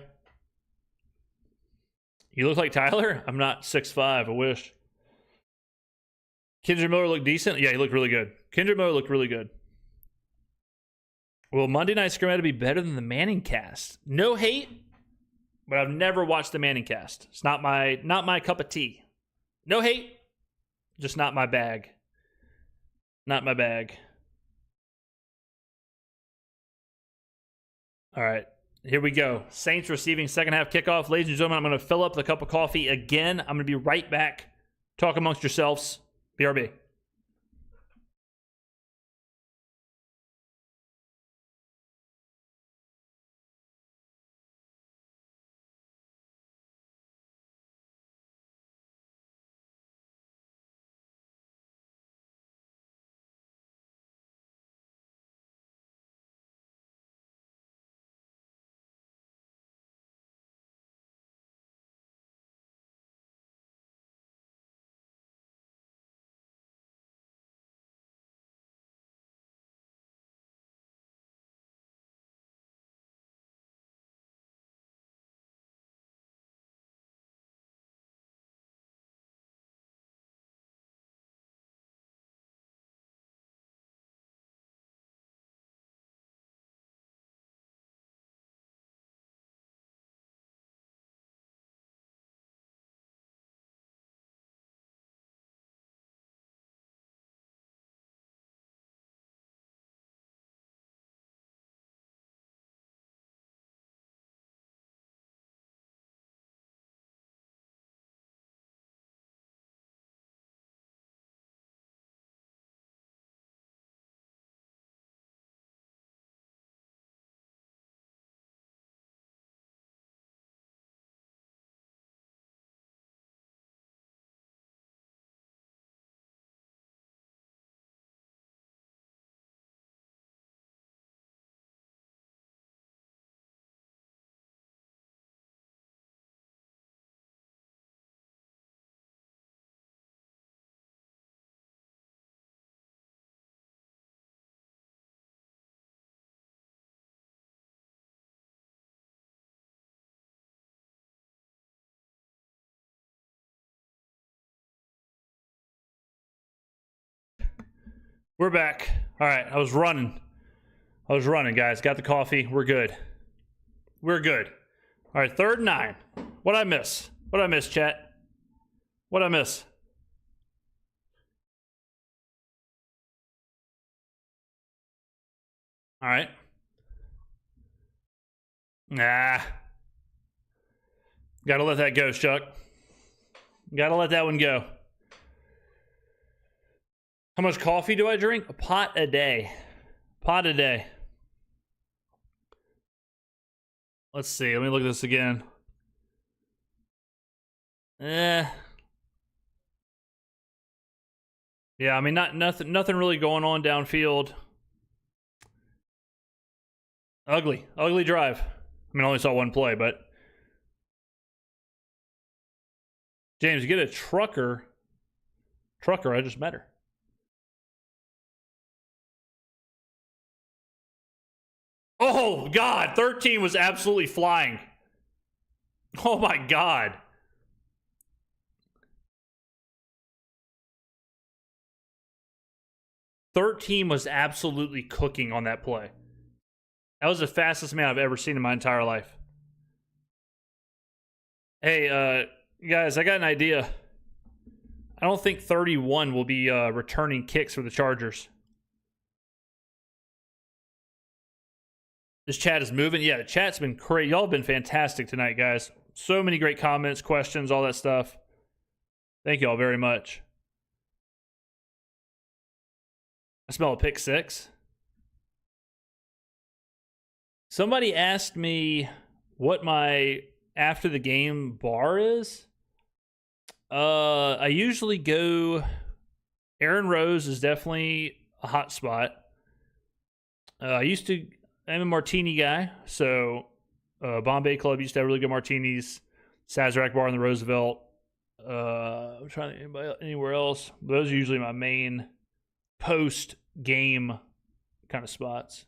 You look like Tyler? I'm not 6'5", I wish. Kendra Miller looked decent? Yeah, he looked really good. Kendra Miller looked really good. Will Monday Night Skrmetta be better than the Manning cast? No hate, but I've never watched the Manning cast. It's not my cup of tea. No hate, just not my bag. Not my bag. All right, here we go. Saints receiving second half kickoff. Ladies and gentlemen, I'm going to fill up the cup of coffee again. I'm going to be right back. Talk amongst yourselves. BRB. We're back. All right, I was running, guys. Got the coffee. We're good. All right, 3rd and 9. What'd I miss, chat? What'd I miss? All right. Nah. Gotta let that go, Shuck. Gotta let that one go. How much coffee do I drink? A pot a day. Let's see. Let me look at this again. Yeah, I mean, nothing really going on downfield. Ugly drive. I mean, I only saw one play, but James, you get a trucker. I just met her. Oh, God. 13 was absolutely flying. Oh, my God. "13 was absolutely cooking on that play. That was the fastest man I've ever seen in my entire life. Hey, guys, I got an idea. I don't think 31 will be returning kicks for the Chargers. This chat is moving. Yeah, the chat's been crazy. Y'all have been fantastic tonight, guys. So many great comments, questions, all that stuff. Thank you all very much. I smell a pick 6. Somebody asked me what my after the game bar is. I usually go. Aaron Rose is definitely a hot spot. I'm a martini guy, so Bombay Club used to have really good martinis. Sazerac Bar in the Roosevelt. I'm trying to think anywhere else. Those are usually my main post-game kind of spots.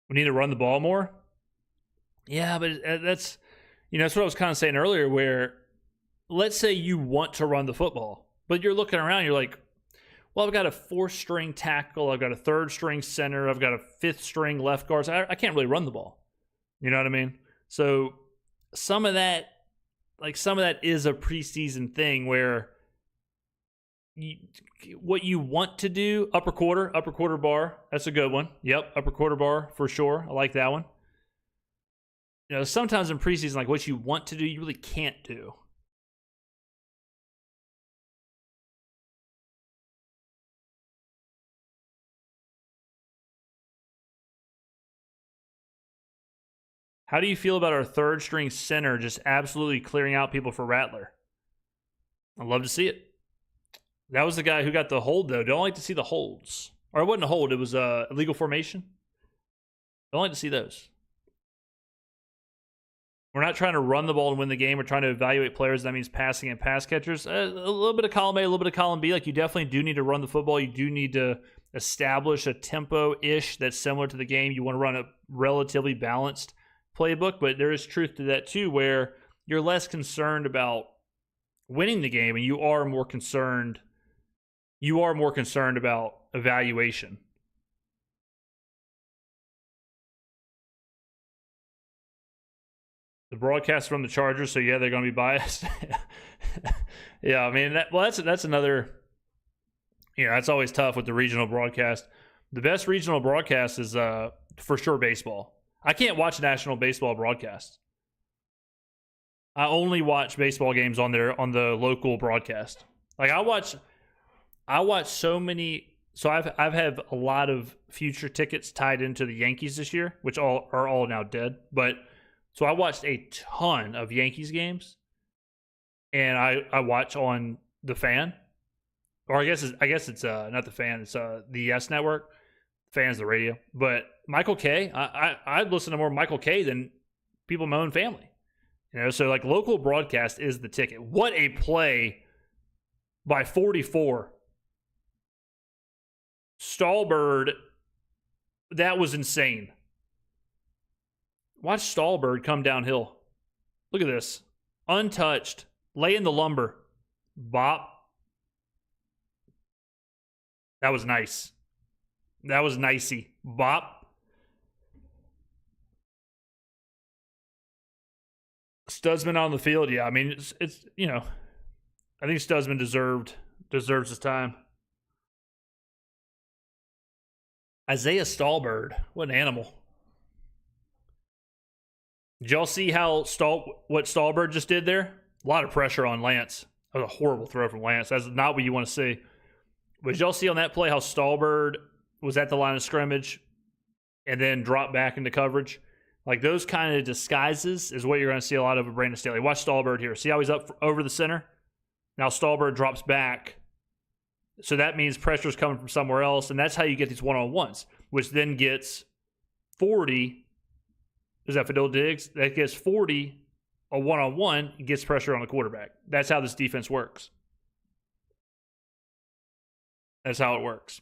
We need to run the ball more. Yeah, but that's what I was kind of saying earlier, where let's say you want to run the football, but you're looking around, you're like, well, I've got a 4th-string tackle, I've got a 3rd-string center, I've got a 5th-string left guard. So I can't really run the ball. You know what I mean? So some of that is a preseason thing where what you want to do, upper quarter bar, that's a good one. Yep, upper quarter bar for sure. I like that one. Sometimes in preseason, like what you want to do, you really can't do. How do you feel about our 3rd-string center just absolutely clearing out people for Rattler? I'd love to see it. That was the guy who got the hold, though. Don't like to see the holds. Or it wasn't a hold. It was a illegal formation. Don't like to see those. We're not trying to run the ball and win the game. We're trying to evaluate players. That means passing and pass catchers. A little bit of column A, a little bit of column B. Like, you definitely do need to run the football. You do need to establish a tempo-ish that's similar to the game. You want to run a relatively balanced playbook, but there is truth to that too, where you're less concerned about winning the game and you are more concerned about evaluation. The broadcast from the Chargers, so yeah, they're going to be biased. Yeah, I mean, that's another. That's always tough with the regional broadcast. The best regional broadcast is for sure baseball. I can't watch national baseball broadcasts. I only watch baseball games on the local broadcast. Like I watch so many. So I've had a lot of future tickets tied into the Yankees this year, which are all now dead. But so I watched a ton of Yankees games, and I watch on the Fan, or I guess it's not the Fan, it's the YES Network. Fan's the radio, but Michael K. I'd listen to more Michael K. than people in my own family. So like local broadcast is the ticket. What a play by 44. Stallbird, that was insane. Watch Stallbird come downhill. Look at this. Untouched. Lay in the lumber. Bop. That was nice. That was nicey. Bop. Studsman on the field. Yeah, I mean, it's you know, I think Studsman deserves his time. Isaiah Stallbird. What an animal. Did y'all see what Stallbird just did there? A lot of pressure on Lance. That was a horrible throw from Lance. That's not what you want to see. But did y'all see on that play how Stallbird was at the line of scrimmage and then dropped back into coverage? Like those kind of disguises is what you're going to see a lot of with Brandon Staley. Watch Stallbird here. See how he's up over the center? Now Stallbird drops back. So that means pressure's coming from somewhere else, and that's how you get these one-on-ones, which then gets 40. Is that Fadil Diggs? That gets 40 a one-on-one and gets pressure on the quarterback. That's how this defense works. That's how it works.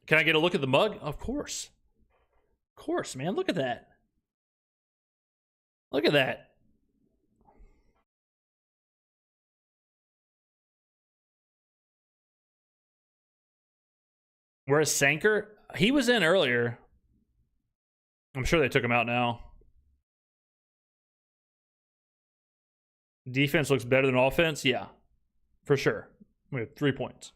Can I get a look at the mug? Of course. Of course, man. Look at that. Look at that. Whereas Sanker, he was in earlier. I'm sure they took him out now. Defense looks better than offense? Yeah, for sure. We have 3 points.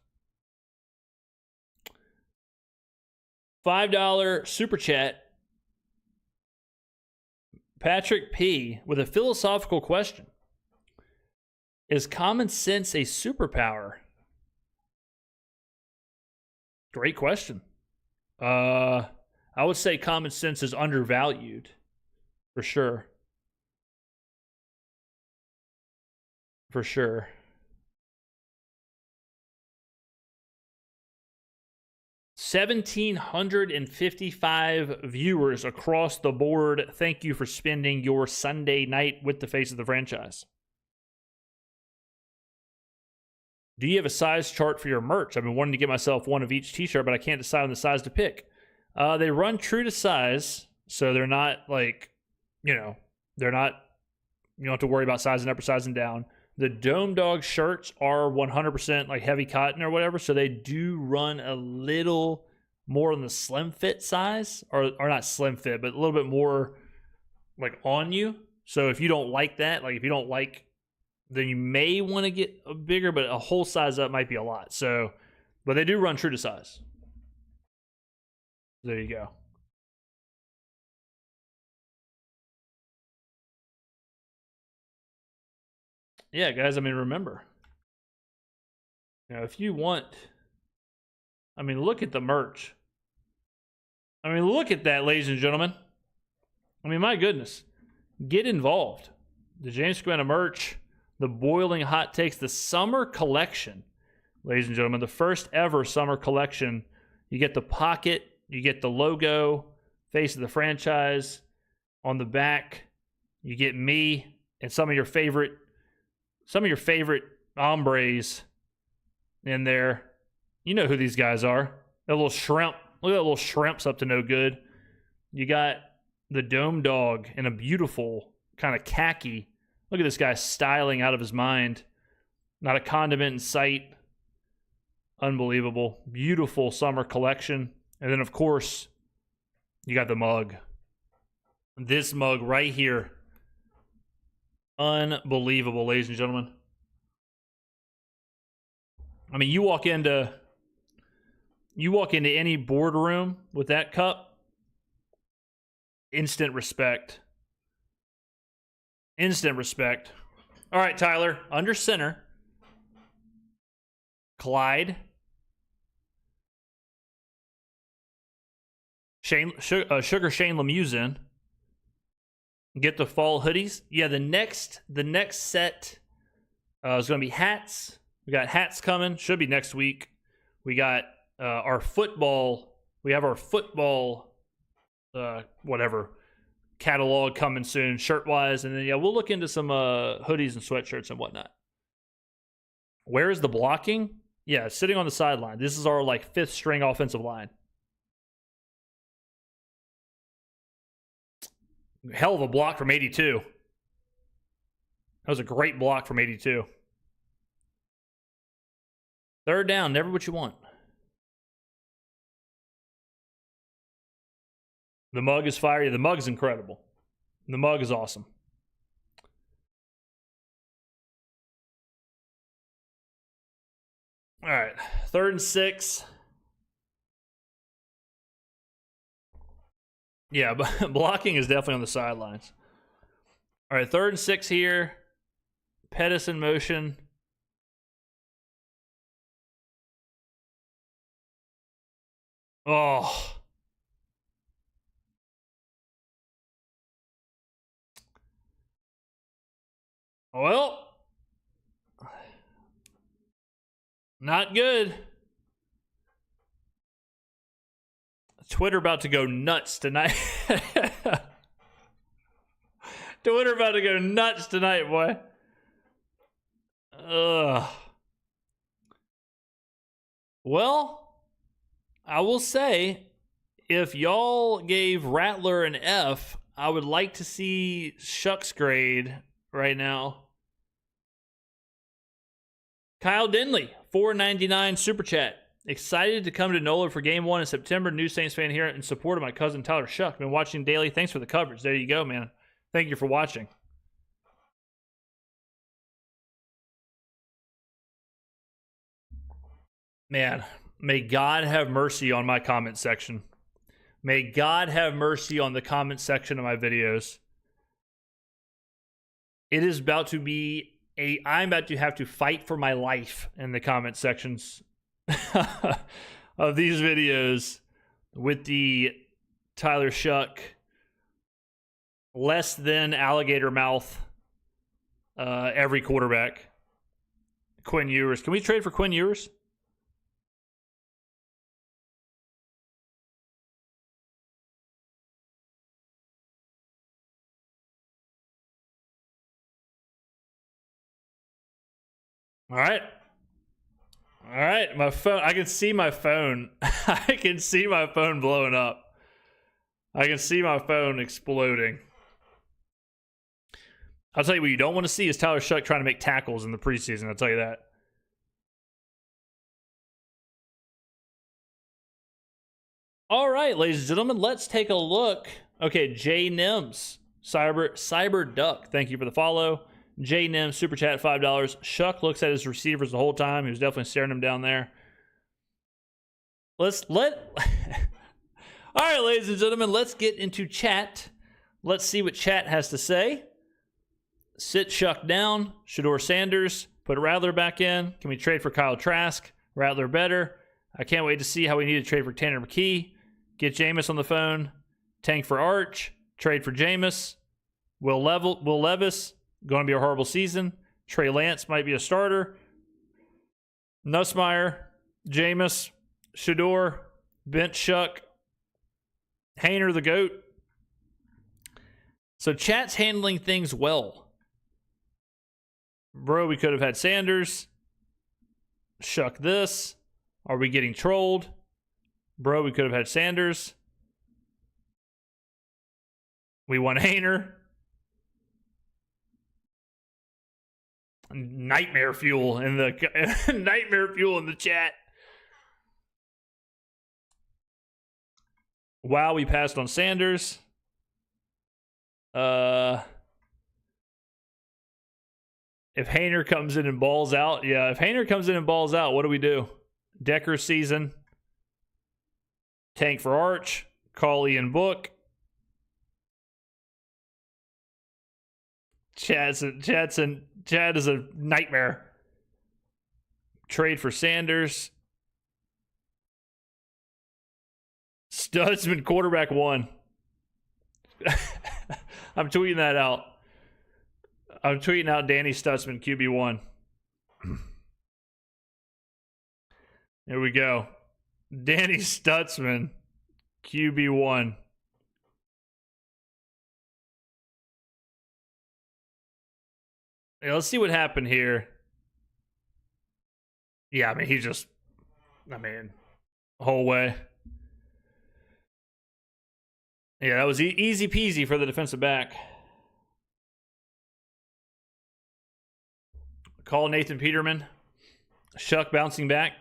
$5 super chat. Patrick P. with a philosophical question. Is common sense a superpower? Great question. I would say common sense is undervalued, for sure. For sure. $1,755 viewers across the board. Thank you for spending your Sunday night with the face of the franchise. Do you have a size chart for your merch? I've been wanting to get myself one of each t-shirt, but I can't decide on the size to pick. They run true to size, so they're not like, they're not, you don't have to worry about sizing up or sizing down. The Dome Dog shirts are 100% like heavy cotton or whatever, so they do run a little more on the slim fit size, or not slim fit, but a little bit more like on you. So if you don't like that, like if you don't like, then you may want to get a bigger, but a whole size up might be a lot. So, but they do run true to size. There you go. Yeah, guys, I mean, remember, if you want, I mean, look at the merch. I mean, look at that, ladies and gentlemen. I mean, my goodness. Get involved. The James Skrmetta merch, the Boiling Hot Takes, the summer collection, ladies and gentlemen, the first ever summer collection. You get the pocket, you get the logo, face of the franchise. On the back, you get me and some of your favorite hombres in there. You know who these guys are. That little shrimp. Look at that little shrimp's up to no good. You got the Dome Dog in a beautiful kind of khaki. Look at this guy styling out of his mind. Not a condiment in sight. Unbelievable. Beautiful summer collection. And then, of course, you got the mug. This mug right here. Unbelievable, ladies and gentlemen. I mean, you walk into any boardroom with that cup, instant respect. Instant respect. All right, Tyler, under center. Clyde. Sugar Shane Lemieux's in. Get the fall hoodies. Yeah, the next set is going to be hats. We got hats coming. Should be next week. We got our football. We have our football, whatever, catalog coming soon, shirt-wise. And then, yeah, we'll look into some hoodies and sweatshirts and whatnot. Where is the blocking? Yeah, sitting on the sideline. This is our, fifth string offensive line. Hell of a block from 82. That was a great block from 82. Third down, never what you want. The mug is fire. The mug is incredible. The mug is awesome. All right, 3rd and 6. Yeah, but blocking is definitely on the sidelines. All right, 3rd and 6 here. Pettis in motion. Oh. Well, not good. Twitter about to go nuts tonight. Twitter about to go nuts tonight, boy. Ugh. Well, I will say, if y'all gave Rattler an F, I would like to see Shuck's grade right now. Kyle Denley, $4.99 super chat. Excited to come to NOLA for game 1 in September. New Saints fan here in support of my cousin Tyler Shuck. Been watching daily. Thanks for the coverage. There you go, man. Thank you for watching. Man, may God have mercy on my comment section. May God have mercy on the comment section of my videos. It is about to be I'm about to have to fight for my life in the comment sections of these videos with the Tyler Shuck less than alligator mouth every quarterback. Quinn Ewers. Can we trade for Quinn Ewers? All right. All right. My phone. I can see my phone. I can see my phone blowing up. I can see my phone exploding. I'll tell you what you don't want to see is Tyler Shuck trying to make tackles in the preseason. I'll tell you that. All right, ladies and gentlemen, let's take a look. Okay, Jay Nims, Cyber Duck. Thank you for the follow. J Nim, super chat, $5. Shuck looks at his receivers the whole time. He was definitely staring them down there. All right, ladies and gentlemen, let's get into chat. Let's see what chat has to say. Sit Shuck down. Shedeur Sanders. Put Rattler back in. Can we trade for Kyle Trask? Rattler better. I can't wait to see how we need to trade for Tanner McKee. Get Jameis on the phone. Tank for Arch. Trade for Jameis. Will Levis. Going to be a horrible season. Trey Lance might be a starter. Nussmeier, Jameis, Shedeur, bench Shuck, Hainer the GOAT. So chat's handling things well. Bro, we could have had Sanders. Shuck this. Are we getting trolled? Bro, we could have had Sanders. We want Hainer. Nightmare fuel in the nightmare fuel in the chat. Wow, we passed on Sanders. If Hainer comes in and balls out, yeah. If Hainer comes in and balls out, what do we do? Decker season. Tank for Arch. Call Ian Book. Chad is a nightmare. Trade for Sanders. Studsman quarterback 1. I'm tweeting that out. I'm tweeting out Danny Studsman QB1. There we go. Danny Studsman QB1. Yeah, let's see what happened here. Yeah, I mean, whole way. Yeah, that was easy peasy for the defensive back. Call Nathan Peterman. Shuck bouncing back.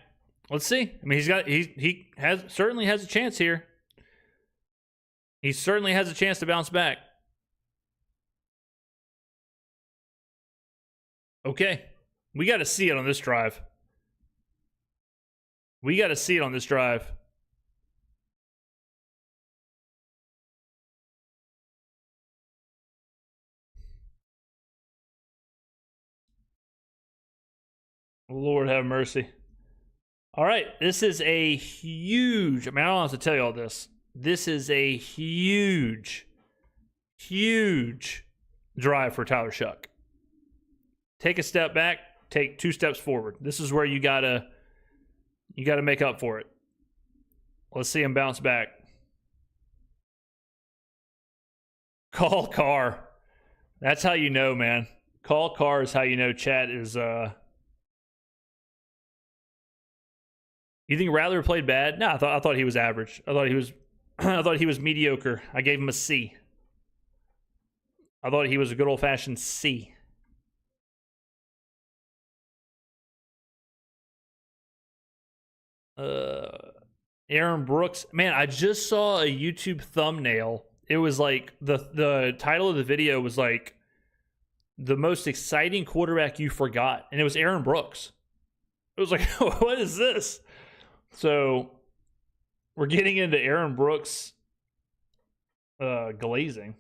Let's see. I mean, he certainly has a chance here. He certainly has a chance to bounce back. Okay. We got to see it on this drive. We got to see it on this drive. Lord have mercy. All right. This is a huge, I mean, I don't have to tell you all this. This is a huge, huge drive for Tyler Shuck. Take a step back, take 2 steps forward. This is where you gotta make up for it. Let's see him bounce back. Call Carr. That's how you know, man. Call Carr is how you know Chad is You think Rattler played bad? No, I thought he was average. I thought he was I thought he was mediocre. I gave him a C. I thought he was a good old-fashioned C. Aaron Brooks. Man, I just saw a YouTube thumbnail. It was like the title of the video was like the most exciting quarterback you forgot, and it was Aaron Brooks. It was like, what is this? So we're getting into Aaron Brooks glazing.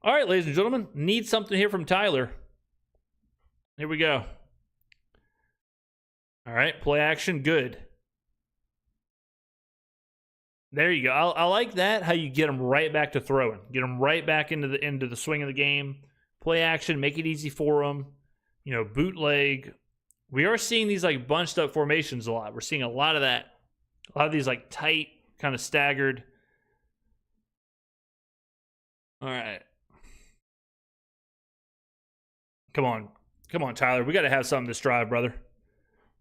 All right, ladies and gentlemen, need something here from Tyler. Here we go. All right, play action, good. There you go. I like that, how you get them right back to throwing. Get them right back into the swing of the game. Play action, make it easy for them. You know, bootleg. We are seeing these like bunched up formations a lot. We're seeing a lot of that. A lot of these like tight, kind of staggered. All right. Come on. Come on, Tyler. We got to have something this drive, brother.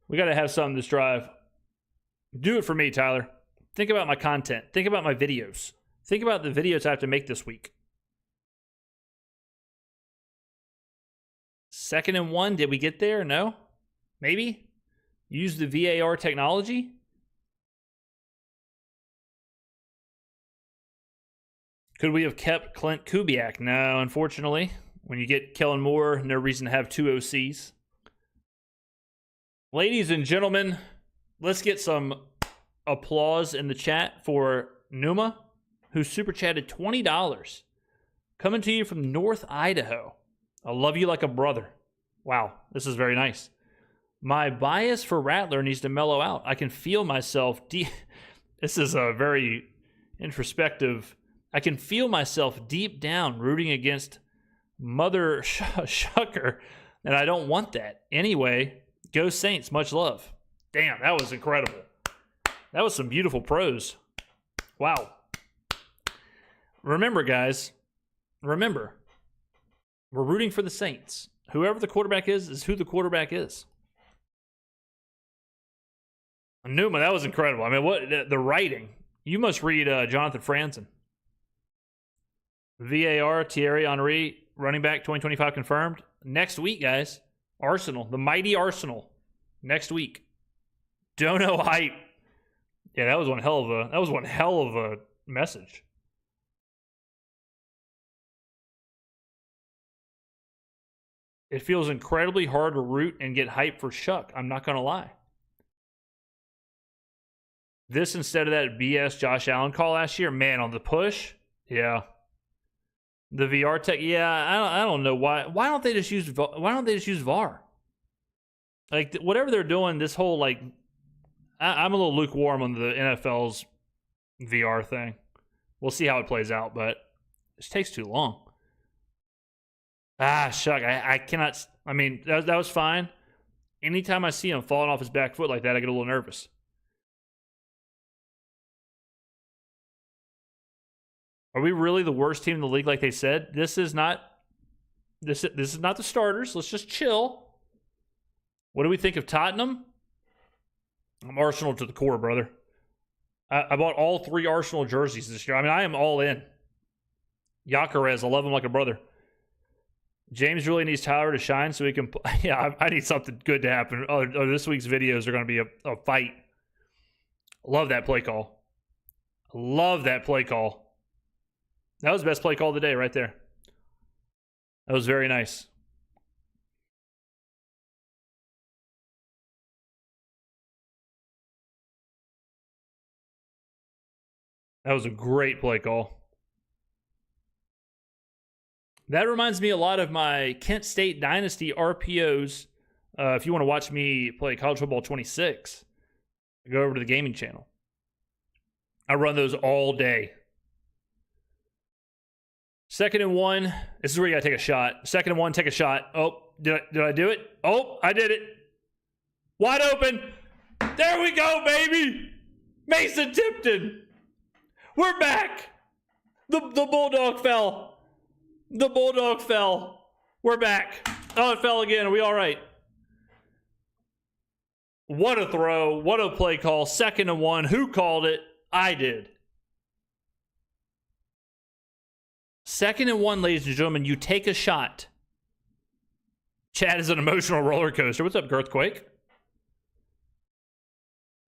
We got to have something this drive. Do it for me, Tyler. Think about my content. Think about my videos. Think about the videos I have to make this week. 2nd and 1. Did we get there? No? Maybe? Use the VAR technology? Could we have kept Clint Kubiak? No, unfortunately. When you get Kellen Moore, no reason to have 2 OCs. Ladies and gentlemen, let's get some applause in the chat for Numa, who super chatted $20. Coming to you from North Idaho. I love you like a brother. Wow, this is very nice. My bias for Rattler needs to mellow out. I can feel myself deep. This is a very introspective. I can feel myself deep down rooting against Mother Shucker, and I don't want that. Anyway, go Saints. Much love. Damn, that was incredible. That was some beautiful prose. Wow. Remember, guys. Remember, we're rooting for the Saints. Whoever the quarterback is who the quarterback is. Newman, that was incredible. I mean, what the writing. You must read Jonathan Franzen. VAR, Thierry Henry, running back 2025 confirmed. Next week, guys. Arsenal, the mighty Arsenal. Next week. Dono hype. Yeah, that was one hell of a message. It feels incredibly hard to root and get hype for Shuck. I'm not going to lie. This instead of that BS Josh Allen call last year, man, on the push, yeah. The VR tech, yeah. I don't know why. Why don't they just use VAR? Like whatever they're doing, this whole like, I'm a little lukewarm on the NFL's VR thing. We'll see how it plays out, but it takes too long. Shuck, I cannot. I mean, that was fine. Anytime I see him falling off his back foot like that, I get a little nervous. Are we really the worst team in the league like they said? This is not the starters. Let's just chill. What do we think of Tottenham? I'm Arsenal to the core, brother. I bought all 3 Arsenal jerseys this year. I mean, I am all in. Yacarez, I love him like a brother. James really needs Tyler to shine so he can... Yeah, I need something good to happen. This week's videos are going to be a fight. Love that play call. Love that play call. That was the best play call of the day right there. That was very nice. That was a great play call. That reminds me a lot of my Kent State Dynasty RPOs. If you want to watch me play College Football 26, go over to the gaming channel. I run those all day. 2nd and 1. This is where you got to take a shot. 2nd and 1, take a shot. Oh, did I do it? Oh, I did it. Wide open. There we go, baby. Mason Tipton. We're back. The Bulldog fell. The Bulldog fell. We're back. Oh, it fell again. Are we all right? What a throw. What a play call. 2nd and 1. Who called it? I did. 2nd and 1, ladies and gentlemen. You take a shot. Chad is an emotional roller coaster. What's up, Girthquake?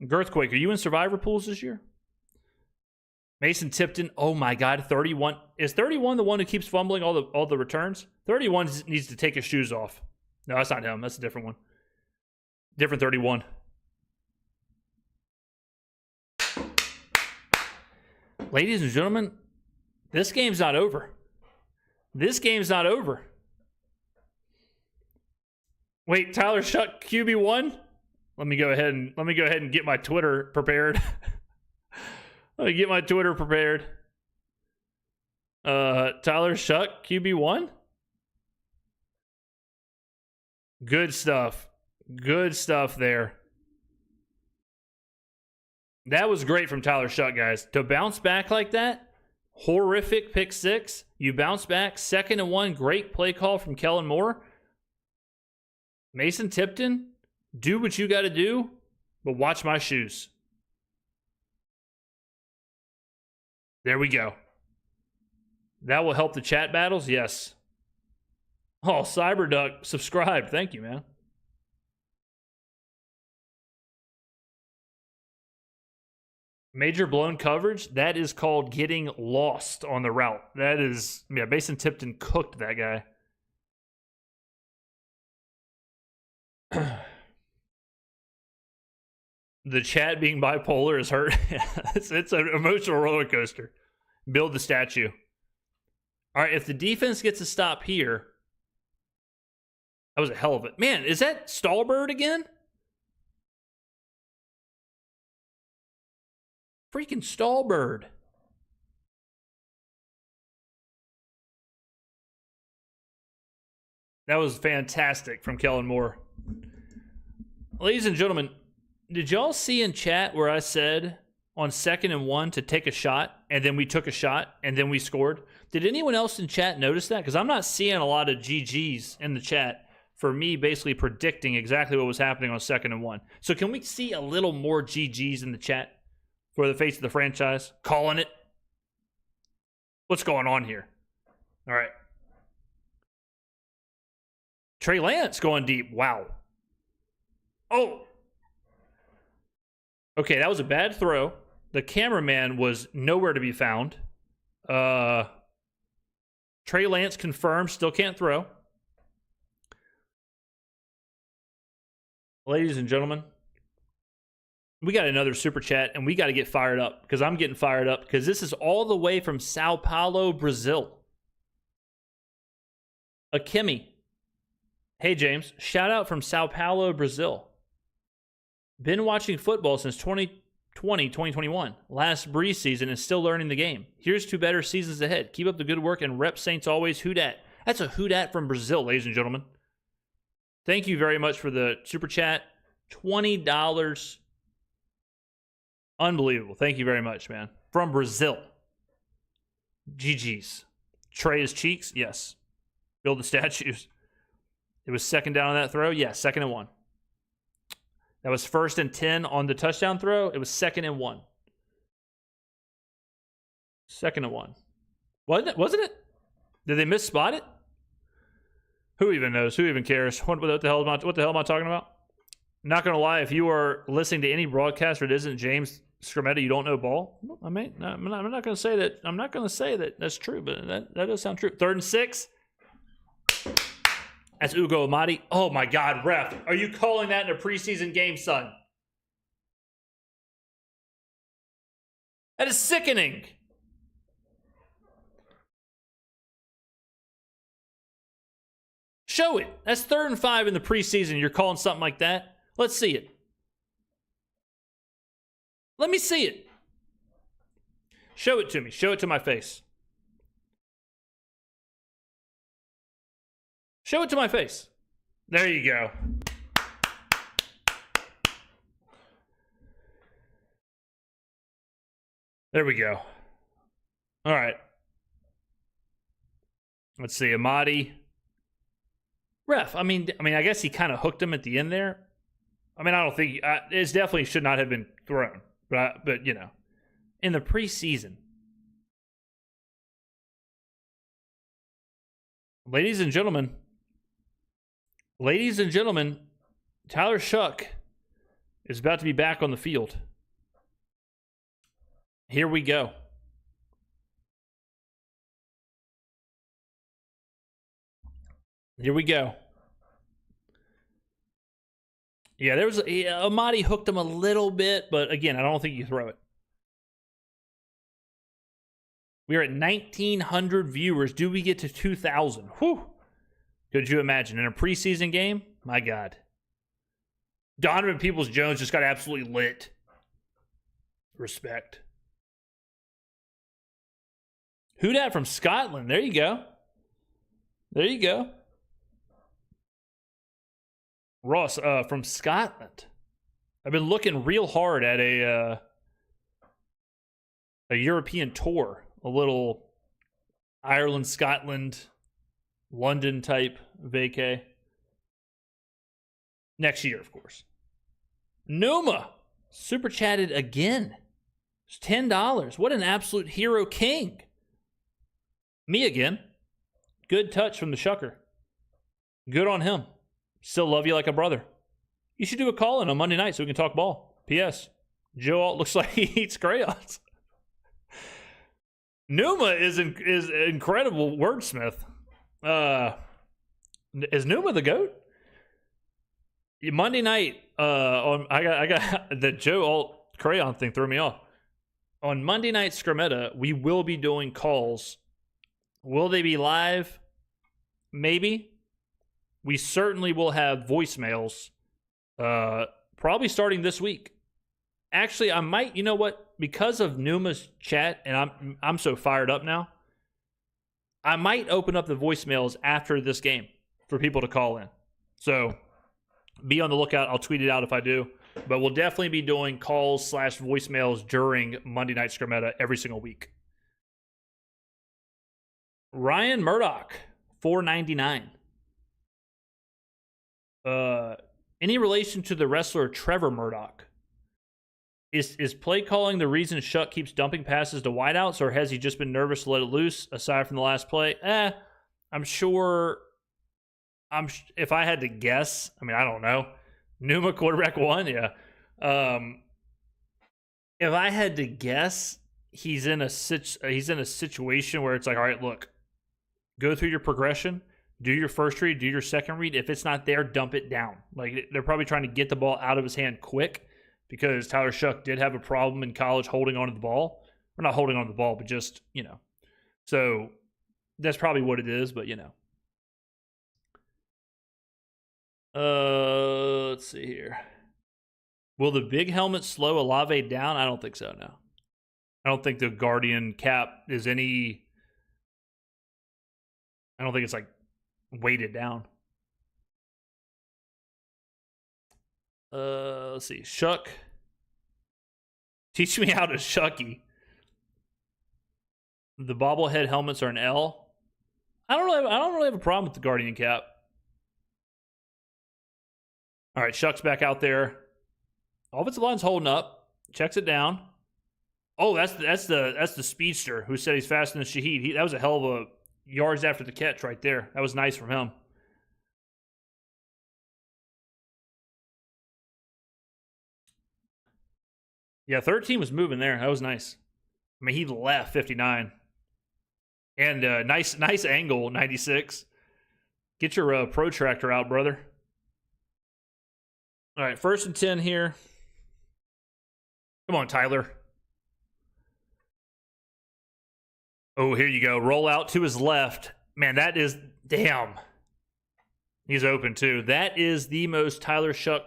Girthquake, are you in survivor pools this year? Mason Tipton, oh my God, 31. Is 31 the one who keeps fumbling all the returns? 31 needs to take his shoes off. No, that's not him. That's a different one. Different 31. Ladies and gentlemen, this game's not over. This game's not over. Wait, Tyler Shuck QB1? Let me go ahead and get my Twitter prepared. Let me get my Twitter prepared. Tyler Shuck, QB1? Good stuff. Good stuff there. That was great from Tyler Shuck, guys. To bounce back like that, horrific pick 6. You bounce back, 2nd and 1, great play call from Kellen Moore. Mason Tipton, do what you got to do, but watch my shoes. There we go. That will help the chat battles? Yes. Oh, Cyberduck subscribed. Thank you, man. Major blown coverage, that is called getting lost on the route. That is, yeah, Mason Tipton cooked that guy. The chat being bipolar is hurt. It's an emotional roller coaster. Build the statue. All right, if the defense gets a stop here, that was a hell of it. Man, is that Stallbird again? Freaking Stallbird. That was fantastic from Kellen Moore. Ladies and gentlemen, did y'all see in chat where I said on 2nd and 1 to take a shot, and then we took a shot, and then we scored? Did anyone else in chat notice that? Because I'm not seeing a lot of GGs in the chat for me basically predicting exactly what was happening on 2nd and 1. So can we see a little more GGs in the chat for the face of the franchise? Calling it? What's going on here? All right. Trey Lance going deep. Wow. Oh. Okay, that was a bad throw. The cameraman was nowhere to be found. Trey Lance confirmed, still can't throw. Ladies and gentlemen, we got another super chat, and we got to get fired up because I'm getting fired up because this is all the way from Sao Paulo, Brazil. Akemi. Hey, James. Shout out from Sao Paulo, Brazil. Been watching football since 2020, 2021. Last preseason and still learning the game. Here's to better seasons ahead. Keep up the good work and rep Saints always. Who dat? That's a who dat from Brazil, ladies and gentlemen. Thank you very much for the super chat. $20. Unbelievable. Thank you very much, man. From Brazil. GG's. Trey his cheeks? Yes. Build the statues. It was 2nd down on that throw? Yes, 2nd and 1. That was 1st and 10 on the touchdown throw. It was 2nd and 1. 2nd and 1. Wasn't it? Did they misspot it? Who even knows? Who even cares? What the hell am I talking about? Not going to lie, if you are listening to any broadcast where it isn't James Skrmetta, you don't know ball? I mean, I'm not going to say that. I'm not going to say that that's true, but that does sound true. 3rd and 6. That's Ugo Amadi. Oh my God, ref! Are you calling that in a preseason game, son? That is sickening. Show it. That's 3rd and 5 in the preseason. You're calling something like that? Let's see it. Let me see it. Show it to me. Show it to my face. Show it to my face. There you go. There we go. All right. Let's see. Amadi. Ref, I mean, I guess he kind of hooked him at the end there. I mean, I don't think it definitely should not have been thrown, but you know, in the preseason, ladies and gentlemen, Tyler Shuck is about to be back on the field. Here we go. Here we go. Yeah, there was Amadi hooked him a little bit, but again, I don't think you throw it. We are at 1,900 viewers. Do we get to 2,000? Whew. Could you imagine? In a preseason game? My God. Donovan Peoples-Jones just got absolutely lit. Respect. Who dat from Scotland? There you go. There you go. Ross, from Scotland. I've been looking real hard at a European tour. A little Ireland, Scotland, London type vacay. Next year, of course. Numa super chatted again. It's $10. What an absolute hero king. Me again. Good touch from the Shucker. Good on him. Still love you like a brother. You should do a call-in on Monday night so we can talk ball. P.S. Joe Alt looks like he eats crayons. Numa is incredible wordsmith. Is Numa the GOAT? Monday night, I got the Joe Alt crayon thing threw me off. On Monday night Skrmetta, we will be doing calls. Will they be live? Maybe. We certainly will have voicemails. Probably starting this week. Actually, I might, you know what? Because of Numa's chat, and I'm so fired up now, I might open up the voicemails after this game for people to call in. So be on the lookout. I'll tweet it out if I do. But we'll definitely be doing calls / voicemails during Monday Night Skrmetta every single week. Ryan Murdoch, $4.99. Any relation to the wrestler Trevor Murdoch? Is play calling the reason Shuck keeps dumping passes to wideouts, or has he just been nervous to let it loose aside from the last play? I'm sure. If I had to guess, I mean, I don't know. Numa quarterback 1, yeah. If I had to guess, he's in a situation where it's like, all right, look, go through your progression, do your first read, do your second read. If it's not there, dump it down. Like, they're probably trying to get the ball out of his hand quick, because Tyler Shuck did have a problem in college holding on to the ball. Or not holding on to the ball, but just, you know. So that's probably what it is, but, you know. Let's see here. Will the big helmet slow Olave down? I don't think so, no. I don't think the Guardian cap is any... I don't think it's, like, weighted down. Let's see. Shuck. Teach me how to Shucky. The bobblehead helmets are an L. I don't really have a problem with the Guardian cap. All right, Shuck's back out there. Offensive line's holding up. Checks it down. Oh, that's the speedster who said he's faster than Shaheed. That was a hell of a yards after the catch right there. That was nice from him. Yeah, 13 was moving there. That was nice. I mean, he left 59. And nice angle, 96. Get your protractor out, brother. All right, 1st and 10 here. Come on, Tyler. Oh, here you go. Roll out to his left. Man, that is... Damn. He's open, too. That is the most Tyler Shuck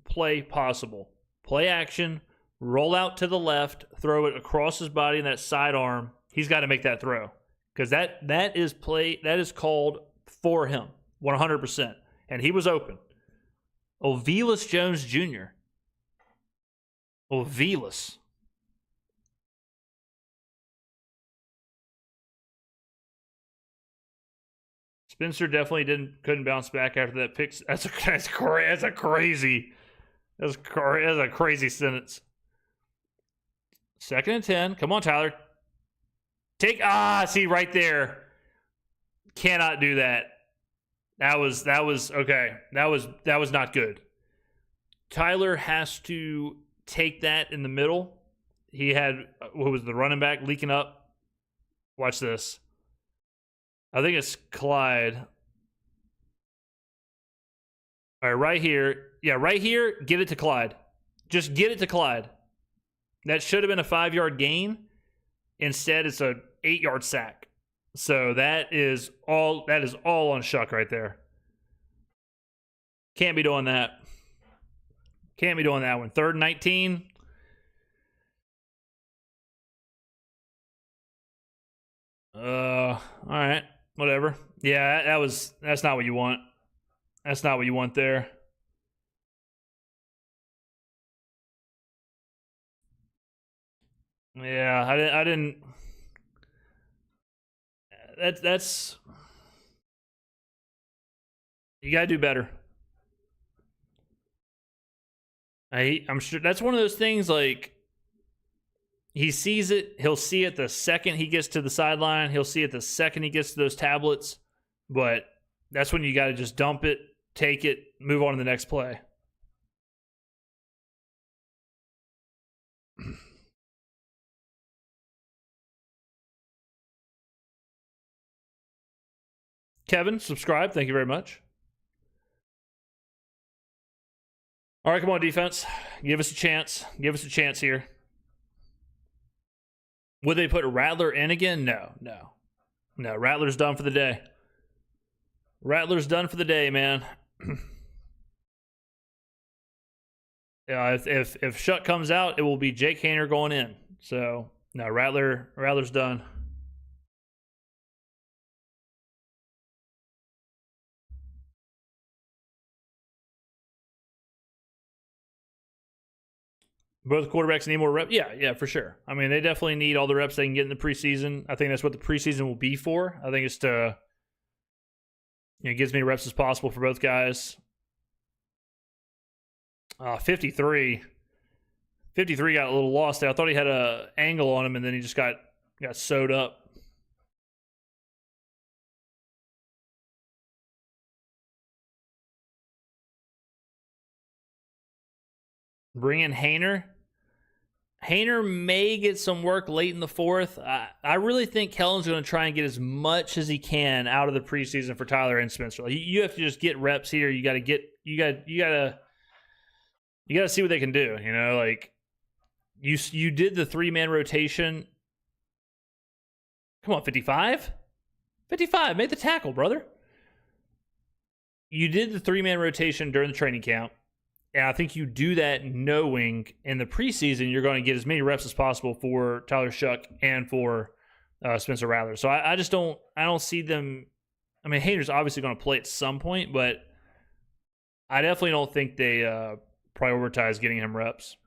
play possible. Play action, roll out to the left, throw it across his body in that sidearm. He's got to make that throw. Because that is play... That is called for him. 100%. And he was open. Ovelis Jones Jr. Ovelis. Spencer definitely couldn't bounce back after that pick. That's a crazy sentence. 2nd and 10. Come on, Tyler. See right there. Cannot do that. That was okay. That was not good. Tyler has to take that in the middle. He had the running back leaking up. Watch this. I think it's Clyde. All right, right here. Yeah, right here, get it to Clyde. Just get it to Clyde. That should have been a 5-yard gain. Instead, it's a 8-yard sack. So that is all on Shuck right there. Can't be doing that. Can't be doing that one. 3rd and 19. All right. Whatever. Yeah, that's not what you want. That's not what you want there. Yeah, I didn't. That's. You gotta do better. I'm sure that's one of those things. Like, he sees it. He'll see it the second he gets to the sideline. He'll see it the second he gets to those tablets. But that's when you got to just dump it, take it, move on to the next play. Kevin, subscribe. Thank you very much. All right, come on, defense. Give us a chance. Give us a chance here. Would they put Rattler in again? No. Rattler's done for the day. Rattler's done for the day, man. Yeah, if Shuck comes out, it will be Jake Haener going in. So no, Rattler's done. Both quarterbacks need more reps. Yeah, for sure. I mean, they definitely need all the reps they can get in the preseason. I think that's what the preseason will be for. I think it's to, get as many reps as possible for both guys. 53. 53 got a little lost there. I thought he had an angle on him, and then he just got sewed up. Bring in Haener. Haener may get some work late in the 4th. I really think Kellen's going to try and get as much as he can out of the preseason for Tyler and Spencer. Like, you have to just get reps here. You got to see what they can do. Like you did the 3-man rotation. Come on, 55. 55 made the tackle, brother. You did the 3-man rotation during the training camp. And I think you do that knowing in the preseason you're going to get as many reps as possible for Tyler Shuck and for Spencer Rattler. So I just don't see them. I mean, Haener's obviously going to play at some point, but I definitely don't think they prioritize getting him reps.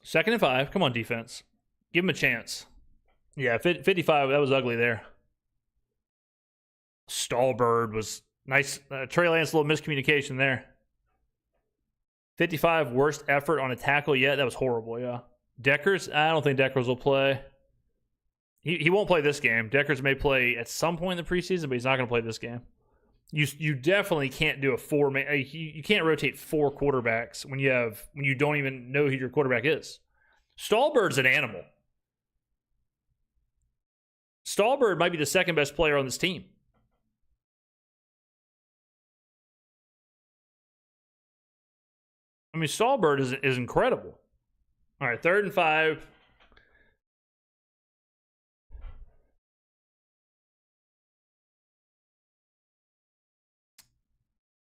2nd and 5. Come on, defense. Give him a chance. Yeah, 55. That was ugly there. Stallbird was nice. Trey Lance, a little miscommunication there. 55, worst effort on a tackle yet. That was horrible, yeah. Deckers, I don't think Deckers will play. He won't play this game. Deckers may play at some point in the preseason, but he's not going to play this game. You definitely can't do a four-man. You can't rotate 4 quarterbacks when you don't even know who your quarterback is. Stallbird's an animal. Stallbird might be the second best player on this team. I mean, Stallbird is incredible. All right, 3rd and 5.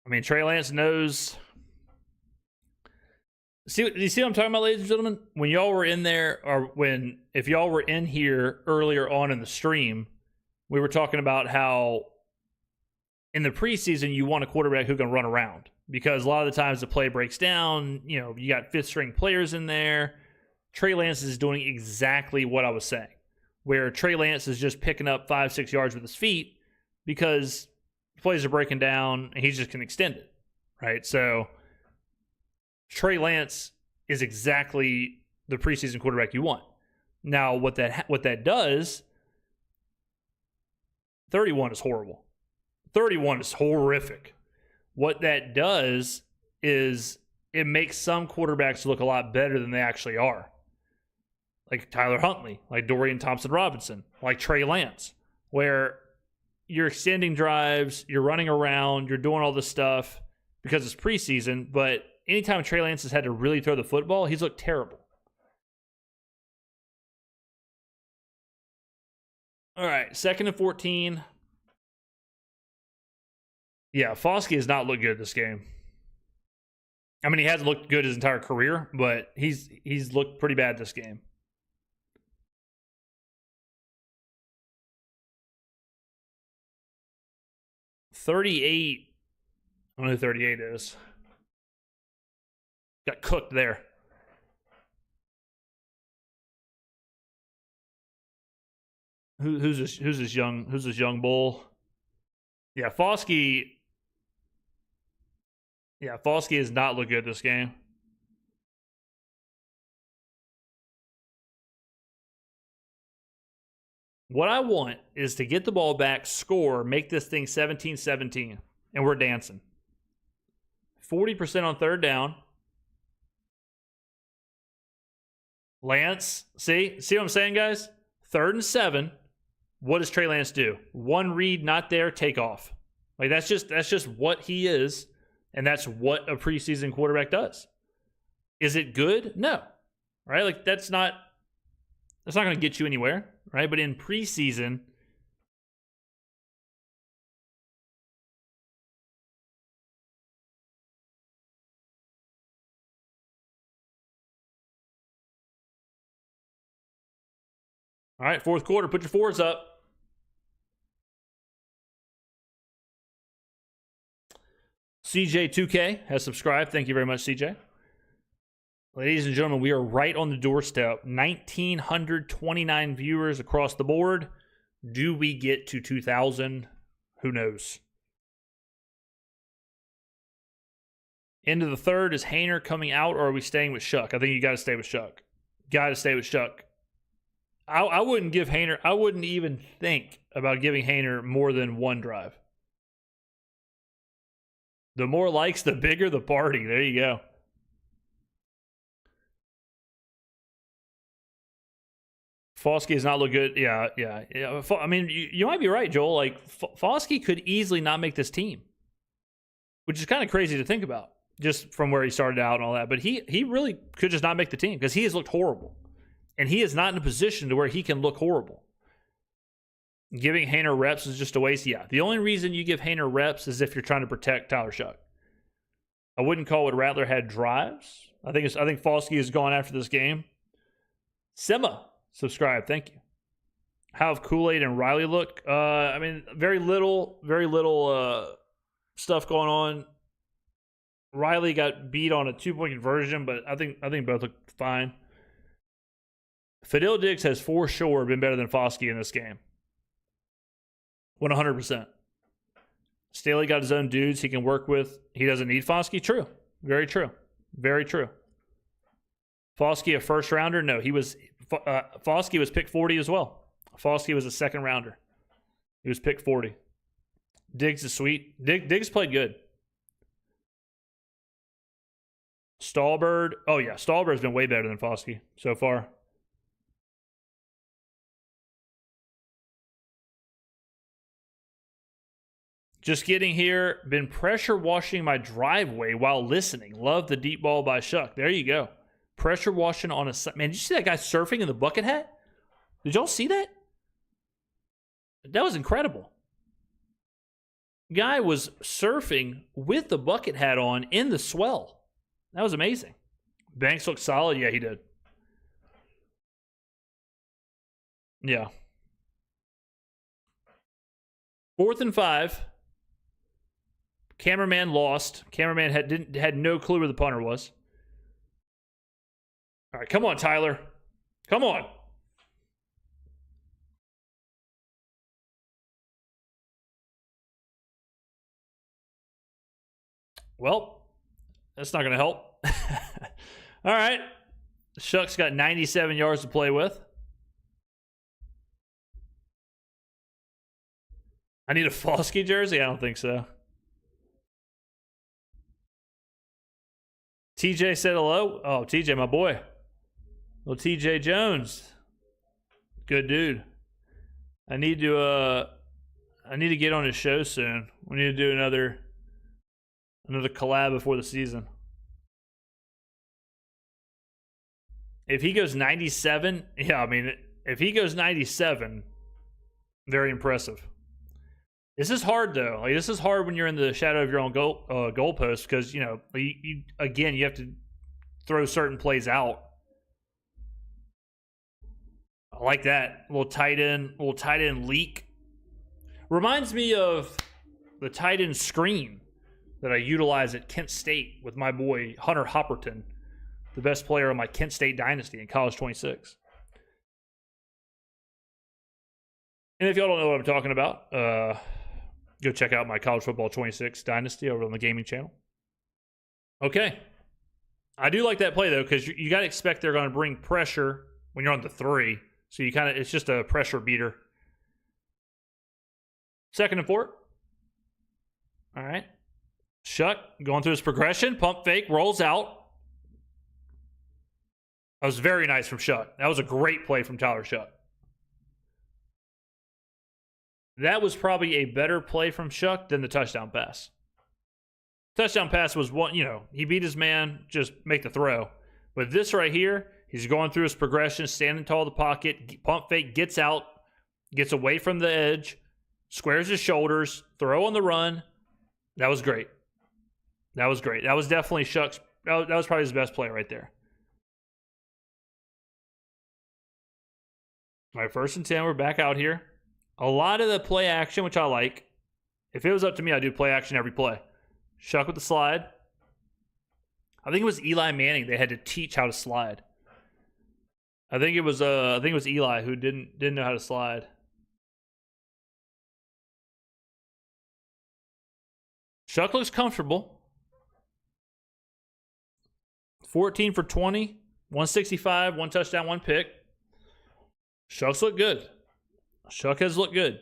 I mean, Trey Lance knows. You see what I'm talking about, ladies and gentlemen? When y'all were in there, or if y'all were in here earlier on in the stream, we were talking about how in the preseason you want a quarterback who can run around, because a lot of the times the play breaks down. You know, you got 5th string players in there. Trey Lance is doing exactly what I was saying, where Trey Lance is just picking up 5-6 yards with his feet because plays are breaking down and he just can extend it, right? So Trey Lance is exactly the preseason quarterback you want. Now, what that does, 31 is horrible. 31 is horrific. What that does is it makes some quarterbacks look a lot better than they actually are. Like Tyler Huntley, like Dorian Thompson-Robinson, like Trey Lance, where you're extending drives, you're running around, you're doing all this stuff because it's preseason, but anytime Trey Lance has had to really throw the football, he's looked terrible. All right, 2nd and 14. Yeah, Foskey has not looked good this game. I mean, he hasn't looked good his entire career, but he's looked pretty bad this game. $38. I don't know who 38 is. Got cooked there. Who's this young bull? Yeah, Foskey. Yeah, Foskey has not looked good this game. What I want is to get the ball back, score, make this thing 17-17, and we're dancing. 40% on 3rd down. Lance, see what I'm saying, guys? 3rd and 7. What does Trey Lance do? One read, not there, take off. Like that's just what he is, and that's what a preseason quarterback does. Is it good? No. Right? Like that's not going to get you anywhere, right? But in preseason, all right, 4th quarter, put your 4s up. CJ2K has subscribed. Thank you very much, CJ. Ladies and gentlemen, we are right on the doorstep. 1,929 viewers across the board. Do we get to 2,000? Who knows? End of the 3rd. Is Haener coming out, or are we staying with Shuck? I think you got to stay with Shuck. Got to stay with Shuck. I wouldn't give Haener. I wouldn't even think about giving Haener more than 1 drive. The more likes, the bigger the party. There you go. Foskey has not looked good. Yeah. I mean, you might be right, Joel. Like, Foskey could easily not make this team, which is kind of crazy to think about, just from where he started out and all that. But he really could just not make the team because he has looked horrible. And he is not in a position to where he can look horrible. Giving Haener reps is just a waste. Yeah, the only reason you give Haener reps is if you're trying to protect Tyler Shuck. I wouldn't call it Rattler had drives. I think Foskey has gone after this game. Sema, subscribe. Thank you. How have Kool-Aid and Riley look? I mean, very little stuff going on. Riley got beat on a 2-point conversion, but I think both look fine. Fidel Diggs has for sure been better than Foskey in this game. 100%. Staley got his own dudes he can work with. He doesn't need Foskey. True. Very true. Very true. Foskey a first rounder? No, Foskey was pick 40 as well. Foskey was a 2nd rounder. He was pick 40. Diggs is sweet. Diggs played good. Stallbird. Oh, yeah. Stallbird's been way better than Foskey so far. Just getting here. Been pressure washing my driveway while listening. Love the deep ball by Shuck. There you go. Pressure washing on a... Man, did you see that guy surfing in the bucket hat? Did y'all see that? That was incredible. Guy was surfing with the bucket hat on in the swell. That was amazing. Banks looked solid. Yeah, he did. Yeah. 4th and 5. Cameraman lost. Cameraman had no clue where the punter was. All right, come on, Tyler. Come on. Well, that's not going to help. All right. Shuck's got 97 yards to play with. I need a Foskey jersey? I don't think so. TJ said hello. Oh, TJ, my boy. Little TJ Jones. Good dude. I need to get on his show soon. We need to do another collab before the season. If he goes 97, yeah, I mean, if he goes 97, very impressive. This is hard, though. Like, this is hard when you're in the shadow of your own goalpost because, you know, you have to throw certain plays out. I like that. Little tight end leak. Reminds me of the tight end screen that I utilize at Kent State with my boy Hunter Hopperton, the best player on my Kent State dynasty in College 26. And if y'all don't know what I'm talking about, go check out my College Football 26 dynasty over on the gaming channel. Okay. I do like that play, though, because you got to expect they're going to bring pressure when you're on the 3. So it's just a pressure beater. 2nd and 4. All right. Shuck going through his progression. Pump fake. Rolls out. That was very nice from Shuck. That was a great play from Tyler Shuck. That was probably a better play from Shuck than the touchdown pass. Touchdown pass was one, he beat his man, just make the throw. But this right here, he's going through his progression, standing tall in the pocket, pump fake, gets out, gets away from the edge, squares his shoulders, throw on the run. That was great. That was great. That was definitely Shuck's. That was probably his best play right there. All right, 1st and 10, we're back out here. A lot of the play action, which I like. If it was up to me, I'd do play action every play. Shuck with the slide. I think it was Eli Manning. They had to teach how to slide. I think it was Eli who didn't know how to slide. Shuck looks comfortable. 14 for 20, 165, 1 touchdown, 1 pick. Shuck's look good. Shuck has looked good.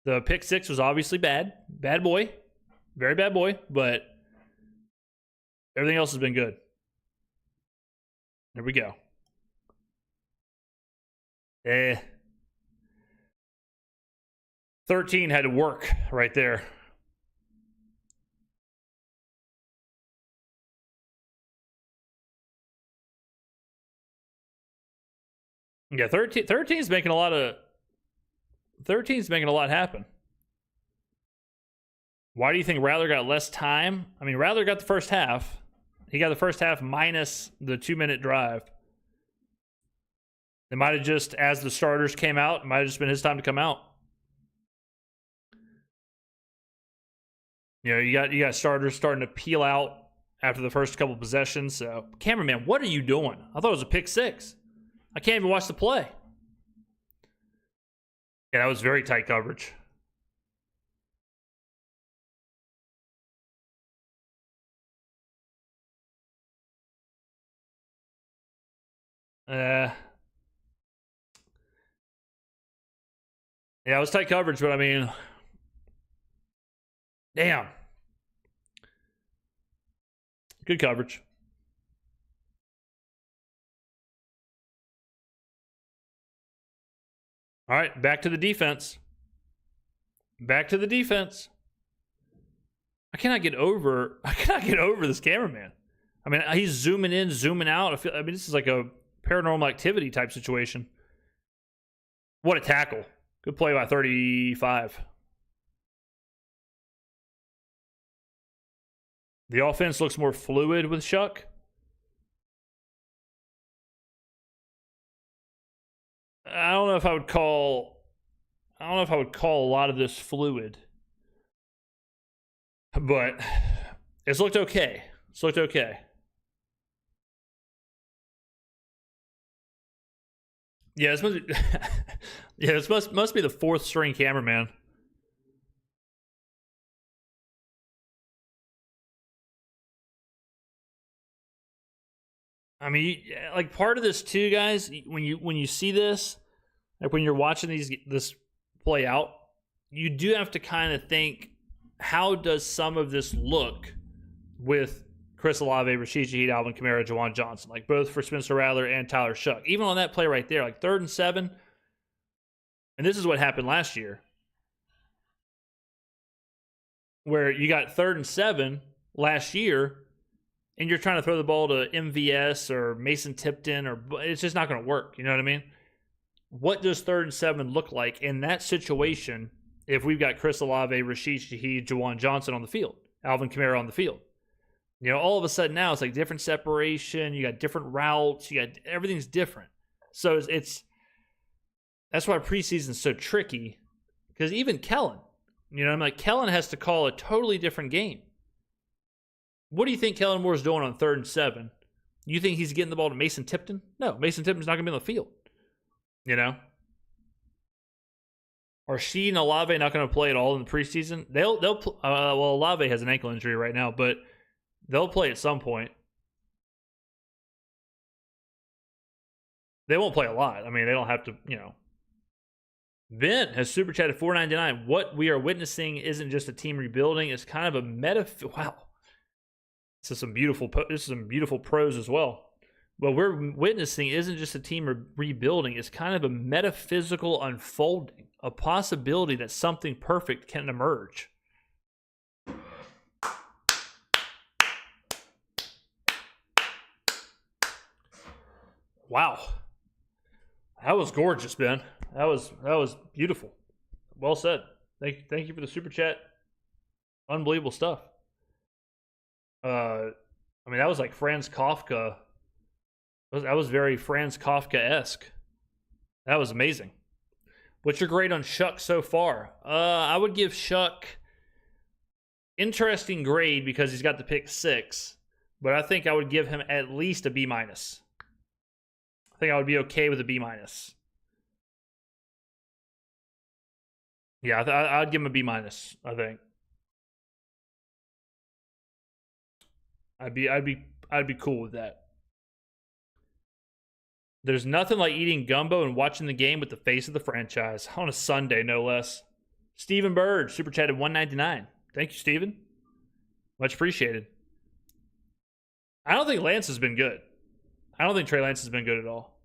The pick 6 was obviously bad. Bad boy. Very bad boy, but everything else has been good. There we go. 13 had to work right there. Yeah, 13's making a lot happen. Why do you think Rattler got less time? I mean, Rattler got the first half. He got the first half minus the 2-minute drive. It might have just, as the starters came out, it might have just been his time to come out. You got starters starting to peel out after the first couple possessions. So, cameraman, what are you doing? I thought it was a pick 6. I can't even watch the play. Yeah, that was very tight coverage. Yeah, it was tight coverage, but I mean, Damn. Good coverage. All right, back to the defense. Back to the defense. I cannot get over this cameraman. I mean, he's zooming in, zooming out. I mean, this is like a paranormal activity type situation. What a tackle. Good play by 35. The offense looks more fluid with Shuck. I don't know if I would call a lot of this fluid. But it's looked okay. It's looked okay. Yeah, this must be, yeah, this must be the fourth string cameraman. I mean, like part of this too, guys. When you see this, like when you're watching this play out, you do have to kind of think, how does some of this look with Chris Olave, Rashid Shaheed, Alvin Kamara, Juwan Johnson, like both for Spencer Rattler and Tyler Shuck. Even on that play right there, like 3rd and 7, and this is what happened last year, where you got 3rd and 7 last year, and you're trying to throw the ball to MVS or Mason Tipton, or it's just not going to work. You know what I mean? What does 3rd and 7 look like in that situation if we've got Chris Olave, Rashid Shaheed, Juwan Johnson on the field, Alvin Kamara on the field? You know, all of a sudden now it's like different separation. You got different routes. You got everything's different. So it's that's why preseason's so tricky, because even Kellen, you know, I'm like, Kellen has to call a totally different game. What do you think Kellen Moore's doing on 3rd and 7? You think he's getting the ball to Mason Tipton? No, Mason Tipton's not going to be on the field. You know? Are She and Olave not going to play at all in the preseason? Well, Olave has an ankle injury right now, but they'll play at some point. They won't play a lot. I mean, they don't have to, you know. Ben has super chatted $4.99. What we are witnessing isn't just a team rebuilding. It's kind of a wow. This is some beautiful prose as well. What we're witnessing isn't just a team rebuilding. It's kind of a metaphysical unfolding, a possibility that something perfect can emerge. Wow. That was gorgeous, Ben. That was beautiful. Well said. Thank you for the super chat. Unbelievable stuff. I mean, that was like Franz Kafka. That was very Franz Kafka-esque. That was amazing. What's your grade on Shuck so far? I would give Shuck interesting grade because he's got the pick 6, but I think I would give him at least a B-. I think I would be okay with a B-. Yeah, I'd give him a B-, I think. I'd be cool with that. There's nothing like eating gumbo and watching the game with the face of the franchise on a Sunday, no less. Stephen Bird, super chatted $1.99. Thank you, Stephen. Much appreciated. I don't think Lance has been good. I don't think Trey Lance has been good at all.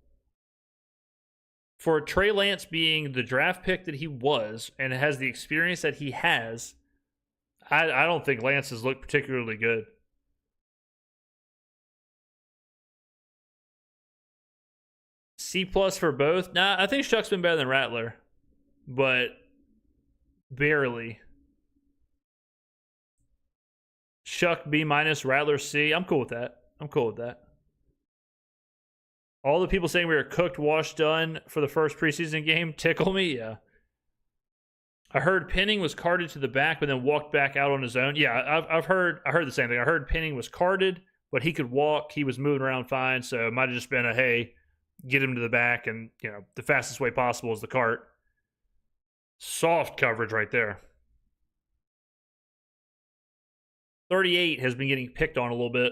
For Trey Lance being the draft pick that he was and has the experience that he has, I don't think Lance has looked particularly good. C+ for both. Nah, I think Shuck's been better than Rattler, but barely. Shuck B-, Rattler C. I'm cool with that. All the people saying we were cooked, washed, done for the first preseason game tickle me. Yeah. I heard Penning was carted to the back, but then walked back out on his own. Yeah, I heard the same thing. I heard Penning was carted, but he could walk. He was moving around fine, so it might have just been a, hey, get him to the back, and, you know, the fastest way possible is the cart. Soft coverage right there. 38 has been getting picked on a little bit.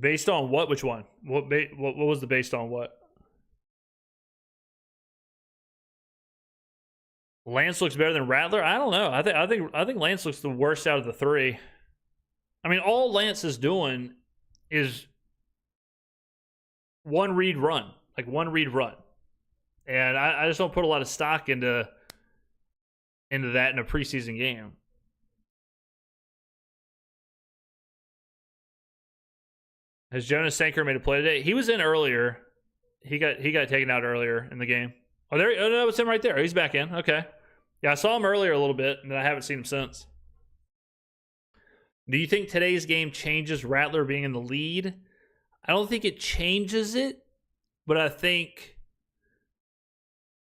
Based on what? Which one? What was the based on what? Lance looks better than Rattler. I don't know. I think Lance looks the worst out of the three. I mean, all Lance is doing is one read run, and I just don't put a lot of stock into that in a preseason game. Has Jonas Sanker made a play today? He was in earlier. He got taken out earlier in the game. Oh, no, it's him right there. He's back in. Okay. Yeah, I saw him earlier a little bit, and I haven't seen him since. Do you think today's game changes Rattler being in the lead? I don't think it changes it, but I think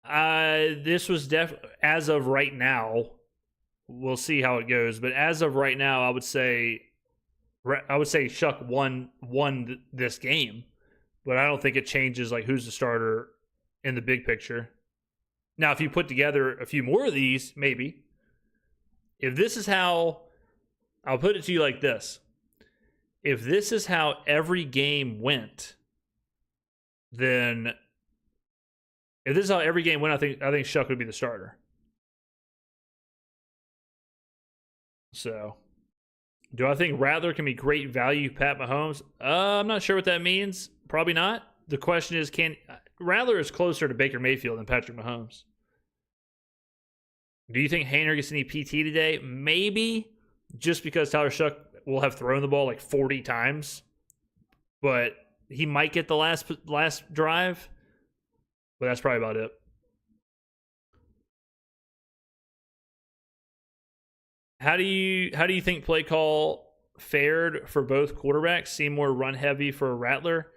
this was as of right now. We'll see how it goes, but as of right now, I would say Shuck won this game, but I don't think it changes like who's the starter in the big picture. Now, if you put together a few more of these, maybe. If this is how, I'll put it to you like this. If this is how every game went, then if this is how every game went, I think Shuck would be the starter. So, do I think Rattler can be great value Pat Mahomes? I'm not sure what that means. Probably not. The question is, Rattler is closer to Baker Mayfield than Patrick Mahomes. Do you think Haener gets any PT today? Maybe, just because Tyler Shuck will have thrown the ball like 40 times. But he might get the last drive. But that's probably about it. How do you think play call fared for both quarterbacks? Seemed more run heavy for Rattler.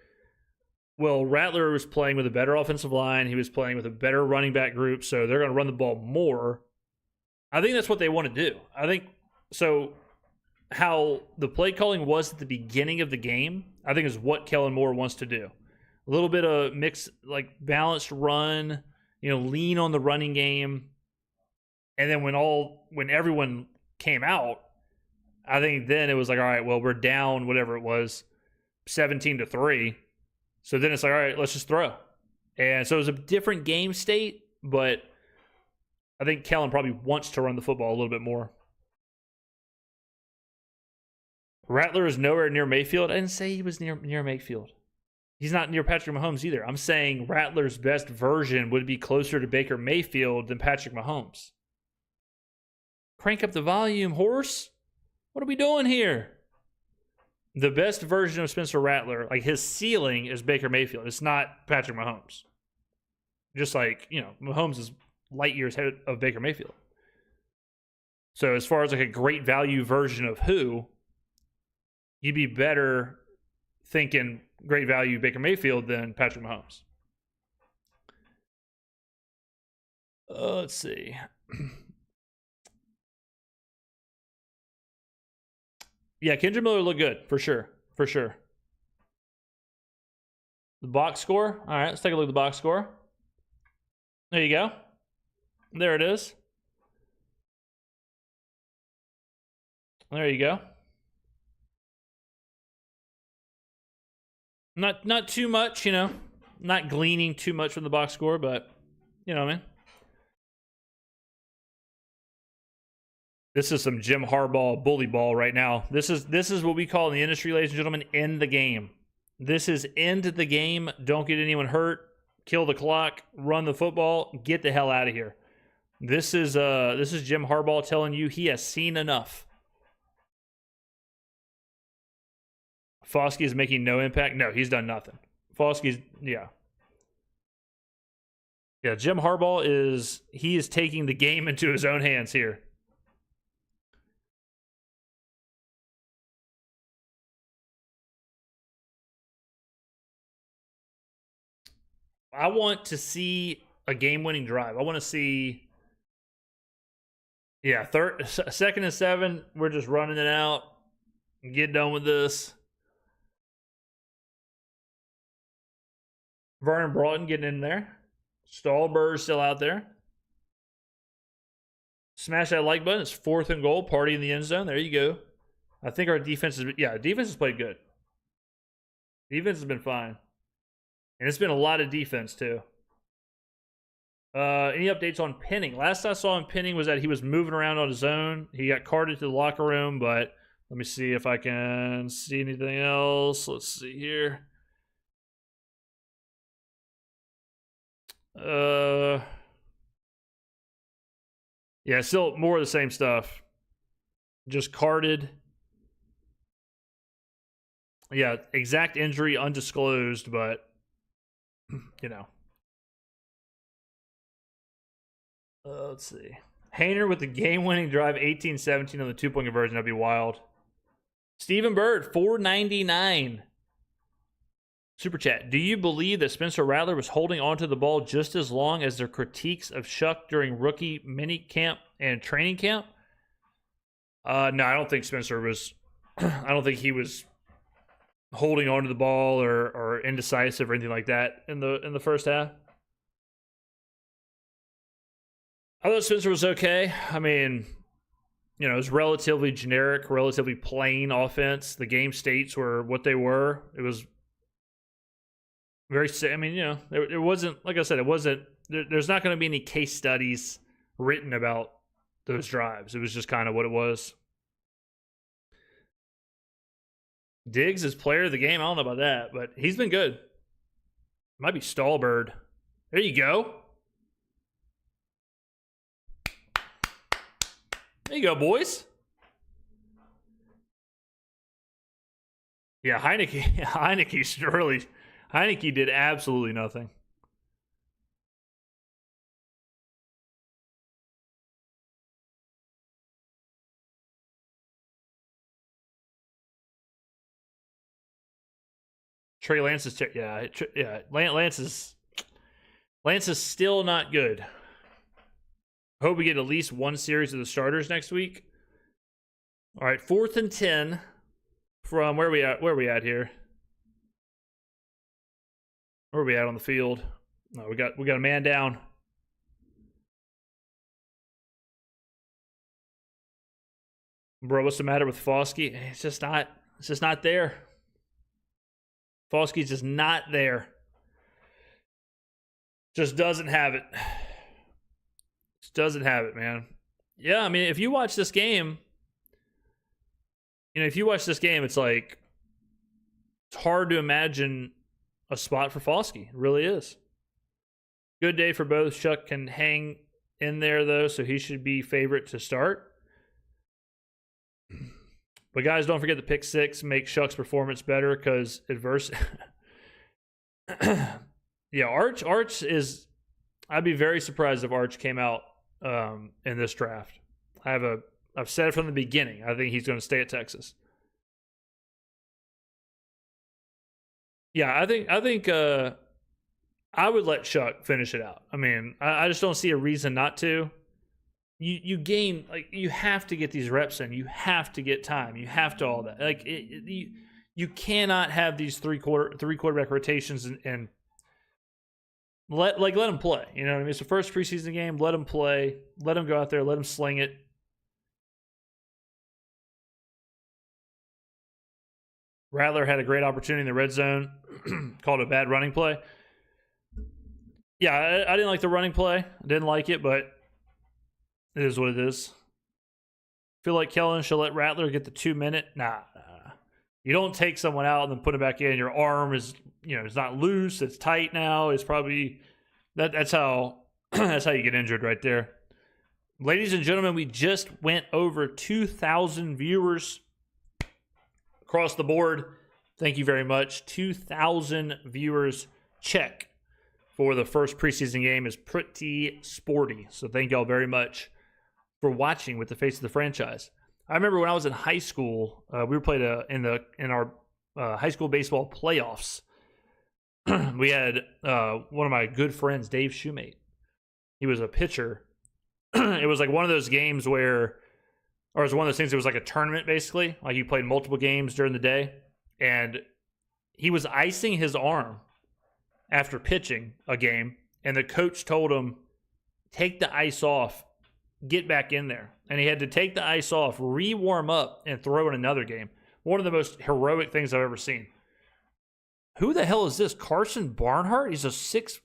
Well, Rattler was playing with a better offensive line. He was playing with a better running back group, so they're going to run the ball more. I think that's what they want to do. I think so. How the play calling was at the beginning of the game, I think is what Kellen Moore wants to do. A little bit of mix, like balanced run, lean on the running game, and then when everyone came out, I think then it was like, all right, well, we're down whatever it was, 17-3. So then it's like, all right, let's just throw. And so it was a different game state, but I think Kellen probably wants to run the football a little bit more. Rattler is nowhere near Mayfield. I didn't say he was near Mayfield. He's not near Patrick Mahomes either. I'm saying Rattler's best version would be closer to Baker Mayfield than Patrick Mahomes. Crank up the volume, horse. What are we doing here? The best version of Spencer Rattler, like his ceiling, is Baker Mayfield. It's not Patrick Mahomes. Just like, Mahomes is light years ahead of Baker Mayfield. So as far as like a great value version of who, you'd be better thinking great value Baker Mayfield than Patrick Mahomes. Let's see. Yeah, Kendra Miller looked good, for sure. For sure. The box score. All right, let's take a look at the box score. There you go. There it is. There you go. Not too much, Not gleaning too much from the box score, but you know what I mean. This is some Jim Harbaugh bully ball right now. This is what we call in the industry, ladies and gentlemen, end the game. This is end the game. Don't get anyone hurt. Kill the clock. Run the football. Get the hell out of here. This is Jim Harbaugh telling you he has seen enough. Foskey is making no impact. No, he's done nothing. Foskey's, yeah. Yeah, Jim Harbaugh is taking the game into his own hands here. I want to see a game-winning drive. I want to see, yeah, 2nd and 7. We're just running it out. Get done with this. Vernon Broughton getting in there. Stahlberg's still out there. Smash that like button. It's 4th and goal. Party in the end zone. There you go. I think our defense has played good. Defense has been fine. And it's been a lot of defense, too. Any updates on Penning? Last I saw on Penning was that he was moving around on his own. He got carted to the locker room, but let me see if I can see anything else. Let's see here. Yeah, still more of the same stuff. Just carted. Yeah, exact injury undisclosed, but you know. Let's see. Hayner with the game-winning drive, 18-17 on the 2-point conversion. That'd be wild. Stephen Bird, $4.99. Super chat. Do you believe that Spencer Rattler was holding onto the ball just as long as their critiques of Shuck during rookie mini camp and training camp? No, I don't think Spencer was. I don't think he was holding onto the ball or indecisive or anything like that in the first half. I thought Spencer was okay. I mean, you know, it was relatively generic, relatively plain offense. The game states were what they were. It was very, I mean, you know, it wasn't, like I said, it wasn't, there's not going to be any case studies written about those drives. It was just kind of what it was. Diggs is player of the game. I don't know about that, but he's been good. Might be Stallbird. There you go. There you go, boys. Yeah, Heineke did absolutely nothing. Trey Lance is Lance is still not good. Hope we get at least one series of the starters next week. All right, 4th and 10 from where are we at here? Where are we at on the field? No, we got a man down. Bro, what's the matter with Foskey? It's just not there. Foskey's just not there. Just doesn't have it. Just doesn't have it, man. Yeah, I mean, if you watch this game, it's like, it's hard to imagine a spot for Foskey. It really is. Good day for both. Shuck can hang in there, though, so he should be favorite to start. But guys, don't forget the pick six. Make Shuck's performance better because adverse. Yeah, Arch is. I'd be very surprised if Arch came out in this draft. I've said it from the beginning. I think he's going to stay at Texas. Yeah, I think I would let Shuck finish it out. I mean, I just don't see a reason not to. You gain, like, you have to get these reps in. You have to get time. You have to all that. Like, you cannot have these three quarterback rotations and let them play. You know what I mean? It's the first preseason game. Let them play. Let them go out there. Let them sling it. Rattler had a great opportunity in the red zone. Called a bad running play. Yeah, I didn't like the running play. I didn't like it, but it is what it is. Feel like Kellen should let Rattler get the 2-minute. Nah. You don't take someone out and then put it back in. Your arm is, it's not loose. It's tight now. It's probably that's how you get injured right there. Ladies and gentlemen, we just went over 2,000 viewers across the board. Thank you very much. 2,000 viewers. Check for the first preseason game is pretty sporty. So thank y'all very much for watching with the face of the franchise. I remember when I was in high school, we were played in our high school baseball playoffs. We had one of my good friends, Dave Shoemate. He was a pitcher. It was like one of those games where, or it was one of those things. It was like a tournament basically. Like you played multiple games during the day, and he was icing his arm after pitching a game, and the coach told him, "Take the ice off. Get back in there." And he had to take the ice off, re-warm up, and throw in another game. One of the most heroic things I've ever seen. Who the hell is this? Carson Barnhart? He's a 6.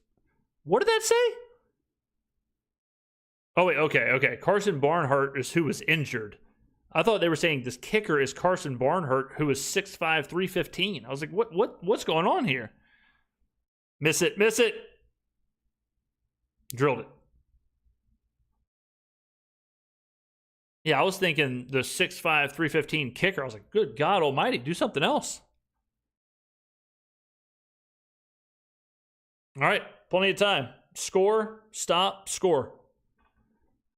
What did that say? Oh, wait, okay. Carson Barnhart is who was injured. I thought they were saying this kicker is Carson Barnhart, who is 6'5", 315. I was like, what's going on here? Miss it. Drilled it. Yeah, I was thinking the 6'5", 315 kicker. I was like, good God almighty, do something else. All right, plenty of time. Score, stop, score.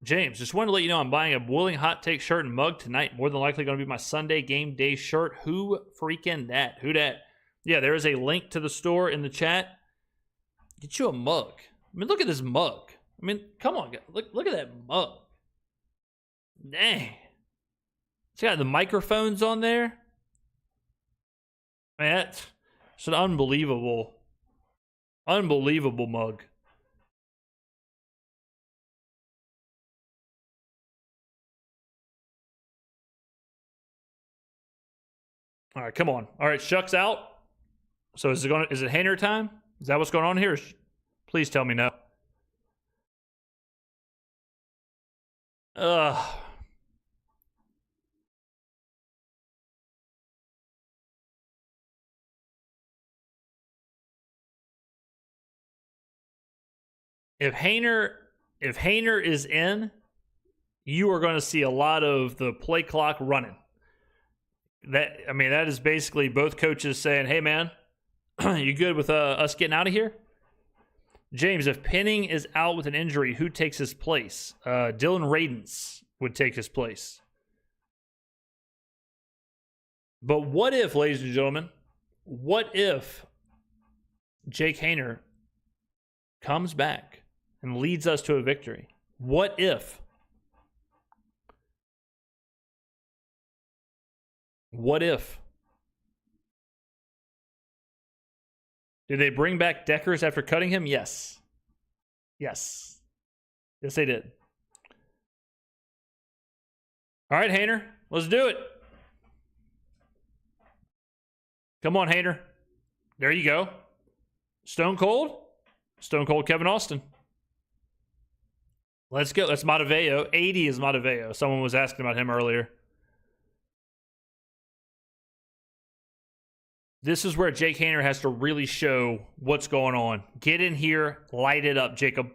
James, just wanted to let you know I'm buying a Boiling Hot Take shirt and mug tonight. More than likely going to be my Sunday game day shirt. Who freaking that? Who dat? Yeah, there is a link to the store in the chat. Get you a mug. I mean, look at this mug. I mean, come on, guys. Look at that mug. Dang. It's got the microphones on there. Man, that's an unbelievable mug. All right, come on. All right, Shuck's out. So is it Hainer time? Is that what's going on here? Please tell me no. If Hainer is in, you are going to see a lot of the play clock running. That is basically both coaches saying, "Hey, man, you good with us getting out of here?" James, if Penning is out with an injury, who takes his place? Dylan Radens would take his place. But what if, ladies and gentlemen, what if Jake Haener comes back and leads us to a victory? What if? What if? Did they bring back Deckers after cutting him? Yes. Yes, they did. All right, Haener, let's do it. Come on, Haener. There you go. Stone Cold Kevin Austin. Let's go. That's Mataveo. 80 is Mataveo. Someone was asking about him earlier. This is where Jake Haener has to really show what's going on. Get in here, light it up, Jacob.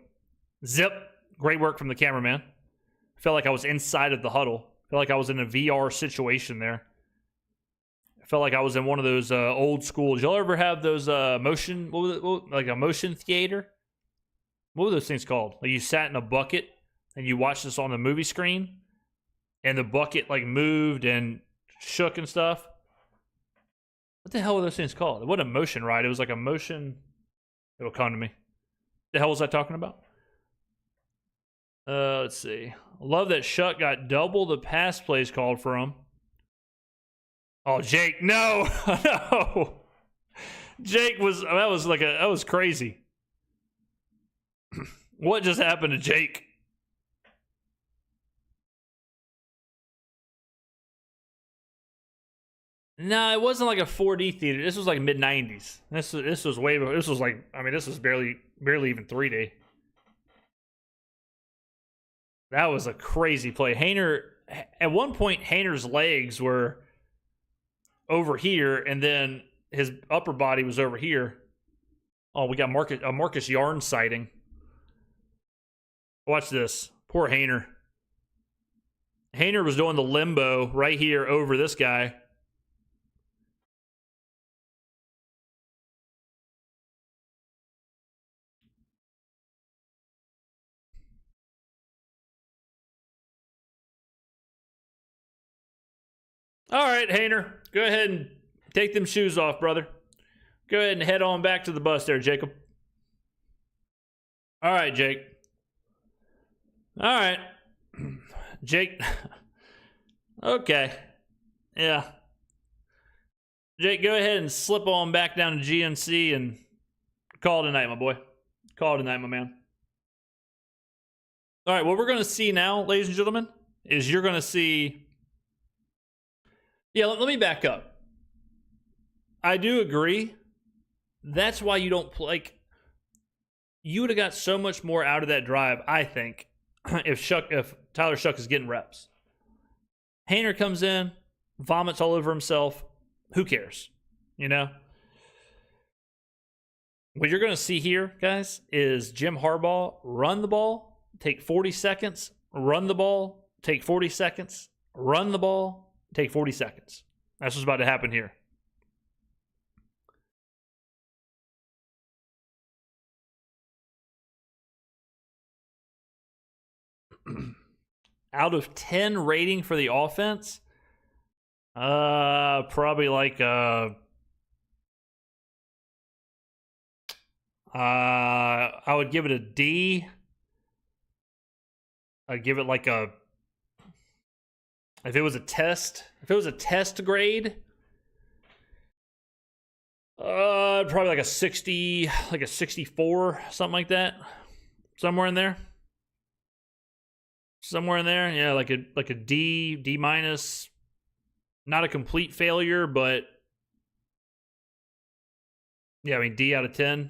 Zip. Great work from the cameraman. Felt like I was inside of the huddle. Felt like I was in a VR situation there. I felt like I was in one of those old school. Did y'all ever have those motion, like a motion theater? What were those things called? Like you sat in a bucket and you watched this on the movie screen, and the bucket like moved and shook and stuff. What the hell were those things called? It wasn't a motion ride. It was like a motion. It'll come to me. The hell was I talking about? Let's see. I love that Shuck got double the pass plays called for him. Oh, Jake, no, no. Jake that was crazy. What just happened to Jake? No, it wasn't like a 4D theater. This was like mid-90s. This was way. This was like, this was barely even 3D. That was a crazy play. Haener, at one point, Haener's legs were over here, and then his upper body was over here. Oh, we got a Marcus Yarn sighting. Watch this. Poor Haener. Haener was doing the limbo right here over this guy. All right, Haener, go ahead and take them shoes off, brother. Go ahead and head on back to the bus there, Jacob. All right, Jake. All right. Jake. Okay. Yeah. Jake, go ahead and slip on back down to GNC and call it a night, my boy. Call it a night, my man. All right, what we're going to see now, ladies and gentlemen, is you're going to see... Yeah, let me back up. I do agree. That's why you don't play. Like, you would have got so much more out of that drive, I think, if Tyler Shuck is getting reps. Hayner comes in, vomits all over himself. Who cares? You know? What you're going to see here, guys, is Jim Harbaugh run the ball, take 40 seconds, run the ball, take 40 seconds, run the ball, take 40 seconds. That's what's about to happen here. Out of 10 rating for the offense, probably like I would give it a D. I'd give it like a, if it was a test grade, probably like a 60, like a 64, something like that. Somewhere in there. Yeah, like a D minus. Not a complete failure, but yeah, I mean D out of 10.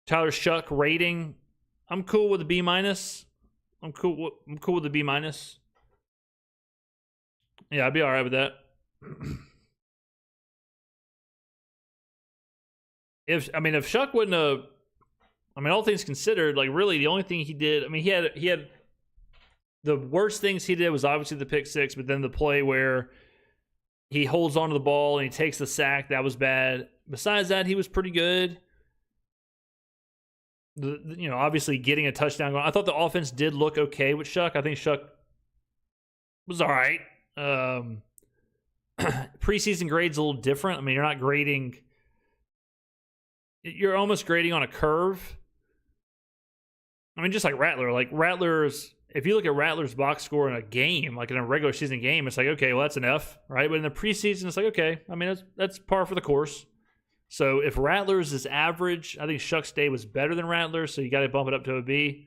Tyler Shuck rating, I'm cool with a B minus. I'm cool with a B minus. Yeah, I'd be all right with that. If Shuck wouldn't have, all things considered, like really the only thing he did, he had the worst things he did was obviously the pick six, but then the play where he holds onto the ball and he takes the sack, that was bad. Besides that, he was pretty good. Obviously getting a touchdown going. I thought the offense did look okay with Shuck. I think Shuck was all right. Preseason grade's a little different. You're not grading. You're almost grading on a curve. Just like Rattler. Like Rattler's, if you look at Rattler's box score in a game, like in a regular season game, it's like, okay, well, that's an F, right? But in the preseason, it's like, okay, that's par for the course. So if Rattler's is average, I think Shuck's day was better than Rattler's, so you got to bump it up to a B.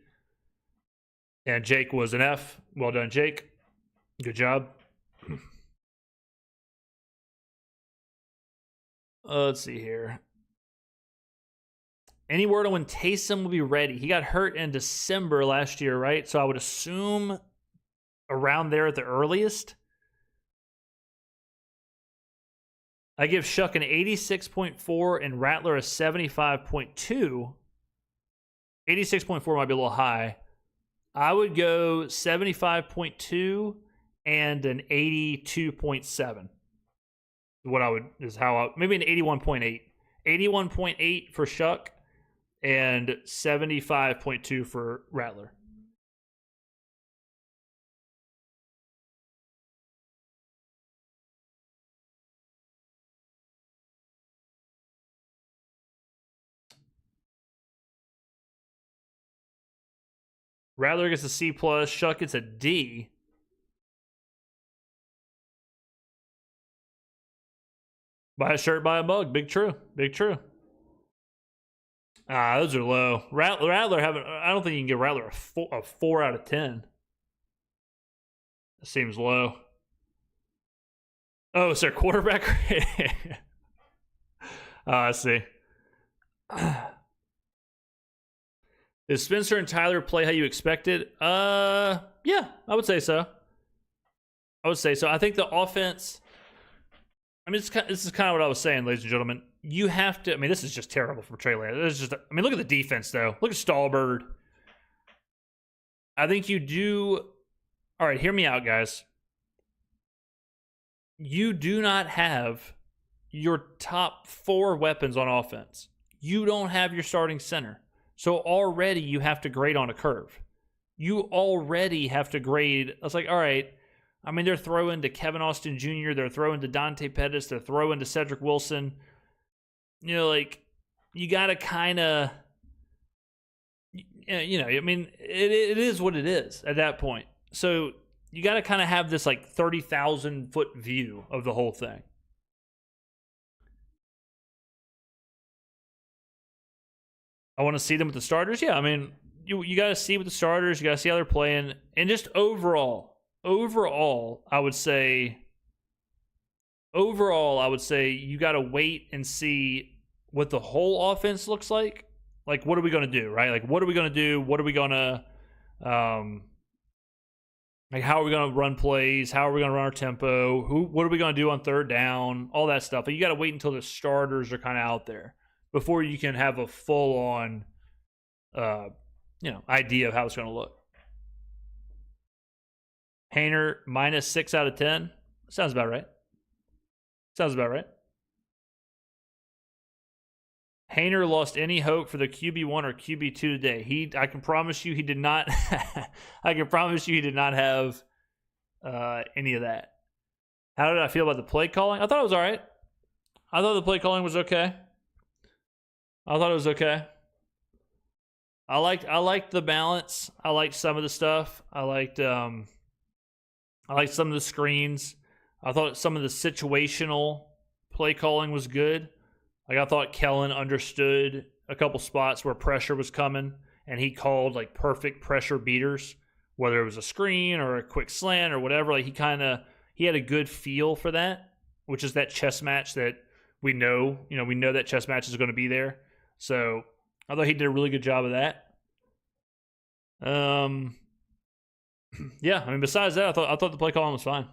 And Jake was an F. Well done, Jake. Good job. Let's see here. Any word on when Taysom will be ready? He got hurt in December last year, right? So I would assume around there at the earliest. I give Shuck an 86.4 and Rattler a 75.2. 86.4 might be a little high. I would go 75.2 and an 82.7. Maybe an 81.8. 81.8 for Shuck and 75.2 for Rattler. Rattler gets a C+, Shuck gets a D. Buy a shirt, buy a mug. Big true. Those are low. Rattler I don't think you can give Rattler a 4 out of 10. That seems low. Oh, is there a quarterback? I see. Did Spencer and Tyler play how you expected? Yeah, I would say so. I think the offense, this is kind of what I was saying, ladies and gentlemen. You have to, this is just terrible for Trey Lance. Look at the defense, though. Look at Stallbird. I think you do. All right, hear me out, guys. You do not have your top 4 weapons on offense. You don't have your starting center. So already you have to grade on a curve. You already have to grade. It's like, all right, they're throwing to Kevin Austin Jr., they're throwing to Dante Pettis, they're throwing to Cedric Wilson. You got to kind of, it is what it is at that point. So you got to kind of have this 30,000 foot view of the whole thing. I want to see them with the starters. Yeah, you got to see with the starters. You got to see how they're playing. And just overall, I would say you got to wait and see what the whole offense looks like. Like, what are we going to do, right? Like, what are we going to do? What are we going to Like, how are we going to run plays? How are we going to run our tempo? What are we going to do on third down? All that stuff. But you got to wait until the starters are kind of out there before you can have a full-on, idea of how it's going to look. Hayner minus 6 out of 10. Sounds about right. Hayner lost any hope for the QB1 or QB2 today. I can promise you he did not. I can promise you he did not have any of that. How did I feel about the play calling? I thought it was all right. I thought the play calling was okay. I liked the balance. I liked some of the stuff. I liked some of the screens. I thought some of the situational play calling was good. Like, I thought Kellen understood a couple spots where pressure was coming, and he called like perfect pressure beaters, whether it was a screen or a quick slant or whatever. Like, he had a good feel for that, which is that chess match that we know that chess match is going to be there. So I thought he did a really good job of that. Yeah, I mean, besides that, I thought the play calling was fine.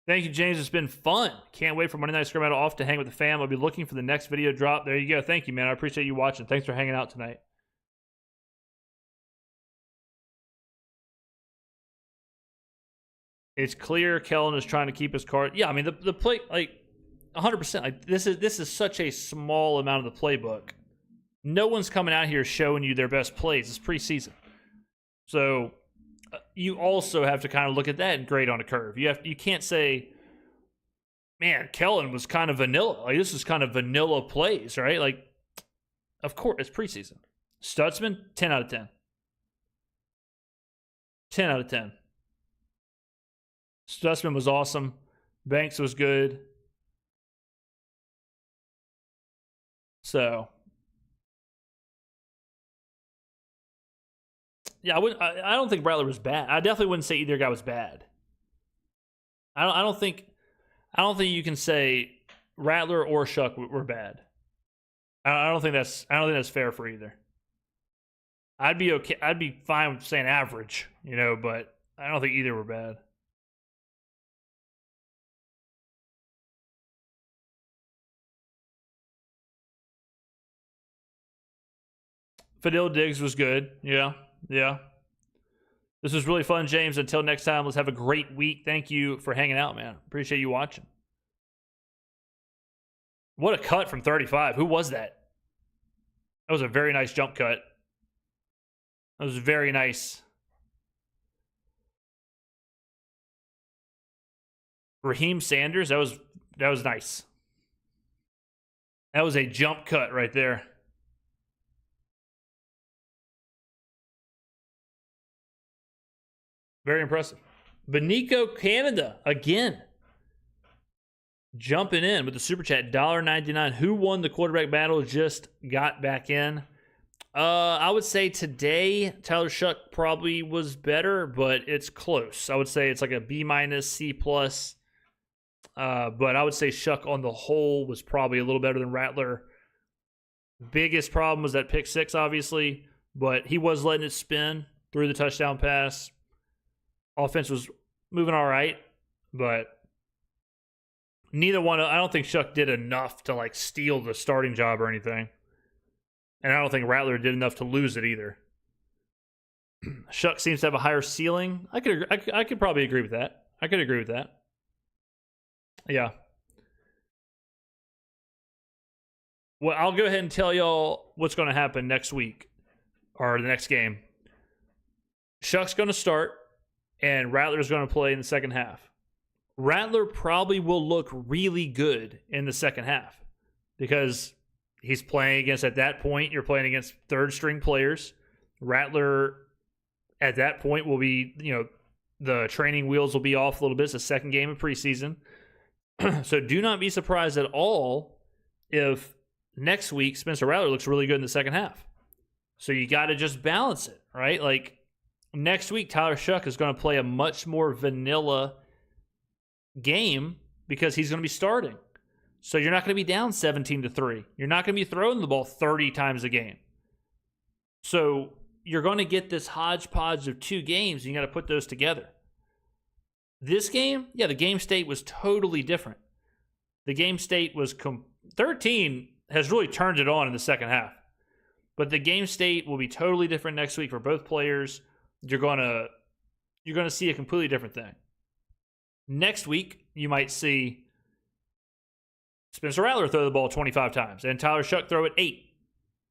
Thank you, James. It's been fun. Can't wait for Monday Night Skrmetta off to hang with the fam. I'll be looking for the next video drop. There you go. Thank you, man. I appreciate you watching. Thanks for hanging out tonight. It's clear Kellen is trying to keep his card. Yeah, I mean, the play, like, 100%. Like, this is such a small amount of the playbook. No one's coming out here showing you their best plays. It's preseason. So you also have to kind of look at that and grade on a curve. You can't say, man, Kellen was kind of vanilla. Like, this is kind of vanilla plays, right? Like, of course, it's preseason. Stutzman, 10 out of 10. 10 out of 10. Stutzman was awesome. Banks was good. So, yeah, I don't think Rattler was bad. I definitely wouldn't say either guy was bad. I don't think you can say Rattler or Shuck were bad. I don't think that's fair for either. I'd be okay. I'd be fine with saying average, but I don't think either were bad. Fadil Diggs was good. Yeah. This was really fun, James. Until next time, let's have a great week. Thank you for hanging out, man. Appreciate you watching. What a cut from 35. Who was that? That was a very nice jump cut. That was very nice. Raheem Sanders, that was nice. That was a jump cut right there. Very impressive. Benico Canada, again. Jumping in with the super chat, $1.99. Who won the quarterback battle? Just got back in. I would say today, Tyler Shuck probably was better, but it's close. I would say it's like a B-, C+. But I would say Shuck on the whole was probably a little better than Rattler. Biggest problem was that pick six, obviously, but he was letting it spin through the touchdown pass. Offense was moving all right, but neither one. I don't think Shuck did enough to like steal the starting job or anything, and I don't think Rattler did enough to lose it either. Shuck seems to have a higher ceiling. I could probably agree with that. I could agree with that. Yeah. Well, I'll go ahead and tell y'all what's going to happen next week or the next game. Shuck's going to start, and Rattler's going to play in the second half. Rattler probably will look really good in the second half because he's playing against, at that point, you're playing against third-string players. Rattler, at that point, will be, the training wheels will be off a little bit. It's the second game of preseason. So do not be surprised at all if next week Spencer Rattler looks really good in the second half. So you got to just balance it, right? Like, next week, Tyler Shuck is going to play a much more vanilla game because he's going to be starting. So you're not going to be down 17-3. You're not going to be throwing the ball 30 times a game. So you're going to get this hodgepodge of 2 games, and you got to put those together. This game, the game state was totally different. The game state was 13 has really turned it on in the second half. But the game state will be totally different next week for both players. You're going to see a completely different thing. Next week, you might see Spencer Rattler throw the ball 25 times and Tyler Shuck throw it 8.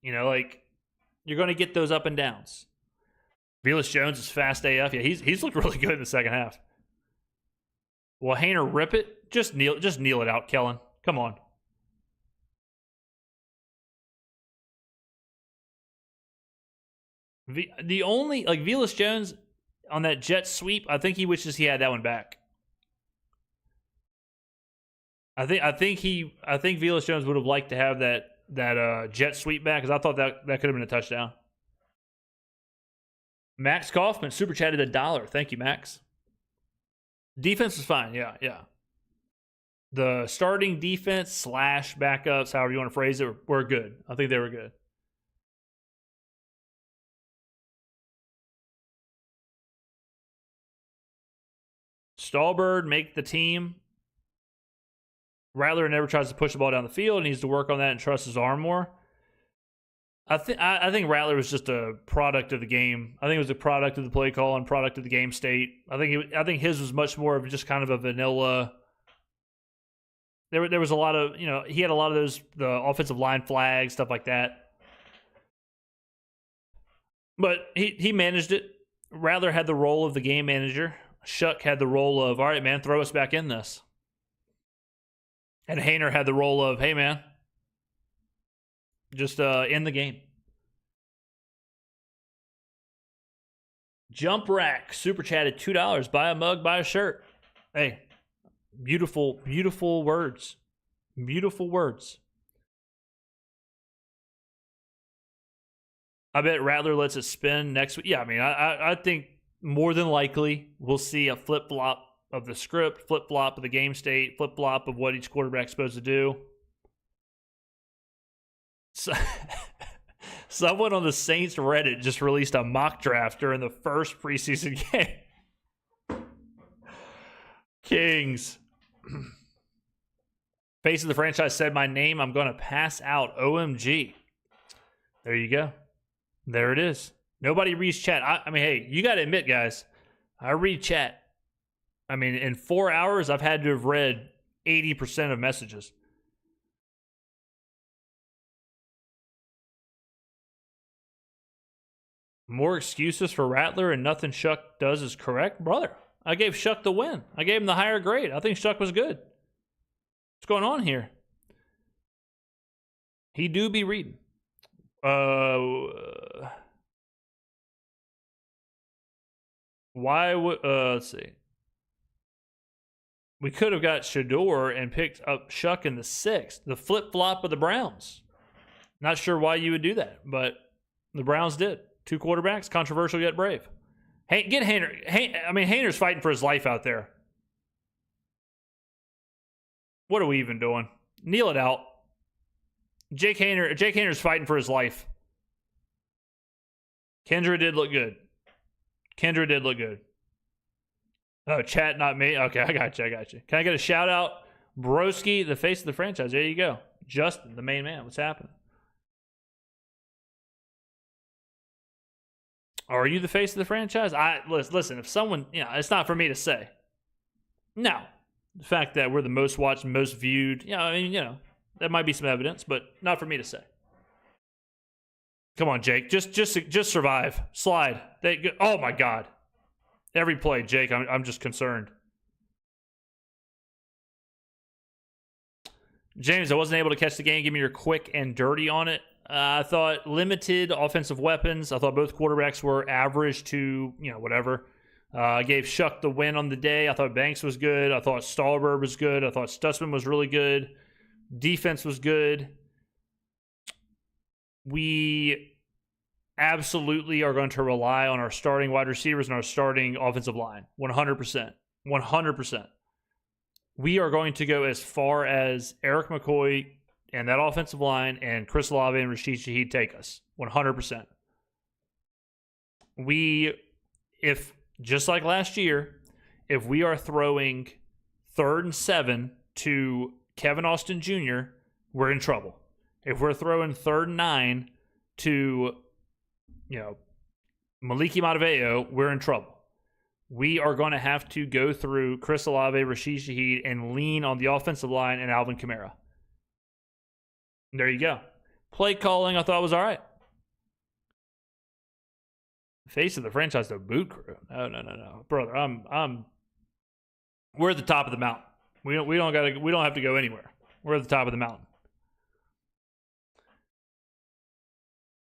You're going to get those up and downs. Velus Jones is fast AF. Yeah, he's looked really good in the second half. Will Haener rip it? Just kneel it out, Kellen. Come on. The only Velus Jones on that jet sweep, I think he wishes he had that one back. I think Velus Jones would have liked to have that jet sweep back, because I thought that could have been a touchdown. Max Kaufman super chatted $1. Thank you, Max. Defense was fine. Yeah. The starting defense / backups, however you want to phrase it, were good. I think they were good. Stallbird make the team. Rattler never tries to push the ball down the field. He needs to work on that and trust his arm more. I think Rattler was just a product of the game. I think it was a product of the play call and product of the game state. I think his was much more of just kind of a vanilla. There was a lot of, he had a lot of those, the offensive line flags, stuff like that. But he managed it. Rattler had the role of the game manager. Shuck had the role of, all right, man, throw us back in this. And Haener had the role of, hey, man, just end the game. Jump Rack super chatted $2. Buy a mug, buy a shirt. Hey, beautiful, beautiful words. Beautiful words. I bet Rattler lets it spin next week. Yeah, I mean, I think more than likely we'll see a flip-flop of the script, flip-flop of the game state, flip-flop of what each quarterback's supposed to do. So, someone on the Saints Reddit just released a mock draft during the first preseason game. Kings. Face of the franchise said my name. I'm going to pass out. OMG. There you go. There it is. Nobody reads chat. I mean, hey, you got to admit, guys, I read chat. I mean, in 4 hours, I've had to have read 80% of messages. More excuses for Rattler and nothing Shuck does is correct? Brother, I gave Shuck the win. I gave him the higher grade. I think Shuck was good. What's going on here? He do be reading. Why would... let's see. We could have got Shador and picked up Shuck in the 6th. The flip-flop of the Browns. Not sure why you would do that, but the Browns did. 2 quarterbacks, controversial yet brave. Hey, get Haener. Haener's fighting for his life out there. What are we even doing? Kneel it out. Jake Haener's fighting for his life. Kendra did look good. Oh, chat, not me. Okay, I got you. Can I get a shout out? Broski, the face of the franchise. There you go. Justin, the main man. What's happening? Are you the face of the franchise? Listen, if someone, it's not for me to say. No. The fact that we're the most watched, most viewed, that might be some evidence, but not for me to say. Come on, Jake. Just survive. Slide. Oh my God. Every play, Jake, I'm just concerned. James, I wasn't able to catch the game. Give me your quick and dirty on it. I thought limited offensive weapons. I thought both quarterbacks were average to, whatever. I gave Shuck the win on the day. I thought Banks was good. I thought Stallbird was good. I thought Stutzman was really good. Defense was good. We absolutely are going to rely on our starting wide receivers and our starting offensive line. 100%. 100%. We are going to go as far as Eric McCoy and that offensive line and Chris Olave and Rashid Shaheed take us. 100%. if just like last year, if we are throwing 3rd and 7 to Kevin Austin Jr., we're in trouble. If we're throwing 3rd and 9 to, Maliki Mataveo, we're in trouble. We are going to have to go through Chris Olave, Rashid Shaheed, and lean on the offensive line and Alvin Kamara. There you go. Play calling, I thought was all right. Face of the franchise, the boot crew. No, brother. We're at the top of the mountain. We don't have to go anywhere. We're at the top of the mountain.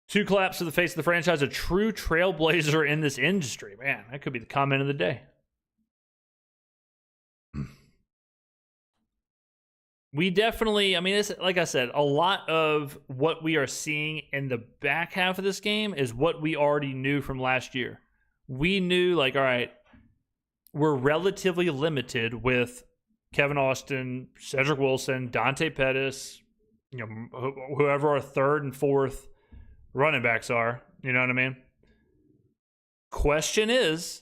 2 claps to the face of the franchise, a true trailblazer in this industry. Man, that could be the comment of the day. We definitely, it's, like I said, a lot of what we are seeing in the back half of this game is what we already knew from last year. We knew, all right, we're relatively limited with Kevin Austin, Cedric Wilson, Dante Pettis, whoever our 3rd and 4th running backs are. You know what I mean? Question is,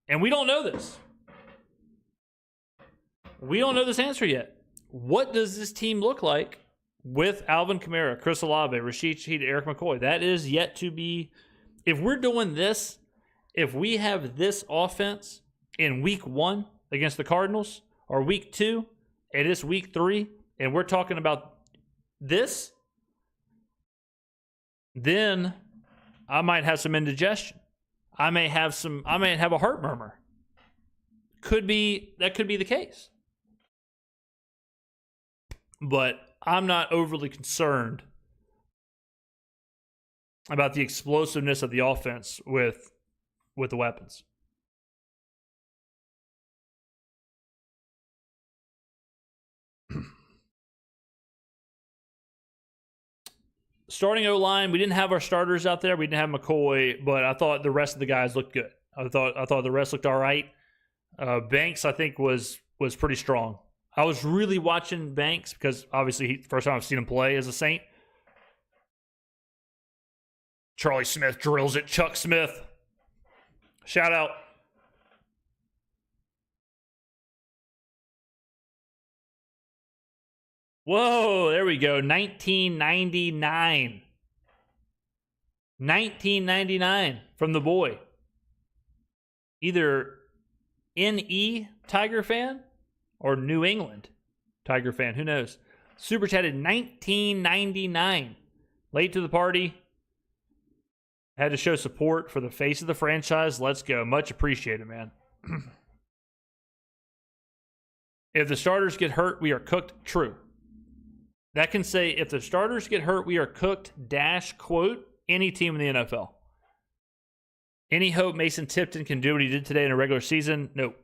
and we don't know this. We don't know this answer yet. What does this team look like with Alvin Kamara, Chris Olave, Rashid Shaheed, Eric McCoy? That is yet to be. If we're doing this, if we have this offense in week 1 against the Cardinals, or week 2, and it's week 3, and we're talking about this, then I might have some indigestion. I may have a heart murmur. That could be the case. But I'm not overly concerned about the explosiveness of the offense with the weapons. Starting O-line, we didn't have our starters out there. We didn't have McCoy, but I thought the rest of the guys looked good. I thought the rest looked all right. Banks, I think, was pretty strong. I was really watching Banks because obviously first time I've seen him play as a Saint. Charlie Smith drills it. Chuck Smith. Shout out. Whoa, there we go. 1999. 1999 from the boy. Either NE Tiger fan or New England Tiger fan. Who knows? Super chatted 1999. Late to the party. Had to show support for the face of the franchise. Let's go. Much appreciated, man. If the starters get hurt, we are cooked. True. That can say, if the starters get hurt, we are cooked, quote, any team in the NFL. Any hope Mason Tipton can do what he did today in a regular season? Nope.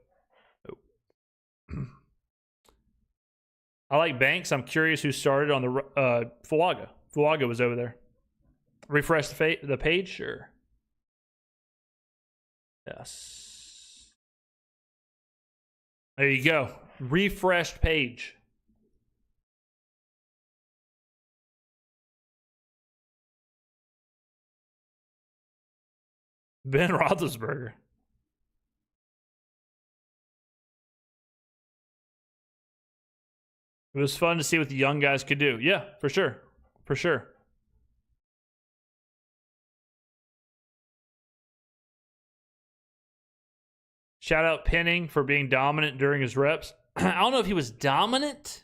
I like Banks. I'm curious who started on the Fuaga. Fuaga was over there. Refresh the page? Sure. Yes. There you go. Refreshed page. Ben Roethlisberger. It was fun to see what the young guys could do. Yeah, for sure. For sure. Shout out Penning for being dominant during his reps. I don't know if he was dominant,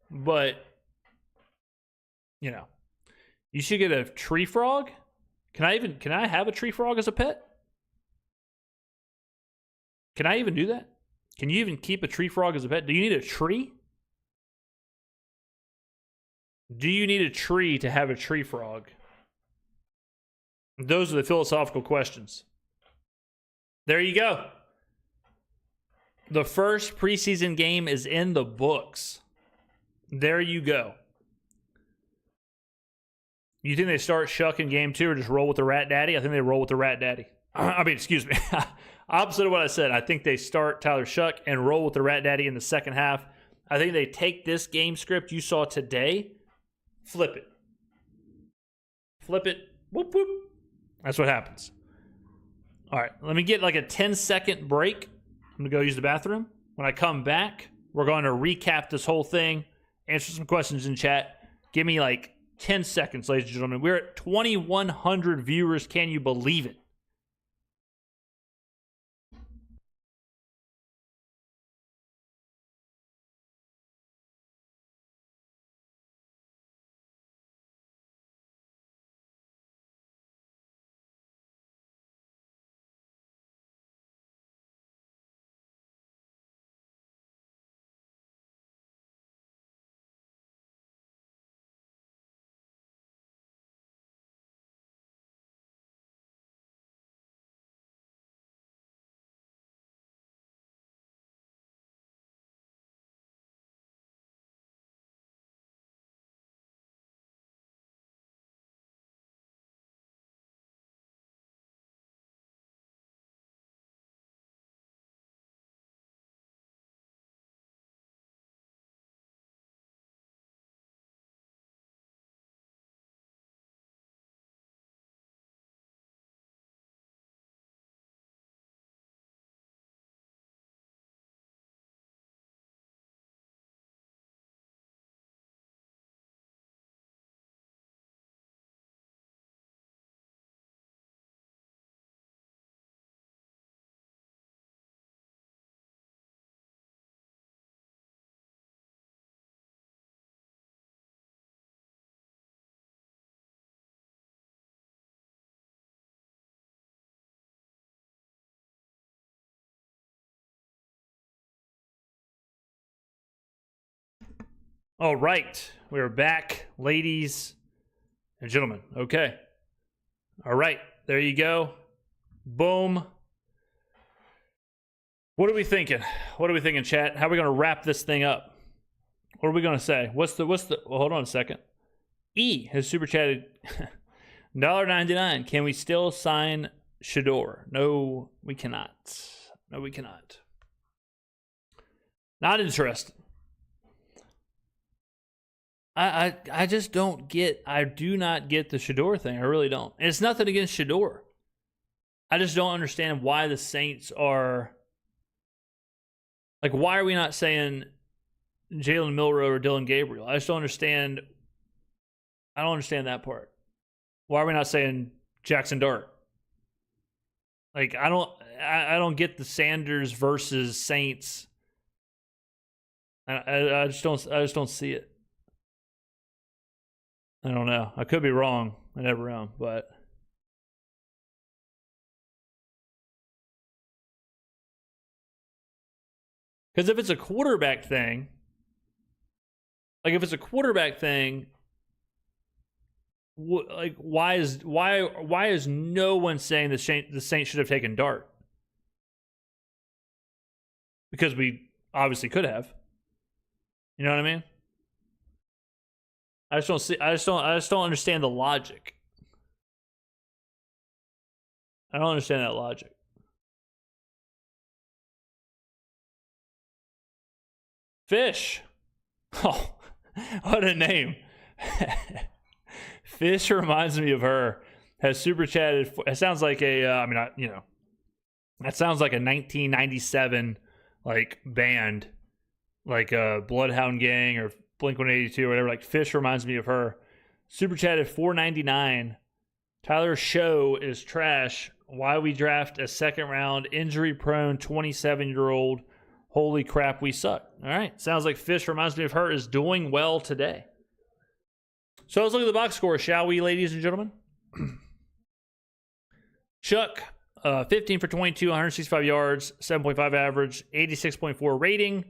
but, you should get a tree frog. Can I have a tree frog as a pet? Can I even do that? Can you even keep a tree frog as a pet? Do you need a tree? Do you need a tree to have a tree frog? Those are the philosophical questions. There you go. The first preseason game is in the books. There you go. You think they start Shuck in game 2 or just roll with the Rat Daddy? I think they roll with the Rat Daddy. Excuse me. Opposite of what I said. I think they start Tyler Shuck and roll with the Rat Daddy in the second half. I think they take this game script you saw today, flip it. Flip it. Whoop, whoop. That's what happens. All right, let me get like a 10-second break. I'm going to go use the bathroom. When I come back, we're going to recap this whole thing, answer some questions in chat. Give me like 10 seconds, ladies and gentlemen. We're at 2,100 viewers. Can you believe it? All right, we are back, ladies and gentlemen. Okay. All right, there you go. Boom. What are we thinking? What are we thinking, chat? How are we going to wrap this thing up? What are we going to say? What's the, well, hold on a second. E has super chatted $1.99. Can we still sign Shador? No, we cannot. No, we cannot. Not interested. I just don't get, I do not get the Shador thing. I really don't. And it's nothing against Shador. I just don't understand why the Saints are, like, why are we not saying Jalen Milroe or Dylan Gabriel? I just don't understand. I don't understand that part. Why are we not saying Jackson Dart? Like, I don't get the Sanders versus Saints. I just don't see it. I don't know. I could be wrong. I never am, but because if it's a quarterback thing, like if it's a quarterback thing, like why is no one saying the Saints should have taken Dart? Because we obviously could have. You know what I mean? I just don't understand the logic. I don't understand that logic. Fish. Oh, what a name. Fish reminds me of her. Has super chatted. It sounds like a, that sounds like a 1997 like band, like a Bloodhound Gang or Blink-182 or whatever. Like Fish reminds me of her. Super chatted $4.99. Tyler Shough is trash. Why we draft a second round injury prone 27-year-old? Holy crap, we suck. All right. Sounds like Fish reminds me of her is doing well today. So let's look at the box score, shall we, ladies and gentlemen? Shuck, 15 for 22, 165 yards, 7.5 average, 86.4 rating,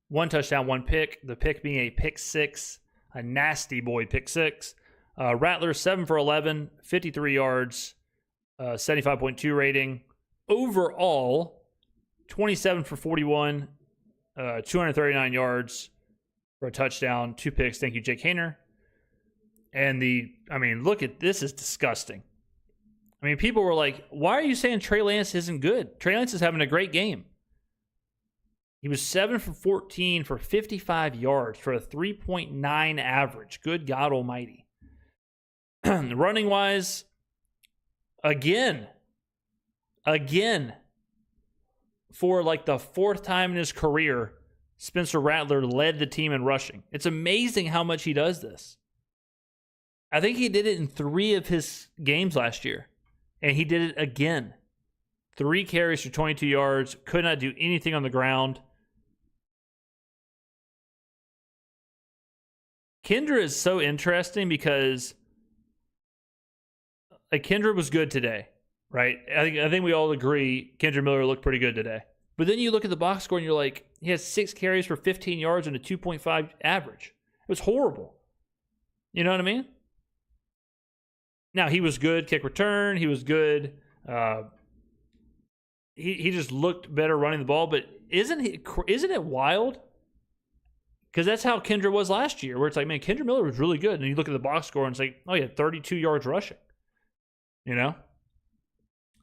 1 touchdown, 1 pick. The pick being a pick six, a nasty boy pick six. Rattler, 7 for 11, 53 yards, 75.2 rating. Overall, 27 for 41, 239 yards for a touchdown, 2 picks. Thank you, Jake Hayner. And look at this, is disgusting. I mean, people were like, why are you saying Trey Lance isn't good? Trey Lance is having a great game. He was 7 for 14 for 55 yards for a 3.9 average. Good God almighty. Running wise, again, Again, for like the fourth time in his career, Spencer Rattler led the team in rushing. It's amazing how much he does this. I think he did it in 3 of his games last year, and he did it again. 3 carries for 22 yards, could not do anything on the ground. Kendra is so interesting because Kendra was good today, right? I think we all agree Kendra Miller looked pretty good today. But then you look at the box score and you're like, he has 6 carries for 15 yards and a 2.5 average. It was horrible. You know what I mean? Now, he was good kick return. He was good. He just looked better running the ball. But isn't it wild? Because that's how Kendra was last year, where it's like, man, Kendra Miller was really good. And you look at the box score and it's like, oh, he had 32 yards rushing. You know?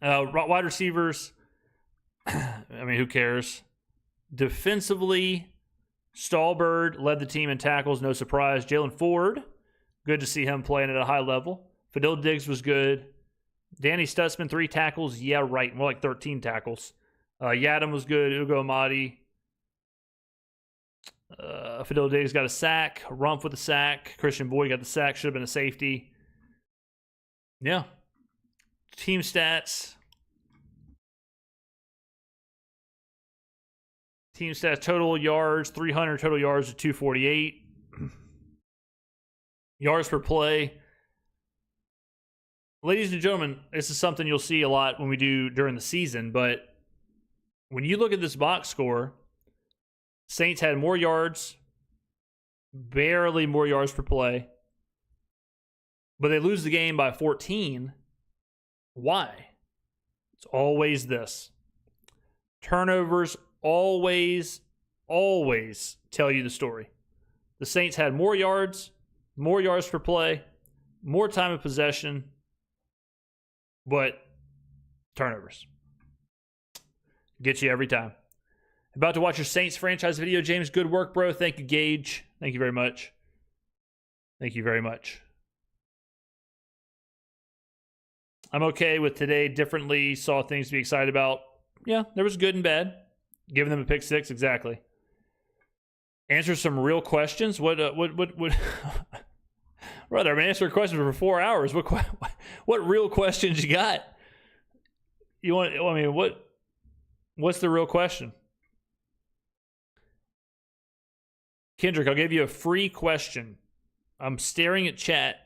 Wide receivers, I mean, who cares? Defensively, Stallbird led the team in tackles, no surprise. Jalen Ford, good to see him playing at a high level. Fadil Diggs was good. Danny Stutzman, 3 tackles. Yeah, right. More like 13 tackles. Yadam was good. Ugo Amadi. Fadil Diggs got a sack. Rumpf with a sack. Christian Boyd got the sack. Should have been a safety. Yeah. Team stats. Total yards, 300 total yards to 248. Yards per play. Ladies and gentlemen, this is something you'll see a lot when we do during the season, but when you look at this box score, Saints had more yards, barely more yards per play, but they lose the game by 14. Why? It's always this. Turnovers always tell you the story. The Saints had more yards per play, more time of possession, but turnovers. Get you every time. About to watch your Saints franchise video, James. Good work, bro. Thank you, Gage. Thank you very much. Thank you very much. I'm okay with today. Differently, saw things to be excited about. Yeah, there was good and bad. Giving them a pick 6, exactly. Answer some real questions. What? Brother, I've been answering questions for 4 hours. What real questions you got? You want? I mean, what's the real question? Kendrick, I'll give you a free question. I'm staring at chat.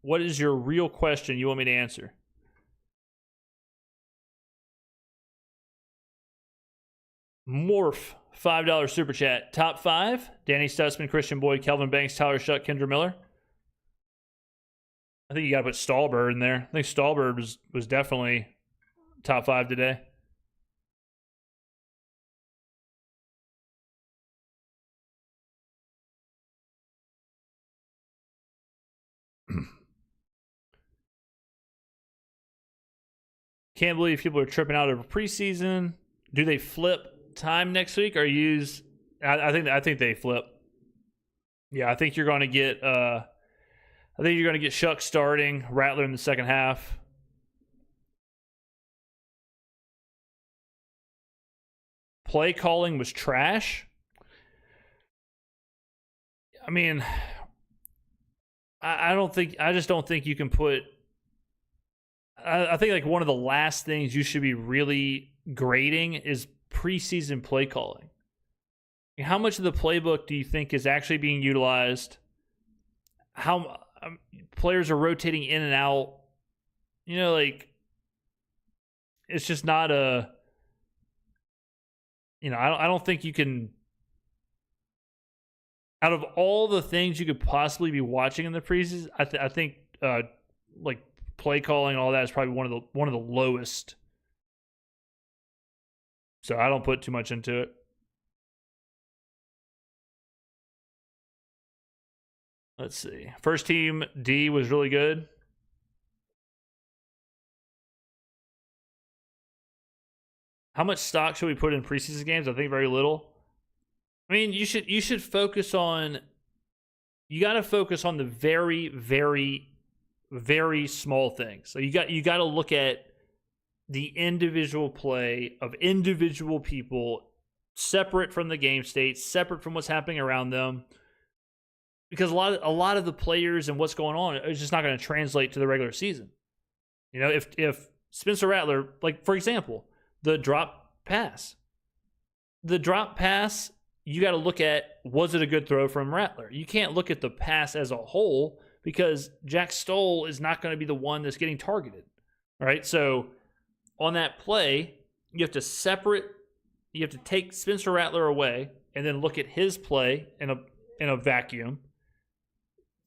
What is your real question you want me to answer? Morph, $5 super chat. Top 5? Danny Stutzman, Christian Boyd, Kelvin Banks, Tyler Shuck, Kendra Miller. I think you got to put Stallbird in there. I think Stallbird was definitely top 5 today. Can't believe people are tripping out over preseason. Do they flip time next week or use? I think they flip. Yeah, I think you're going to get. I think you're going to get Shuck starting, Rattler in the second half. Play calling was trash. I mean, I just don't think you can put. I think like one of the last things you should be really grading is preseason play calling. How much of the playbook do you think is actually being utilized? How players are rotating in and out? You know, like it's just not a. You know, I don't think you can. Out of all the things you could possibly be watching in the preseason, I think like play calling and all that is probably one of the lowest. So I don't put too much into it. Let's see. First team D was really good. How much stock should we put in preseason games? I think very little. I mean, you should focus on. You got to focus on the very, very, very small things. So you got to look at the individual play of individual people separate from the game state, separate from what's happening around them. Because a lot of the players and what's going on is just not going to translate to the regular season. You know, if Spencer Rattler, like for example, the drop pass, you got to look at, was it a good throw from Rattler? You can't look at the pass as a whole because Jack Stoll is not going to be the one that's getting targeted. All right, so on that play, you have to take Spencer Rattler away and then look at his play in a vacuum.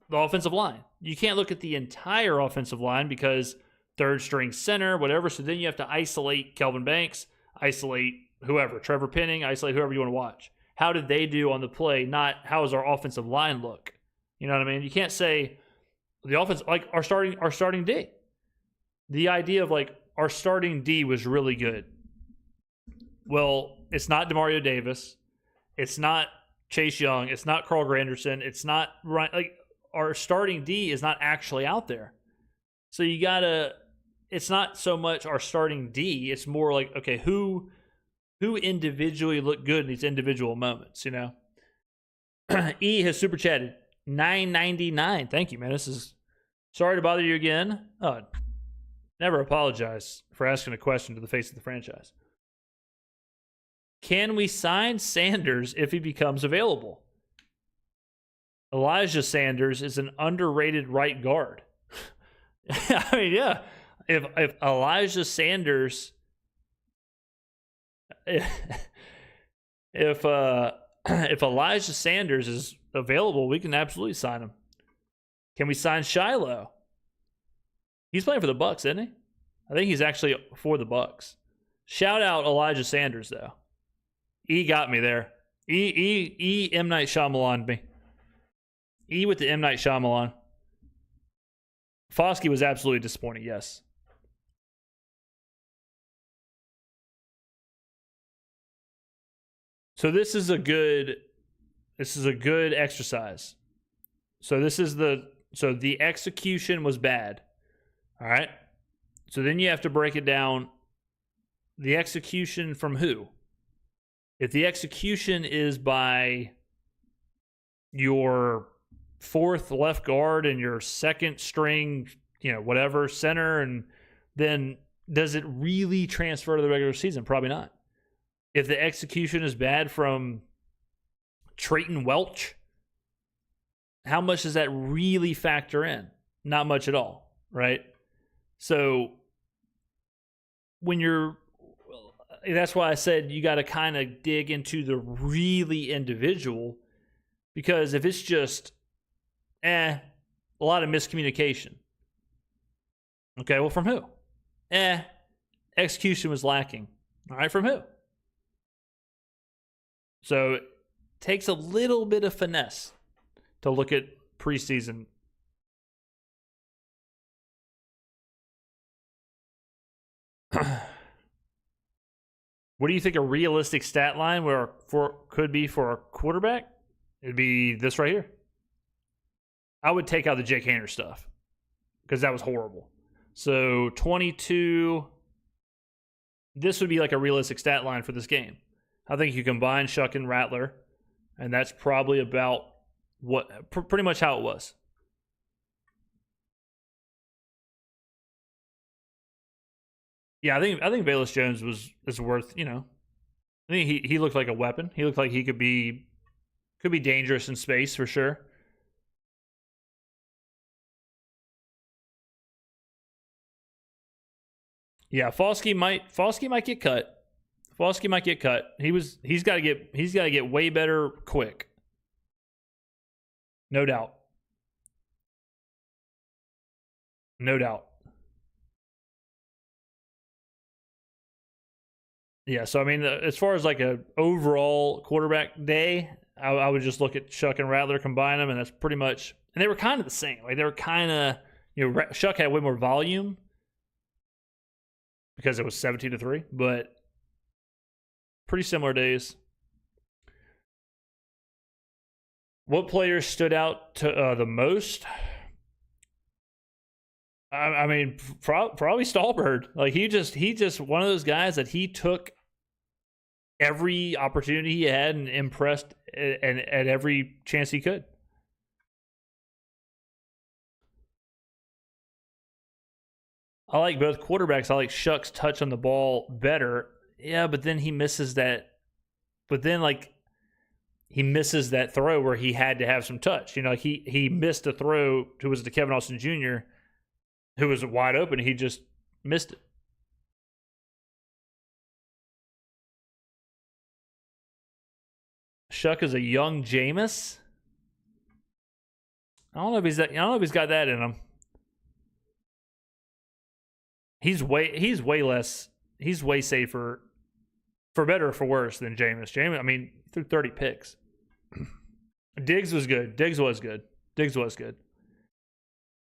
The offensive line. You can't look at the entire offensive line because third string center, whatever. So then you have to isolate Kelvin Banks, isolate whoever, Trevor Penning, isolate whoever you want to watch. How did they do on the play? Not how does our offensive line look? You know what I mean? You can't say the offense, like our starting D. The idea of like our starting D was really good. Well, it's not Demario Davis. It's not Chase Young. It's not Carl Granderson. It's not Ryan. Like our starting D is not actually out there. So you gotta. It's not so much our starting D. It's more like, okay, who individually looked good in these individual moments. You know. E has super chatted $9.99. Thank you, man. This is sorry to bother you again. Oh, never apologize for asking a question to the face of the franchise. Can we sign Sanders if he becomes available? Elijah Sanders is an underrated right guard. I mean, yeah. If Elijah Sanders, if Elijah Sanders is available, we can absolutely sign him. Can we sign Shiloh? He's playing for the Bucks, isn't he? I think he's actually for the Bucks. Shout out Elijah Sanders though. E got me there. E M Night Shyamalan me. E with the M Night Shyamalan. Foskey was absolutely disappointing. Yes. So this is a good exercise. So the execution was bad. All right. So then you have to break it down. The execution from who? If the execution is by your fourth left guard and your second string, whatever center, and then does it really transfer to the regular season? Probably not. If the execution is bad from Trayton Welch, how much does that really factor in? Not much at all, right? So that's why I said you got to kind of dig into the really individual, because if it's just a lot of miscommunication. Okay, well, from who? Execution was lacking. All right, from who? So it takes a little bit of finesse to look at preseason. What do you think a realistic stat line could be for a quarterback? It'd be this right here. I would take out the Jake Haener stuff because that was horrible. So 22. This would be like a realistic stat line for this game. I think you combine Shuck and Rattler, and that's probably about pretty much how it was. Yeah, I think Velus Jones is worth, I think he looked like a weapon. He looked like he could be dangerous in space for sure. Yeah, Foskey might get cut. Foskey might get cut. He's got to get way better quick. No doubt. No doubt. Yeah, so I mean, as far as like a overall quarterback day, I would just look at Shuck and Rattler, combine them, and that's pretty much. And they were kind of the same. Like they were kind of, Shuck had way more volume because it was 17-3, but pretty similar days. What players stood out to the most? I mean, probably Stallbird. Like he just one of those guys that he took every opportunity he had and impressed and at every chance he could. I like both quarterbacks. I like Shuck's touch on the ball better. Yeah, but then he misses that. But then, like, he misses that throw where he had to have some touch. You know, like he missed a throw to was to Kevin Austin Jr., who was wide open. He just missed it. Shuck is a young Jameis. I don't know if he's got that in him. He's way less. He's way safer, for better or for worse, than Jameis. Jameis, I mean, threw 30 picks. Diggs was good. Diggs was good.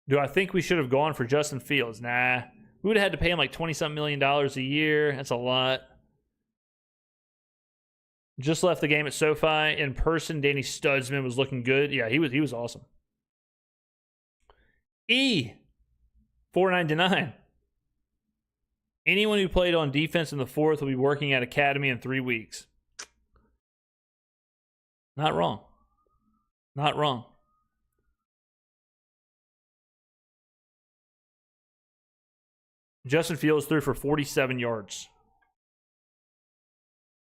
Do I think we should have gone for Justin Fields? Nah. We would have had to pay him like $20-something million a year. That's a lot. Just left the game at SoFi. In person, Danny Studsman was looking good. Yeah, he was awesome. $4.99. Anyone who played on defense in the fourth will be working at Academy in 3 weeks. Not wrong. Justin Fields threw for 47 yards.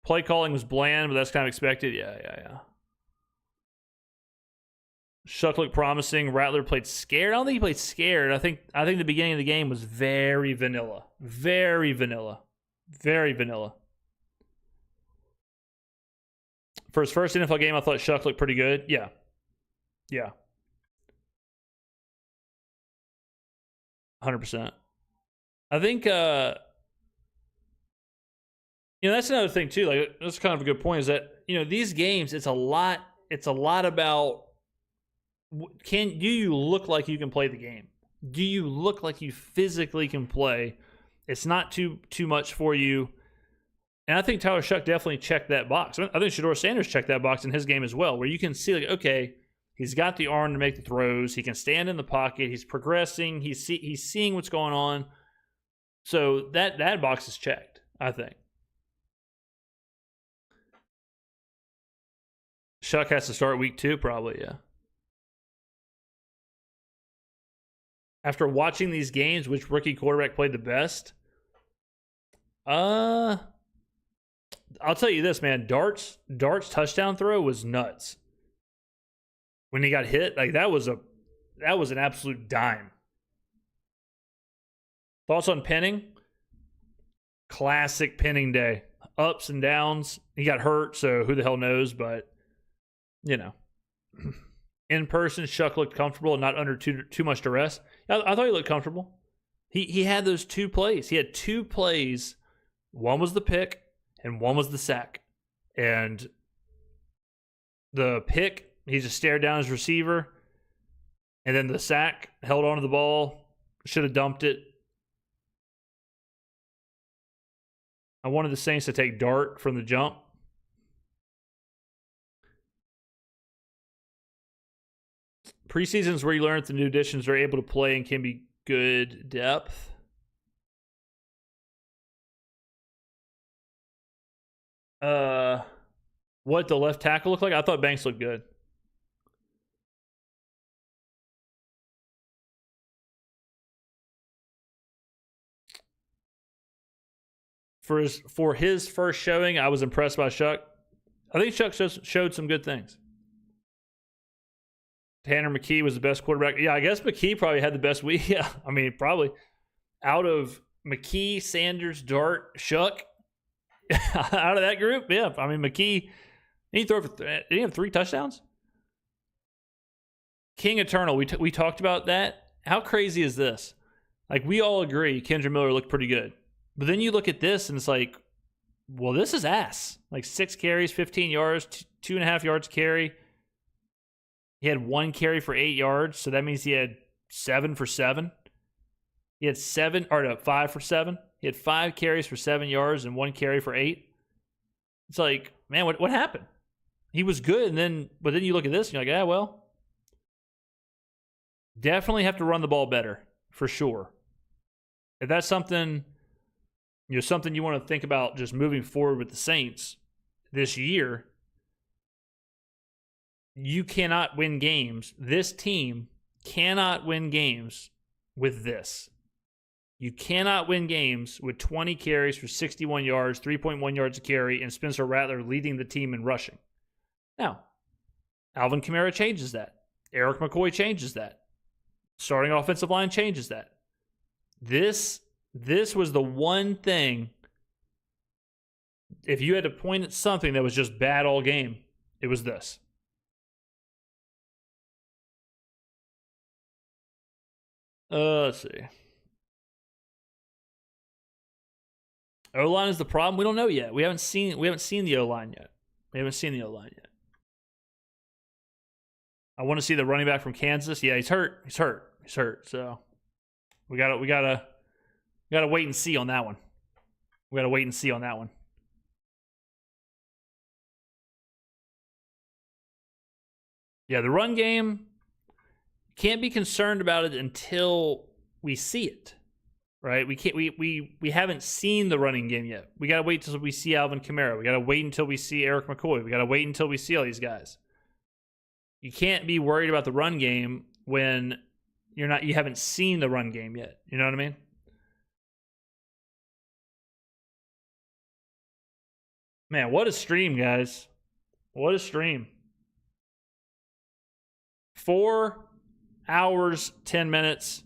Play calling was bland, but that's kind of expected. Yeah. Shuck looked promising. Rattler played scared. I don't think he played scared. I think the beginning of the game was very vanilla. Very vanilla. For his first NFL game, I thought Shuck looked pretty good. Yeah. 100%. I think that's another thing too. Like, that's kind of a good point, is that, these games, it's a lot about, do you look like you can play the game? Do you look like you physically can play? It's not too much for you. And I think Tyler Shuck definitely checked that box. I think Shedeur Sanders checked that box in his game as well, where you can see, like, okay, he's got the arm to make the throws. He can stand in the pocket. He's progressing. He's seeing what's going on. So that box is checked, I think. Shuck has to start week 2, probably, yeah. After watching these games, which rookie quarterback played the best? I'll tell you this, man. Dart's touchdown throw was nuts. When he got hit, like, that was an absolute dime. Thoughts on Penning? Classic Penning day. Ups and downs. He got hurt, so who the hell knows, but in person, Shuck looked comfortable and not under too much duress. I thought he looked comfortable. He had those 2 plays. He had 2 plays. One was the pick and one was the sack. And the pick, he just stared down his receiver. And then the sack, held onto the ball, should have dumped it. I wanted the Saints to take Dart from the jump. Preseason is where you learn that the new additions are able to play and can be good depth. What the left tackle looked like? I thought Banks looked good. For his first showing, I was impressed by Shuck. I think Shuck showed some good things. Tanner McKee was the best quarterback. Yeah, I guess McKee probably had the best week. Yeah, I mean, probably. Out of McKee, Sanders, Dart, Shuck, out of that group, yeah. I mean, McKee, did he have 3 touchdowns? King Eternal, we talked about that. How crazy is this? Like, we all agree Kendra Miller looked pretty good. But then you look at this, and it's like, well, this is ass. Like, 6 carries, 15 yards, 2.5 yards carry. He had 1 carry for 8 yards, so that means he had 7 for 7. He had 5 for 7. He had 5 carries for 7 yards and 1 carry for 8. It's like, man, what happened? He was good, but then you look at this and you're like, well, definitely have to run the ball better. for sure. If that's something, something you want to think about just moving forward with the Saints this year, you cannot win games. This team cannot win games with this. You cannot win games with 20 carries for 61 yards, 3.1 yards a carry, and Spencer Rattler leading the team in rushing. Now, Alvin Kamara changes that. Eric McCoy changes that. Starting offensive line changes that. This was the one thing, if you had to point at something that was just bad all game, it was this. Let's see. O-line is the problem. We don't know yet. We haven't seen the O-line yet. I want to see the running back from Kansas. Yeah, he's hurt. So we gotta wait and see on that one. Yeah, the run game, can't be concerned about it until we see it. Right? We haven't seen the running game yet. We gotta wait until we see Alvin Kamara. We gotta wait until we see Eric McCoy. We gotta wait until we see all these guys. You can't be worried about the run game when you haven't seen the run game yet. You know what I mean? Man, what a stream, guys. What a stream. 4 hours, 10 minutes.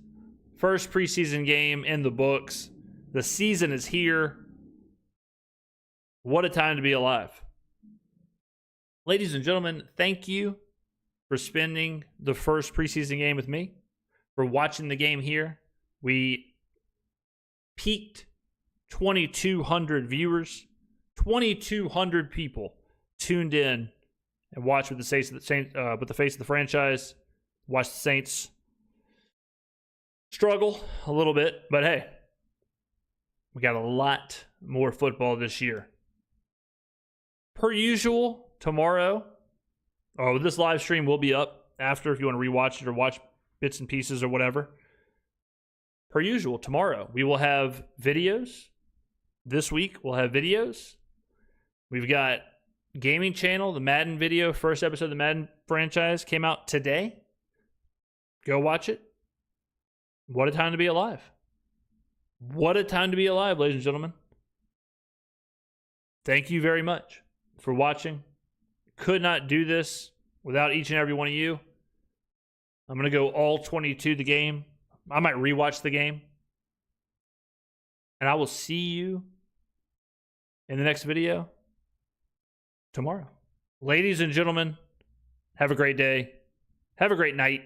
First preseason game in the books. The season is here. What a time to be alive. Ladies and gentlemen, thank you for spending the first preseason game with me, for watching the game here. We peaked 2,200 viewers. 2,200 people tuned in and watched with the face of the franchise. Watch the Saints struggle a little bit, but hey, we got a lot more football this year. Per usual, tomorrow, this live stream will be up after if you want to rewatch it or watch bits and pieces or whatever. Per usual, tomorrow we will have videos. This week we'll have videos. We've got gaming channel, the Madden video, first episode of the Madden franchise came out today. Go watch it. What a time to be alive. What a time to be alive, ladies and gentlemen. Thank you very much for watching. Could not do this without each and every one of you. I'm going to go all 22 the game. I might rewatch the game. And I will see you in the next video tomorrow. Ladies and gentlemen, have a great day. Have a great night.